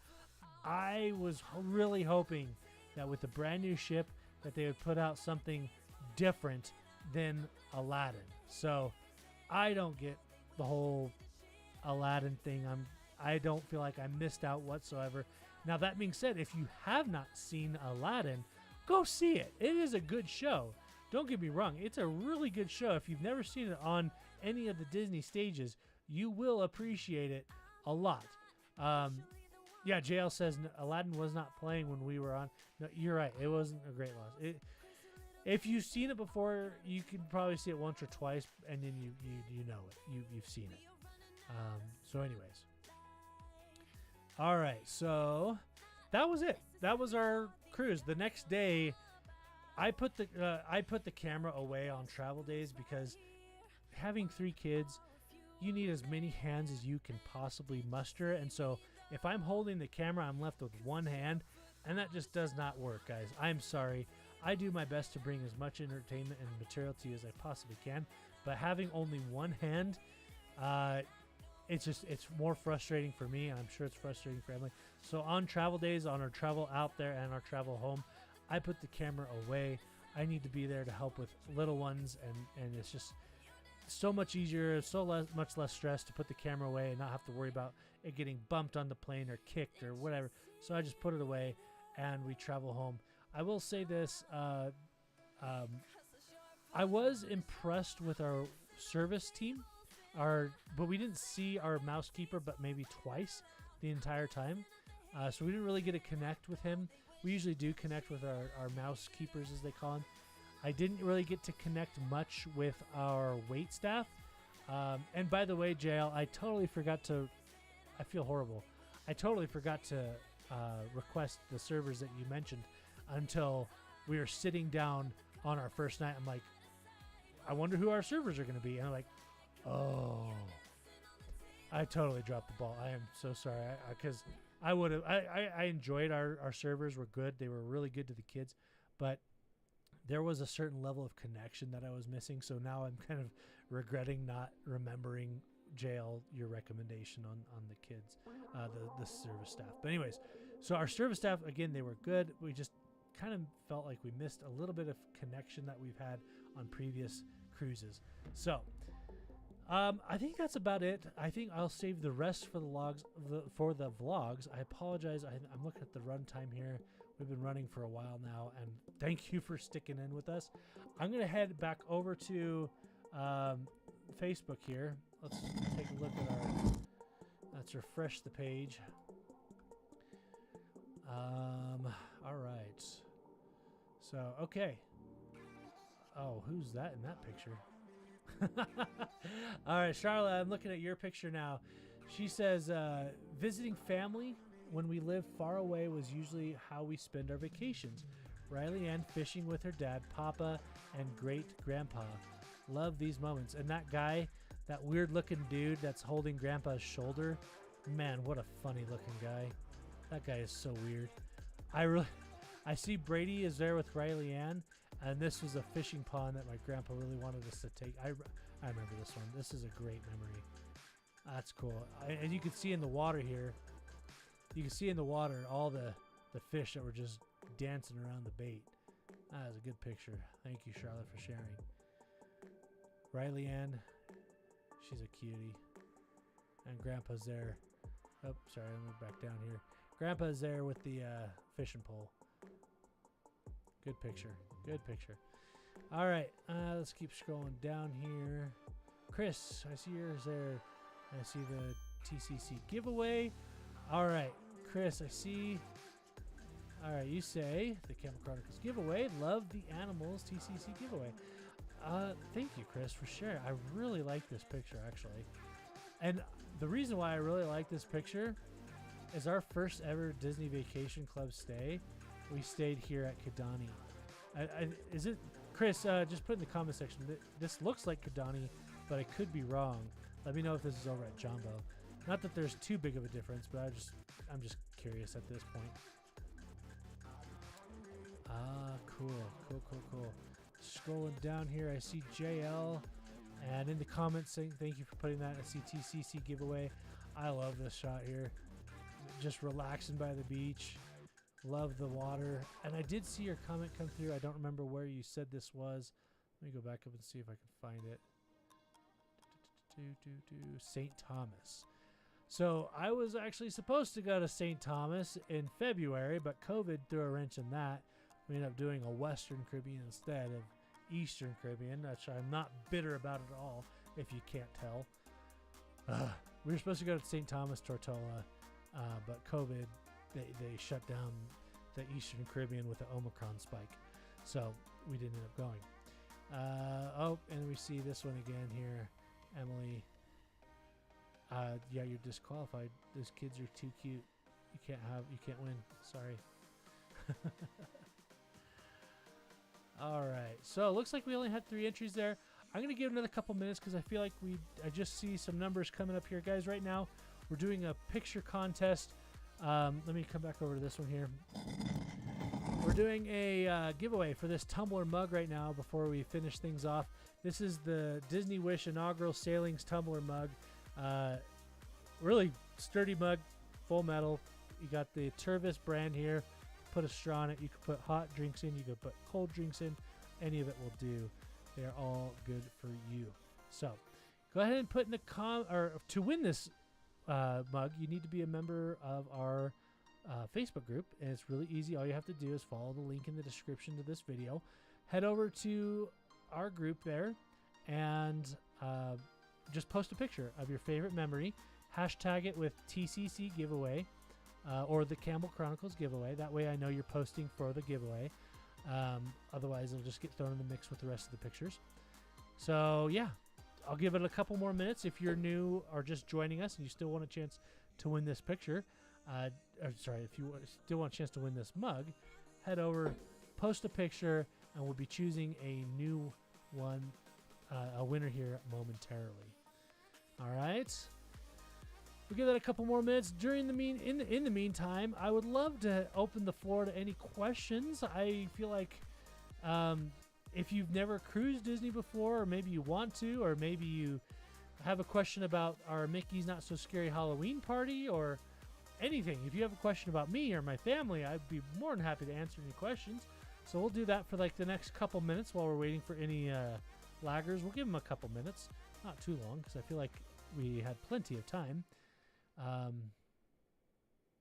I was really hoping that with the brand new ship that they would put out something different than Aladdin. So I don't get the whole Aladdin thing. I don't feel like I missed out whatsoever. Now, that being said, if you have not seen Aladdin, go see it. It is a good show. Don't get me wrong. It's a really good show. If you've never seen it on any of the Disney stages, you will appreciate it a lot. Yeah, JL says Aladdin was not playing when we were on. No, you're right. It wasn't a great loss. If you've seen it before, you can probably see it once or twice, and then you know it. You've seen it. So anyways. All right. So that was it. That was our cruise. The next day, I put the camera away on travel days because having 3 kids, you need as many hands as you can possibly muster. And so if I'm holding the camera, I'm left with one hand, and that just does not work, guys. I'm sorry. I do my best to bring as much entertainment and material to you as I possibly can, but having only one hand, it's more frustrating for me. I'm sure it's frustrating for Emily. So on travel days, on our travel out there and our travel home, I put the camera away. I need to be there to help with little ones, and it's just so much easier, much less stress to put the camera away and not have to worry about it getting bumped on the plane or kicked or whatever. So I just put it away and we travel home. I will say this, I was impressed with our service team, but we didn't see our mousekeeper but maybe twice the entire time. So we didn't really get to connect with him. We usually do connect with our mouse keepers, as they call them. I didn't really get to connect much with our wait staff. And by the way, JL, I feel horrible. I totally forgot to request the servers that you mentioned until we were sitting down on our first night. I'm like, I wonder who our servers are going to be. And I'm like, oh, I totally dropped the ball. I am so sorry. Because I would have. I enjoyed our servers were good. They were really good to the kids, but there was a certain level of connection that I was missing. So now I'm kind of regretting not remembering JL your recommendation on the kids, the service staff. But anyways, so our service staff again, they were good. We just kind of felt like we missed a little bit of connection that we've had on previous cruises. So I think that's about it. I think I'll save the rest for the logs for the vlogs. I apologize. I'm looking at the runtime here. We've been running for a while now, and thank you for sticking in with us. I'm gonna head back over to Facebook here. Let's take a look at our. Let's refresh the page. All right. So okay. Oh, who's that in that picture? All right, Charlotte, I'm looking at your picture now. She says, visiting family when we live far away was usually how we spend our vacations. Riley Ann fishing with her dad, Papa, and great grandpa. Love these moments. And that guy, that weird looking dude that's holding grandpa's shoulder, man, what a funny looking guy. That guy is so weird. I see Brady is there with Riley Ann. And this was a fishing pond that my grandpa really wanted us to take. I remember this one. This is a great memory. That's cool. And you can see in the water here, you can see in the water all the fish that were just dancing around the bait. That is a good picture. Thank you, Charlotte, for sharing. Riley Ann, she's a cutie. And Grandpa's there. Oh, sorry, let me back down here. Grandpa's there with the fishing pole. Good picture. Good picture. All right, let's keep scrolling down here. Chris, I see yours there. I see the TCC giveaway. All right, Chris, I see. All right, you say the Campbell Chronicles giveaway. Love the animals TCC giveaway. Thank you, Chris, for sharing. I really like this picture, actually. And the reason why I really like this picture is our first ever Disney Vacation Club stay. We stayed here at Kidani. Is it, Chris? Just put in the comment section. This looks like Kidani, but I could be wrong. Let me know if this is over at Jumbo. Not that there's too big of a difference, but I'm just curious at this point. Cool. Scrolling down here, I see JL, and in the comments saying thank you for putting that. I see TCC giveaway. I love this shot here. Just relaxing by the beach. Love the water. And I did see your comment come through. I don't remember where you said this was. Let me go back up and see if I can find it. St. Thomas. So I was actually supposed to go to St. Thomas in February, but COVID threw a wrench in that. We ended up doing a Western Caribbean instead of Eastern Caribbean, which I'm not bitter about at all, if you can't tell. We were supposed to go to St. Thomas Tortola, but COVID, they shut down the Eastern Caribbean with the Omicron spike. So we didn't end up going. And we see this one again here. Emily. Yeah, you're disqualified. Those kids are too cute. You can't win. Sorry. All right. So it looks like we only had 3 entries there. I'm going to give another couple minutes because I feel like I just see some numbers coming up here. Guys, right now we're doing a picture contest. Let me come back over to this one here. We're doing a giveaway for this tumbler mug right now before we finish things off. This is the Disney Wish inaugural Sailings tumbler mug. Really sturdy mug, full metal. You got the Tervis brand here. Put a straw in it. You can put hot drinks in. You can put cold drinks in. Any of it will do. They are all good for you. So go ahead and put in the to win this mug, you need to be a member of our Facebook group, and it's really easy. All you have to do is follow the link in the description to this video. Head over to our group there, and just post a picture of your favorite memory. Hashtag it with TCC giveaway or the Campbell Chronicles giveaway. That way I know you're posting for the giveaway. Otherwise, it'll just get thrown in the mix with the rest of the pictures. So, yeah. I'll give it a couple more minutes. If you're new or just joining us and you still want a chance to win this picture, if you still want a chance to win this mug, head over, post a picture, and we'll be choosing a new one, a winner here momentarily. All right. we'll give that a couple more minutes. During the in the meantime, I would love to open the floor to any questions. I feel like if you've never cruised Disney before, or maybe you want to, or maybe you have a question about our Mickey's Not So Scary Halloween party, or anything. If you have a question about me or my family, I'd be more than happy to answer any questions. So we'll do that for like the next couple minutes while we're waiting for any laggers. We'll give them a couple minutes, not too long, because I feel like we had plenty of time.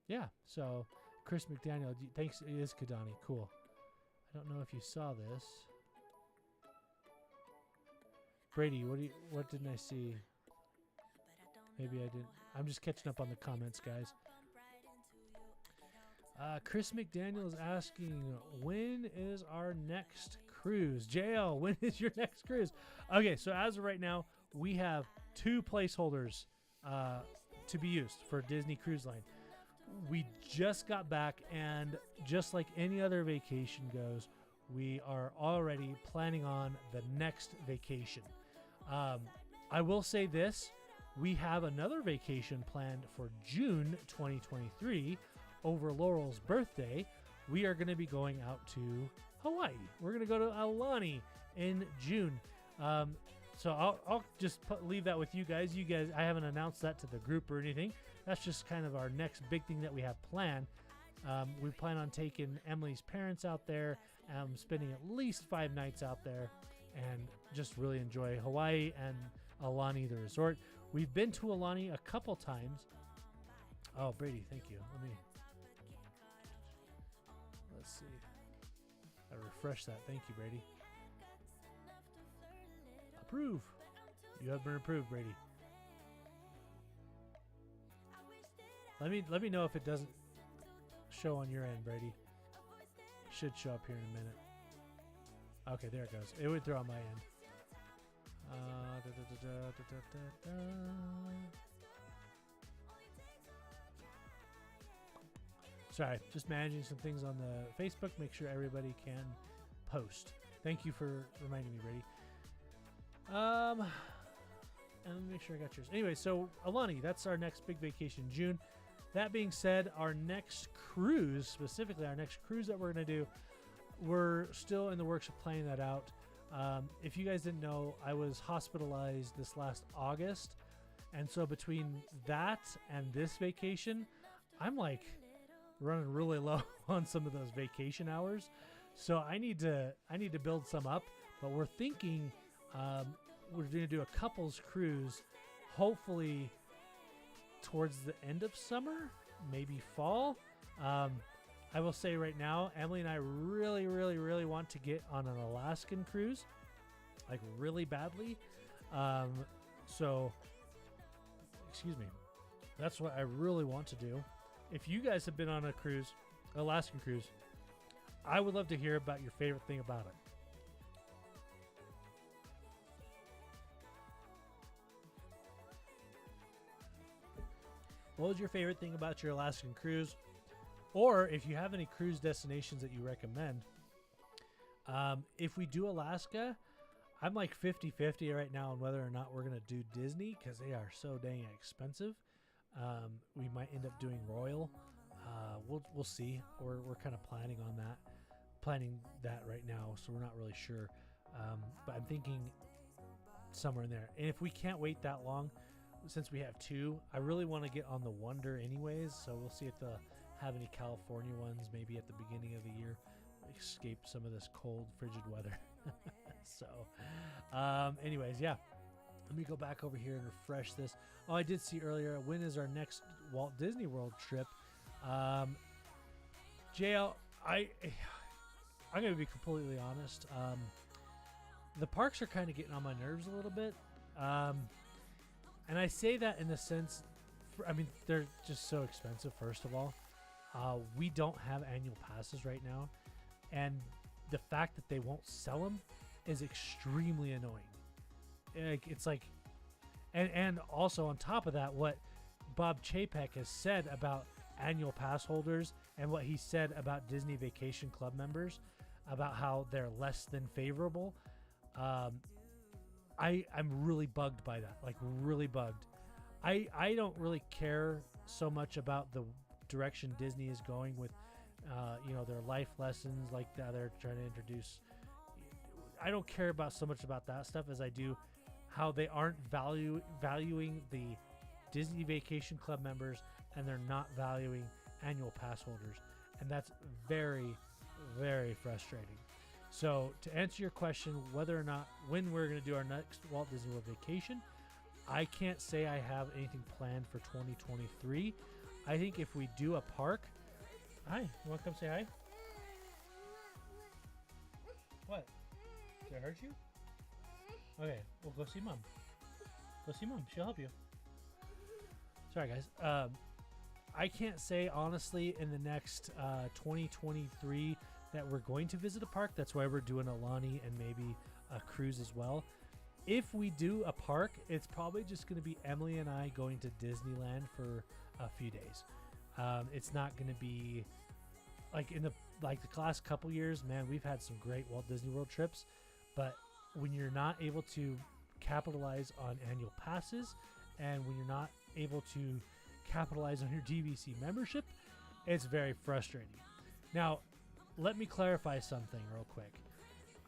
Yeah, so Chris McDaniel, thanks. It is Kadani. Cool. I don't know if you saw this. Brady, what didn't I see? Maybe I didn't. I'm just catching up on the comments, guys. Chris McDaniel is asking, when is our next cruise? JL, when is your next cruise? Okay, so as of right now, we have 2 placeholders to be used for Disney Cruise Line. We just got back, and just like any other vacation goes, we are already planning on the next vacation. I will say this. We have another vacation planned for June 2023 over Laurel's birthday. We are going to be going out to Hawaii. We're going to go to Aulani in June. So I'll just leave that with you guys. I haven't announced that to the group or anything. That's just kind of our next big thing that we have planned. We plan on taking Emily's parents out there, spending at least 5 nights out there, and just really enjoy Hawaii and Aulani, the resort. We've been to Aulani a couple times. Oh, Brady, thank you. Let's see. I refresh that. Thank you, Brady. Approve. You have been approved, Brady. Let me know if it doesn't show on your end, Brady. Should show up here in a minute. Okay, there it goes. It went through on my end. Sorry, just managing some things on the Facebook. Make sure everybody can post. Thank you for reminding me, Brady. And let me make sure I got yours. Anyway, so Aulani, that's our next big vacation, June. That being said, our next cruise, specifically our next cruise that we're going to do, we're still in the works of planning that out. If you guys didn't know, I was hospitalized this last August. And so between that and this vacation, I'm like running really low on some of those vacation hours. So I need to build some up, but we're thinking we're going to do a couples cruise, hopefully towards the end of summer, maybe fall. I will say right now, Emily and I really, really, really want to get on an Alaskan cruise, like really badly. So, excuse me. That's what I really want to do. If you guys have been on a cruise, Alaskan cruise, I would love to hear about your favorite thing about it. What was your favorite thing about your Alaskan cruise? Or if you have any cruise destinations that you recommend. If we do Alaska, I'm like 50-50 right now on whether or not we're going to do Disney because they are so dang expensive. We might end up doing Royal. We'll see. We're kind of planning that right now, so we're not really sure. But I'm thinking somewhere in there. And if we can't wait that long, since we have 2, I really want to get on the Wonder anyways, so we'll see if they'll have any California ones maybe at the beginning of the year, escape some of this cold, frigid weather. So, anyways, yeah. Let me go back over here and refresh this. Oh, I did see earlier, when is our next Walt Disney World trip? JL, I'm going to be completely honest. The parks are kind of getting on my nerves a little bit. And I say that in the sense, they're just so expensive, first of all. We don't have annual passes right now. And the fact that they won't sell them is extremely annoying. It's like, and also on top of that, what Bob Chapek has said about annual pass holders and what he said about Disney Vacation Club members, about how they're less than favorable. I'm really bugged by that, like really bugged. I don't really care so much about the direction Disney is going with, their life lessons like that they're trying to introduce. I don't care about so much about that stuff as I do how they aren't valuing the Disney Vacation Club members, and they're not valuing annual pass holders, and that's very, very frustrating. So to answer your question, whether or not when we're going to do our next Walt Disney World vacation, I can't say I have anything planned for 2023. I think if we do a park, hi, you want to come say hi? What? Did I hurt you? Okay, well, go see mom. Go see mom. She'll help you. Sorry, guys. I can't say honestly in the next 2023 that we're going to visit a park. That's why we're doing Alani and maybe a cruise as well. If we do a park, it's probably just going to be Emily and I going to Disneyland for a few days. It's not going to be like the last couple years. Man, we've had some great Walt Disney World trips, but when you're not able to capitalize on annual passes, and when you're not able to capitalize on your DVC membership, it's very frustrating. Now, let me clarify something real quick.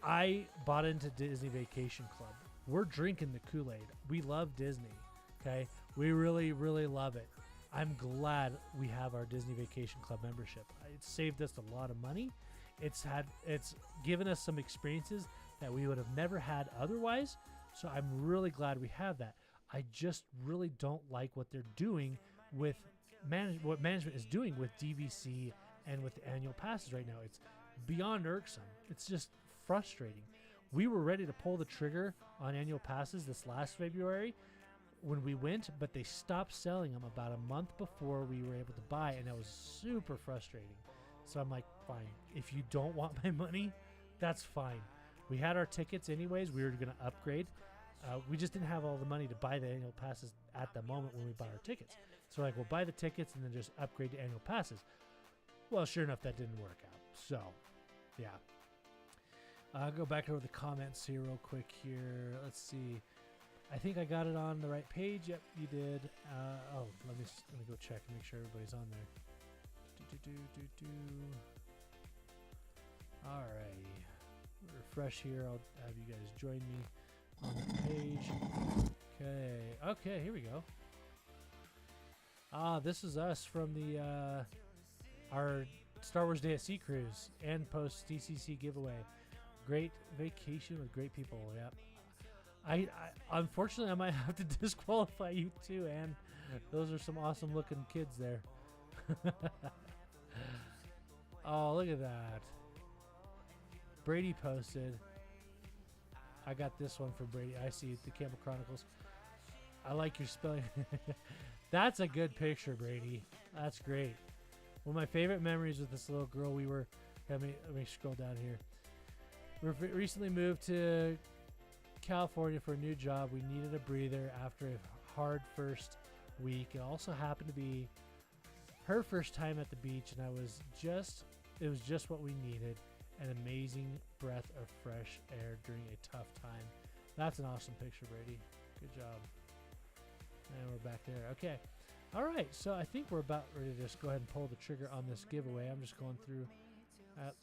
I bought into Disney Vacation Club. We're drinking the Kool-Aid. We love Disney, okay? We really, really love it. I'm glad we have our Disney Vacation Club membership. It's saved us a lot of money. It's given us some experiences that we would have never had otherwise. So I'm really glad we have that. I just really don't like what they're doing with what management is doing with DVC and with the annual passes right now. It's beyond irksome. It's just frustrating. We were ready to pull the trigger on annual passes this last February when we went, but they stopped selling them about a month before we were able to buy, and that was super frustrating. So I'm like, fine, if you don't want my money, that's fine. We had our tickets anyways. We were going to upgrade. We just didn't have all the money to buy the annual passes at the moment when we bought our tickets. So we're like, we'll buy the tickets and then just upgrade to annual passes. Well, sure enough, that didn't work out. So, yeah. I'll go back over the comments here real quick here. Let's see. I think I got it on the right page. Yep, you did. Let me go check and make sure everybody's on there. Alrighty. Refresh here. I'll have you guys join me on the page. Okay, here we go. This is us from the our Star Wars Day at Sea cruise and post DCC giveaway. Great vacation with great people. Yep. I unfortunately I might have to disqualify you too, Anne. Those are some awesome looking kids there. Oh, look at that. Brady posted. I got this one from Brady. I see the Campbell Chronicles. I like your spelling. That's a good picture, Brady. That's great. One of my favorite memories with this little girl, let me scroll down here. We recently moved to California for a new job. We needed a breather after a hard first week. It also happened to be her first time at the beach, and it was just what we needed. An amazing breath of fresh air during a tough time. That's an awesome picture, Brady. Good job. And we're back there. Okay. All right. So I think we're about ready to just go ahead and pull the trigger on this giveaway. I'm just going through.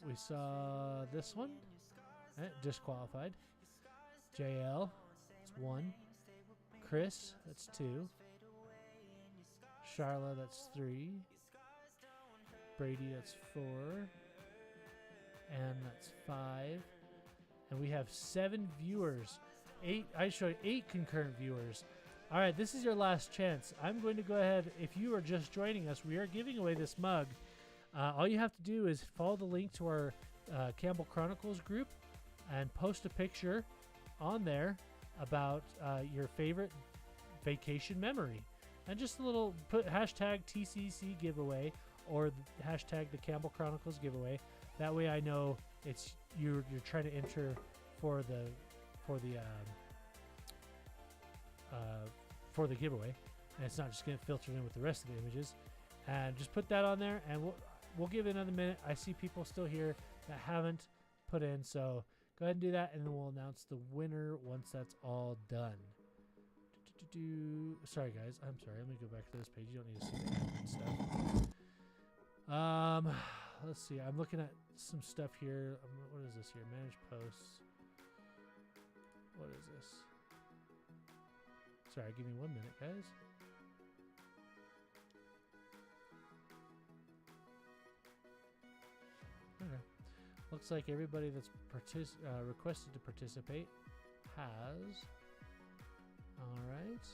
We saw this one. Disqualified. JL. That's 1. Chris. That's 2. Charla. That's 3. Brady. That's 4. And that's 5. And we have 7 viewers. 8. I showed 8 concurrent viewers. All right, this is your last chance. I'm going to go ahead. If you are just joining us, we are giving away this mug. All you have to do is follow the link to our Campbell Chronicles group and post a picture on there about your favorite vacation memory. And just a little, put hashtag TCC giveaway or hashtag the Campbell Chronicles giveaway. That way I know it's you're trying to enter for the giveaway, and it's not just going to filter in with the rest of the images. And just put that on there, and we'll give it another minute. I see people still here that haven't put in, so go ahead and do that, and then we'll announce the winner once that's all done. Sorry, guys. I'm sorry. Let me go back to this page. You don't need to see the admin stuff. Let's see. I'm looking at some stuff here. What is this here? Manage posts. What is this? Sorry, give me 1 minute, guys. Okay. Looks like everybody that's requested to participate has. All right.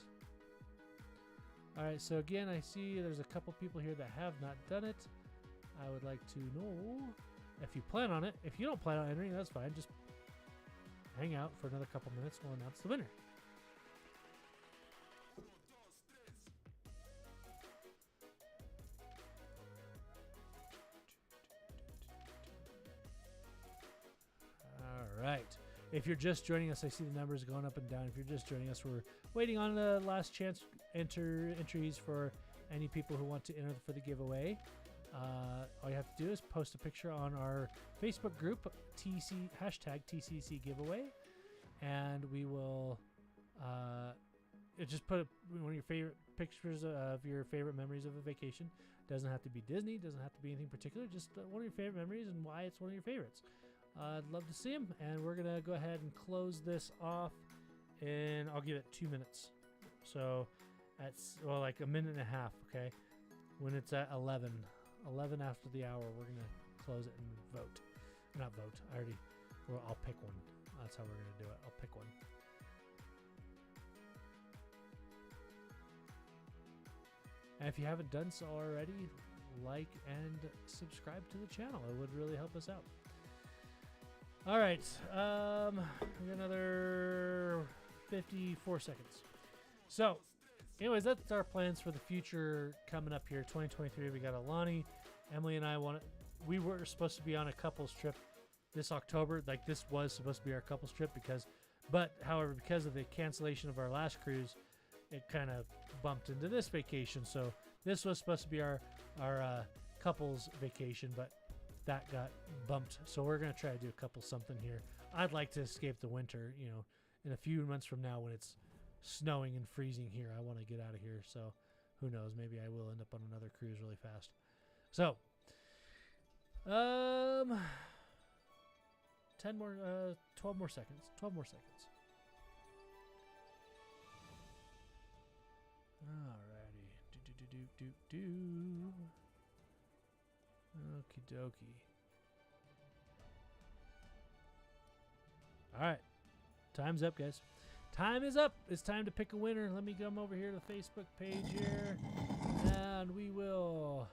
All right, so again, I see there's a couple people here that have not done it. I would like to know if you plan on it. If you don't plan on entering, that's fine. Just hang out for another couple minutes. We'll announce the winner. All right. If you're just joining us, I see the numbers going up and down. If you're just joining us, we're waiting on the last chance entries for any people who want to enter for the giveaway. All you have to do is post a picture on our Facebook group, #TCC giveaway, and we will just put one of your favorite pictures of your favorite memories of a vacation. Doesn't have to be Disney, doesn't have to be anything particular, just one of your favorite memories and why it's one of your favorites. I'd love to see them, and we're going to go ahead and close this off, and I'll give it 2 minutes. So, like a minute and a half, okay? When it's at 11 after the hour, we're going to close it and vote. Not vote, I'll pick one. That's how we're going to do it. I'll pick one. And if you haven't done so already, like and subscribe to the channel. It would really help us out. All right, we got another 54 seconds. So, anyways, that's our plans for the future coming up here. 2023, we got Alani, Emily, and I we were supposed to be on a couples trip this October. Like, this was supposed to be our couples trip however, because of the cancellation of our last cruise, it kind of bumped into this vacation. So this was supposed to be our couples vacation, but that got bumped. So we're going to try to do a couple something here. I'd like to escape the winter, in a few months from now when it's snowing and freezing here. I want to get out of here. So who knows? Maybe I will end up on another cruise really fast. So, 12 more seconds. 12 more seconds. Alrighty. Do. Okie dokie. All right. Time's up, guys. Time is up. It's time to pick a winner. Let me come over here to the Facebook page here. And we will...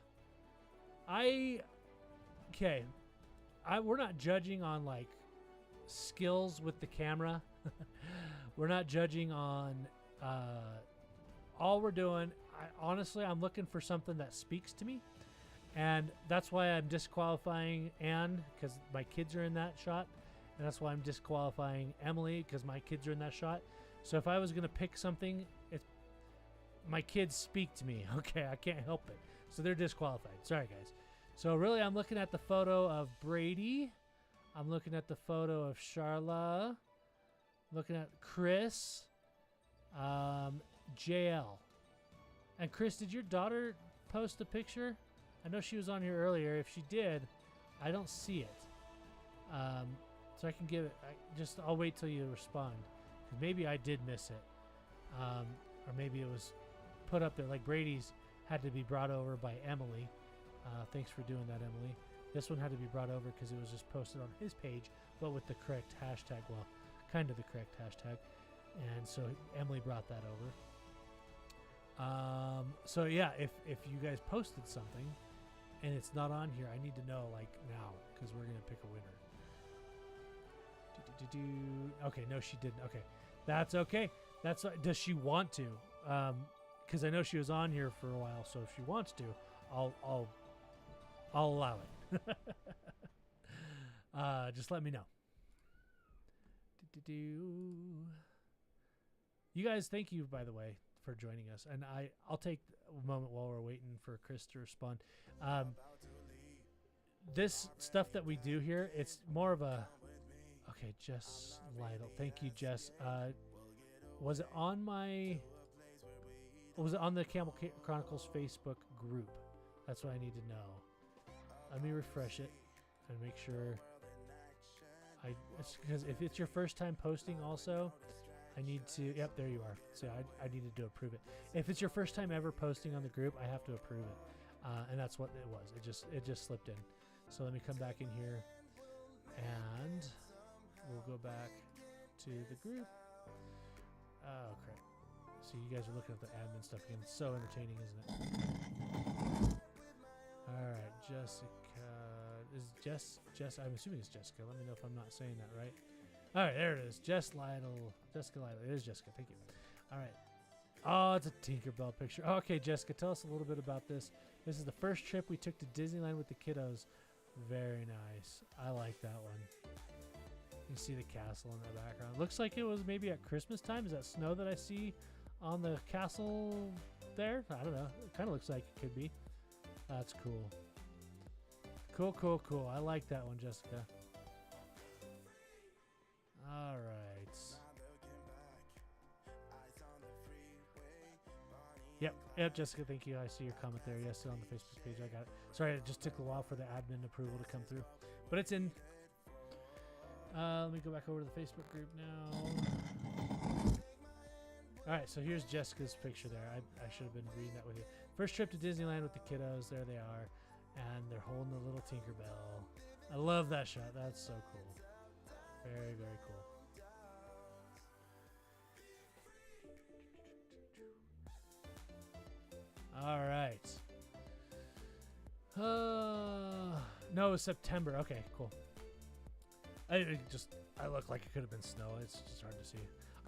we're not judging on, like, skills with the camera. We're not judging on... all we're doing... honestly, I'm looking for something that speaks to me. And that's why I'm disqualifying Anne, because my kids are in that shot. And that's why I'm disqualifying Emily, because my kids are in that shot. So if I was going to pick something, my kids speak to me. Okay, I can't help it. So they're disqualified. Sorry, guys. So really, I'm looking at the photo of Brady. I'm looking at the photo of Charla. Looking at Chris. JL. And Chris, did your daughter post a picture? I know she was on here earlier. If she did, I don't see it. So I can give it. I'll wait till you respond. 'Cause maybe I did miss it. Or maybe it was put up there. Like Brady's had to be brought over by Emily. Thanks for doing that, Emily. This one had to be brought over because it was just posted on his page, but with the correct hashtag. Well, kind of the correct hashtag. And so Emily brought that over. So yeah, if you guys posted something and it's not on here, I need to know like now because we're gonna pick a winner. Okay, no, she didn't. Okay, that's okay. Does she want to? Because I know she was on here for a while. So if she wants to, I'll allow it. Just let me know. You guys, thank you, by the way, for joining us. And I'll take a moment while we're waiting for Chris to respond. This stuff that we do here, it's more of a... Okay, Jess Lytle. Thank you, Jess. Was it on my Was it on the Campbell Chronicles Facebook group? That's what I need to know. Let me refresh it and make sure. Because if it's your first time posting, also, I need to. Yep, there you are. So I needed to approve it. If it's your first time ever posting on the group, I have to approve it, and that's what it was. It just slipped in. So let me come back in here, and we'll go back to the group. Oh crap! So you guys are looking at the admin stuff again. It's so entertaining, isn't it? All right, Jessica. Is Jess? I'm assuming it's Jessica. Let me know if I'm not saying that right. All right, there it is. Jessica Lytle. It is Jessica. Thank you. All right. Oh, it's a Tinkerbell picture. Okay, Jessica, tell us a little bit about this. This is the first trip we took to Disneyland with the kiddos. Very nice. I like that one. You can see the castle in the background. Looks like it was maybe at Christmas time. Is that snow that I see on the castle there? I don't know. It kind of looks like it could be. That's cool. Cool. I like that one, Jessica. All right. Yep, Jessica, thank you. I see your comment there. Yes, on the Facebook page. I got it. Sorry, it just took a while for the admin approval to come through. But it's in. Let me go back over to the Facebook group now. All right, so here's Jessica's picture there. I should have been reading that with you. First trip to Disneyland with the kiddos. There they are. And they're holding the little Tinkerbell. I love that shot. That's so cool. Very, very cool. All right. No, it was September. Okay, cool. I look like it could have been snow. It's just hard to see.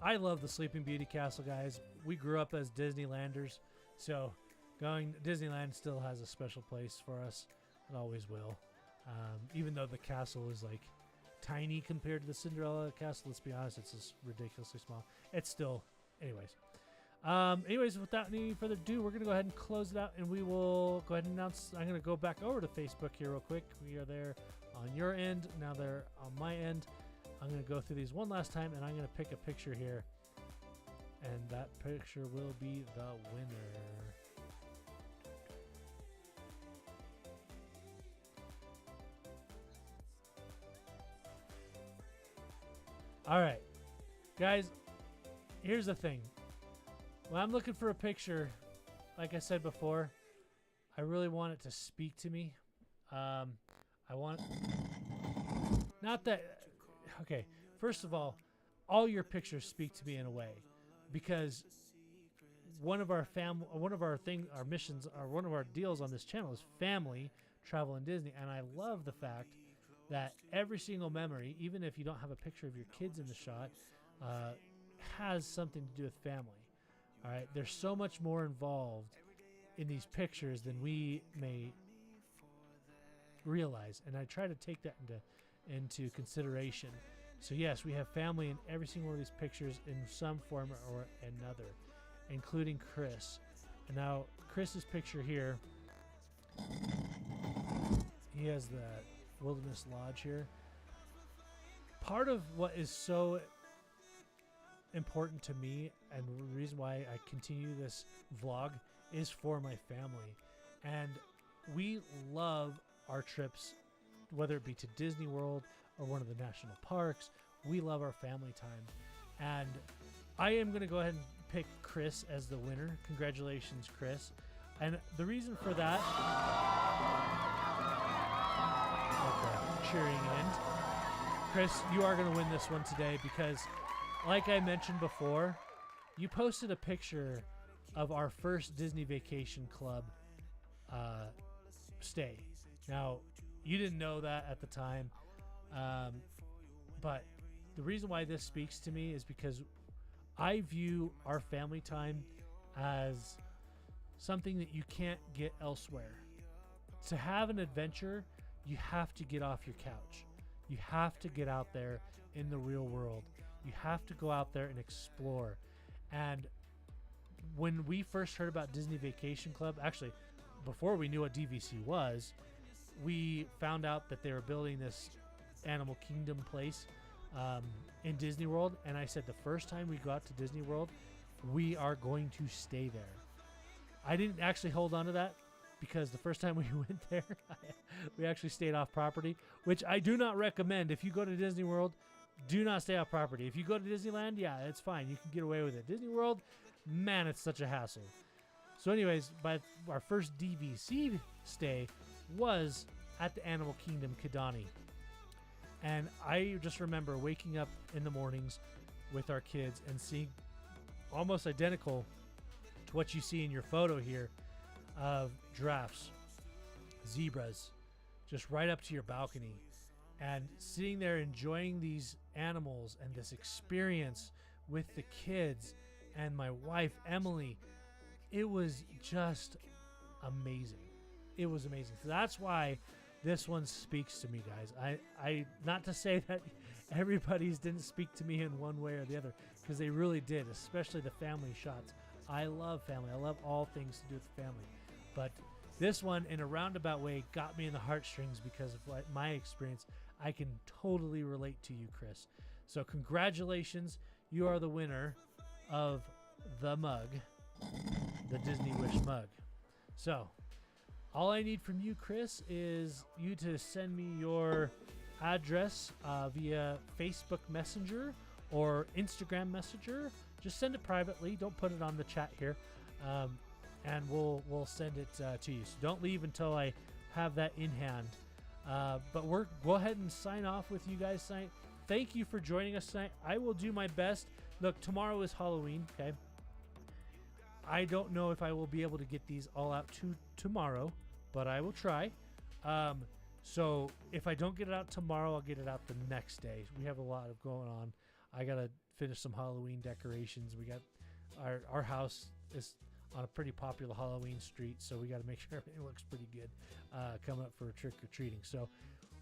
I love the Sleeping Beauty Castle, guys. We grew up as Disneylanders, so going Disneyland still has a special place for us. It always will. Even though the castle is like tiny compared to the Cinderella castle, let's be honest, it's just ridiculously small. It's still, anyways. Without any further ado, we're going to go ahead and close it out, and we will go ahead and announce. I'm going to go back over to Facebook here real quick. We are there on your end. Now they're on my end. I'm going to go through these one last time, and I'm going to pick a picture here, and that picture will be the winner. All right, guys, here's the thing. When I'm looking for a picture, like I said before, I really want it to speak to me. I want, not that, okay, first of all your pictures speak to me in a way, because one of our missions, or one of our deals on this channel is family, travel, and Disney, and I love the fact that every single memory, even if you don't have a picture of your kids in the shot, has something to do with family. All right, there's so much more involved in these pictures than we may realize, and I try to take that into consideration. So yes, we have family in every single one of these pictures in some form or another, including Chris. And now Chris's picture here, he has the Wilderness Lodge here. Part of what is so important to me, and the reason why I continue this vlog, is for my family. And we love our trips, whether it be to Disney World or one of the national parks. We love our family time. And I am going to go ahead and pick Chris as the winner. Congratulations, Chris. And the reason for that, okay, cheering in, Chris, you are going to win this one today, because like I mentioned before, you posted a picture of our first Disney Vacation Club stay. Now, you didn't know that at the time, but the reason why this speaks to me is because I view our family time as something that you can't get elsewhere. To have an adventure, you have to get off your couch. You have to get out there in the real world. You have to go out there and explore. And when we first heard about Disney Vacation Club, actually, before we knew what DVC was, we found out that they were building this Animal Kingdom place in Disney World. And I said, the first time we go out to Disney World, we are going to stay there. I didn't actually hold on to that because the first time we went there, we actually stayed off property, which I do not recommend. If you go to Disney World, do not stay off property. If you go to Disneyland, yeah, it's fine. You can get away with it. Disney World, man, it's such a hassle. So anyways, by our first DVC stay was at the Animal Kingdom Kidani. And I just remember waking up in the mornings with our kids and seeing almost identical to what you see in your photo here of giraffes, zebras, just right up to your balcony. And sitting there enjoying these animals and this experience with the kids and my wife, Emily, it was just amazing. It was amazing. So that's why this one speaks to me, guys. I not to say that everybody's didn't speak to me in one way or the other, because they really did, especially the family shots. I love family. I love all things to do with the family. But this one, in a roundabout way, got me in the heartstrings because of my experience. I can totally relate to you, Chris. So congratulations. You are the winner of the mug, the Disney Wish mug. So all I need from you, Chris, is you to send me your address via Facebook Messenger or Instagram Messenger. Just send it privately. Don't put it on the chat here. And we'll send it to you. So don't leave until I have that in hand. But go ahead and sign off with you guys tonight. Thank you for joining us tonight. I will do my best. Look, tomorrow is Halloween, okay? I don't know if I will be able to get these all out tomorrow, but I will try. So if I don't get it out tomorrow, I'll get it out the next day. We have a lot of going on. I got to finish some Halloween decorations. We got our house is on a pretty popular Halloween street, so we got to make sure everything looks pretty good coming up for trick-or-treating. So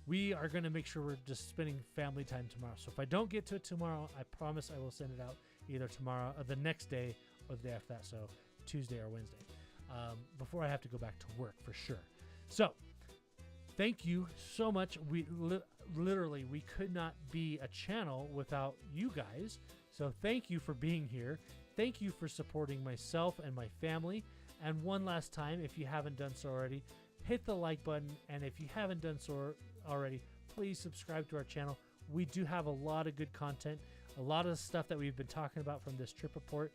we are going to make sure we're just spending family time tomorrow. So if I don't get to it tomorrow, I promise I will send it out either tomorrow or the next day or the day after that, so Tuesday or Wednesday, before I have to go back to work for sure. So thank you so much. We literally, we could not be a channel without you guys. So thank you for being here. Thank you for supporting myself and my family. And one last time, if you haven't done so already, hit the like button. And if you haven't done so already, please subscribe to our channel. We do have a lot of good content, a lot of stuff that we've been talking about from this trip report.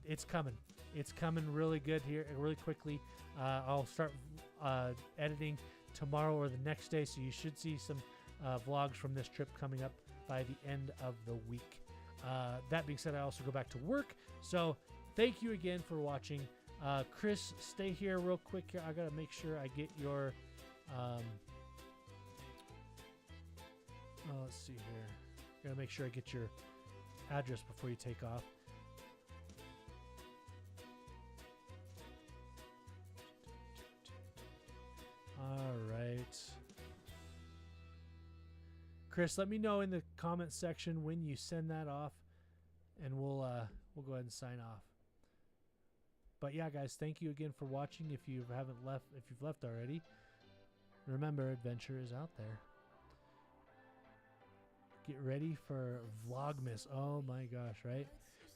It's coming. It's coming really good here, really quickly. I'll start editing tomorrow or the next day, so you should see some vlogs from this trip coming up by the end of the week. That being said, I also go back to work. So thank you again for watching. Chris, stay here real quick here. I got to make sure I get your... let's see here. Got to make sure I get your address before you take off. All right. Chris, let me know in the comment section when you send that off, and we'll go ahead and sign off. But yeah, guys, thank you again for watching. If you've left already, remember, adventure is out there. Get ready for Vlogmas. Oh my gosh, right?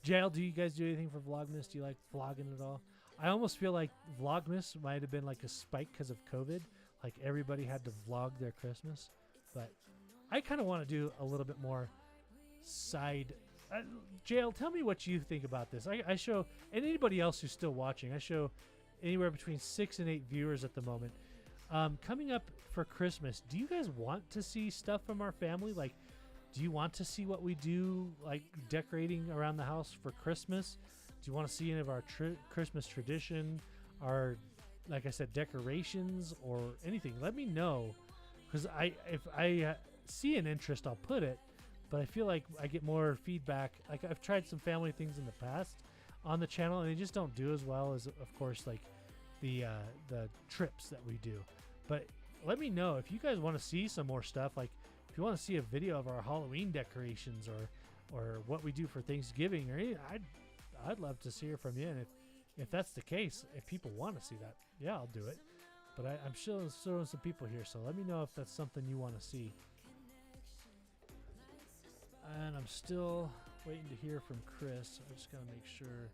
JL, do you guys do anything for Vlogmas? Do you like vlogging at all? I almost feel like Vlogmas might have been like a spike because of COVID. Like everybody had to vlog their Christmas. But I kind of want to do a little bit more side. JL, tell me what you think about this. I show, and anybody else who's still watching, I show anywhere between 6 and 8 viewers at the moment. Coming up for Christmas, do you guys want to see stuff from our family? Like, do you want to see what we do, like decorating around the house for Christmas? Do you want to see any of our Christmas tradition, our, like I said, decorations or anything? Let me know, because if I see an interest, I'll put it. But I feel like I get more feedback. Like I've tried some family things in the past on the channel, and they just don't do as well as, of course, like the trips that we do. But let me know if you guys want to see some more stuff. Like if you want to see a video of our Halloween decorations or what we do for Thanksgiving or anything, I'd love to hear from you. And if that's the case, if people want to see that, yeah, I'll do it. But I'm showing some people here, so let me know if that's something you want to see. And I'm still waiting to hear from Chris. I just gotta make sure.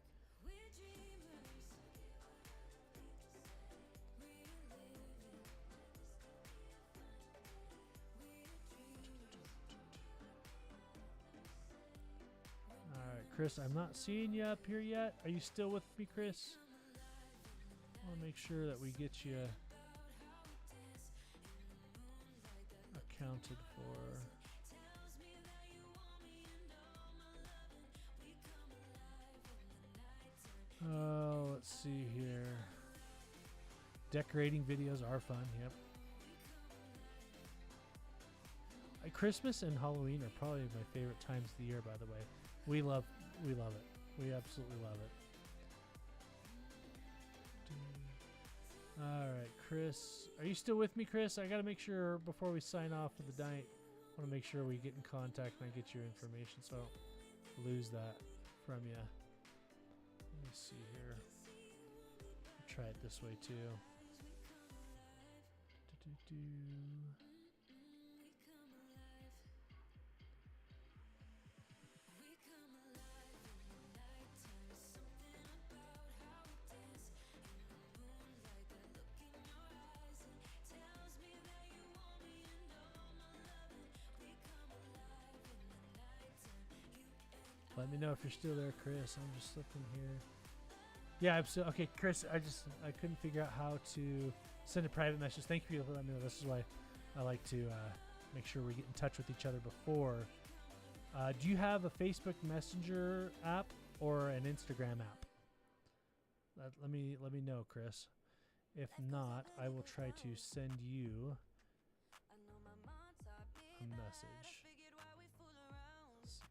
Chris. I'm not seeing you up here yet. Are you still with me, Chris? I want to make sure that we get you accounted for. Let's see here. Decorating videos are fun. Yep. Christmas and Halloween are probably my favorite times of the year. By the way, we love it. We absolutely love it. All right, Chris, are you still with me, Chris? I gotta make sure before we sign off for the night. I want to make sure we get in contact and I get your information, so I don't lose that from you. Let me see here. I'll try it this way too. Let me know if you're still there, Chris. I'm just looking here. Yeah, I'm still okay, Chris. I couldn't figure out how to send a private message. Thank you for letting me know. This is why I like to make sure we get in touch with each other before. Do you have a Facebook Messenger app or an Instagram app? Let me know, Chris. If not, I will try to send you a message. Let's see.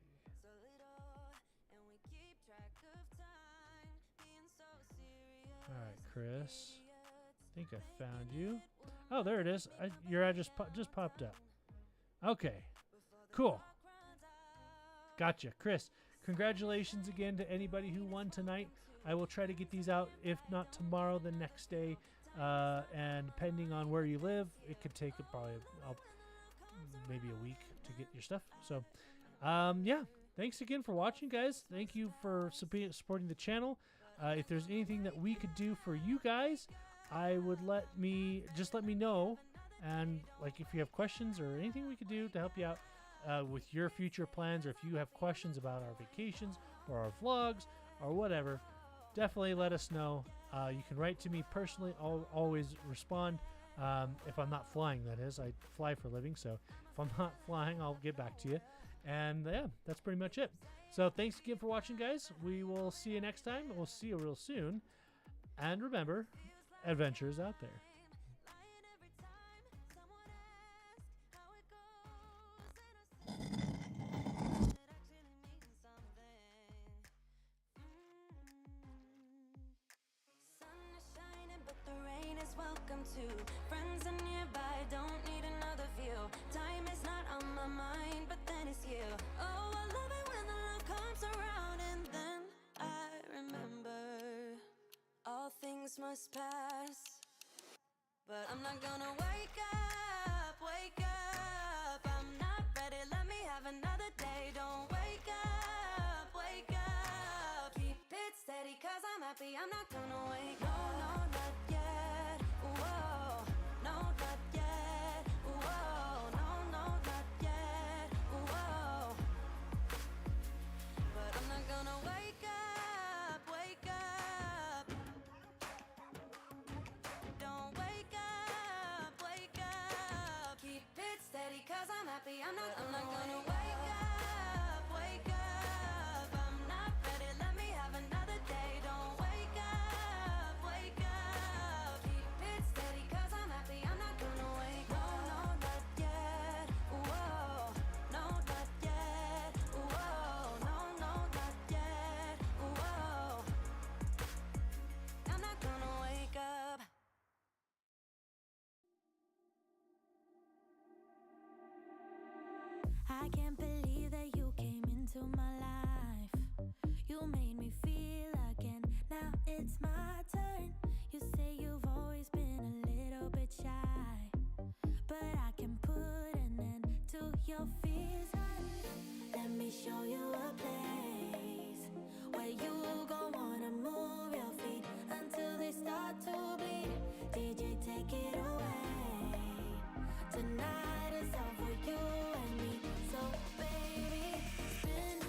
All right, Chris. I think I found you. Oh, there it is. Your address just popped up. Okay, cool. Gotcha, Chris. Congratulations again to anybody who won tonight. I will try to get these out, if not tomorrow, the next day. And depending on where you live, it could take probably maybe a week to get your stuff. So, yeah. Thanks again for watching, guys. Thank you for supporting the channel. If there's anything that we could do for you guys, I would let me know. And like if you have questions or anything we could do to help you out with your future plans, or if you have questions about our vacations or our vlogs or whatever, definitely let us know. You can write to me personally. I'll always respond. If I'm not flying, that is. I fly for a living, so if I'm not flying, I'll get back to you. And yeah, that's pretty much it. So thanks again for watching, guys. We will see you next time. We'll see you real soon. And remember, adventure is out there. Welcome to friends are nearby, don't need another view. Time is not on my mind, but then it's you. Oh, I love it when the love comes around, and then I remember all things must pass. But I'm not gonna wake up, I'm not ready, let me have another day. Don't wake up, keep it steady, cause I'm happy, I'm not gonna wake up. No, not yet. Whoa, no, not yet. Whoa, no, not yet. Whoa, but I'm not gonna wake up. Don't wake up, keep it steady, cause I'm happy, I'm not gonna wake up. I'm not ready, let me have another day. Don't wake up, keep it steady, cause I'm happy, I'm not gonna wake up. No, not yet. Whoa, no, not yet. Whoa, no, not yet. Whoa, I'm not gonna wake up. I can't believe that you came into my life. You made me feel again. Now it's my turn. You say you've always been a little bit shy, but I can put an end to your fears. Let me show you a place where you gon' wanna move your feet until they start to bleed. DJ, take it away. Tonight is all for you and me. So baby, spin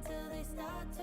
until they start to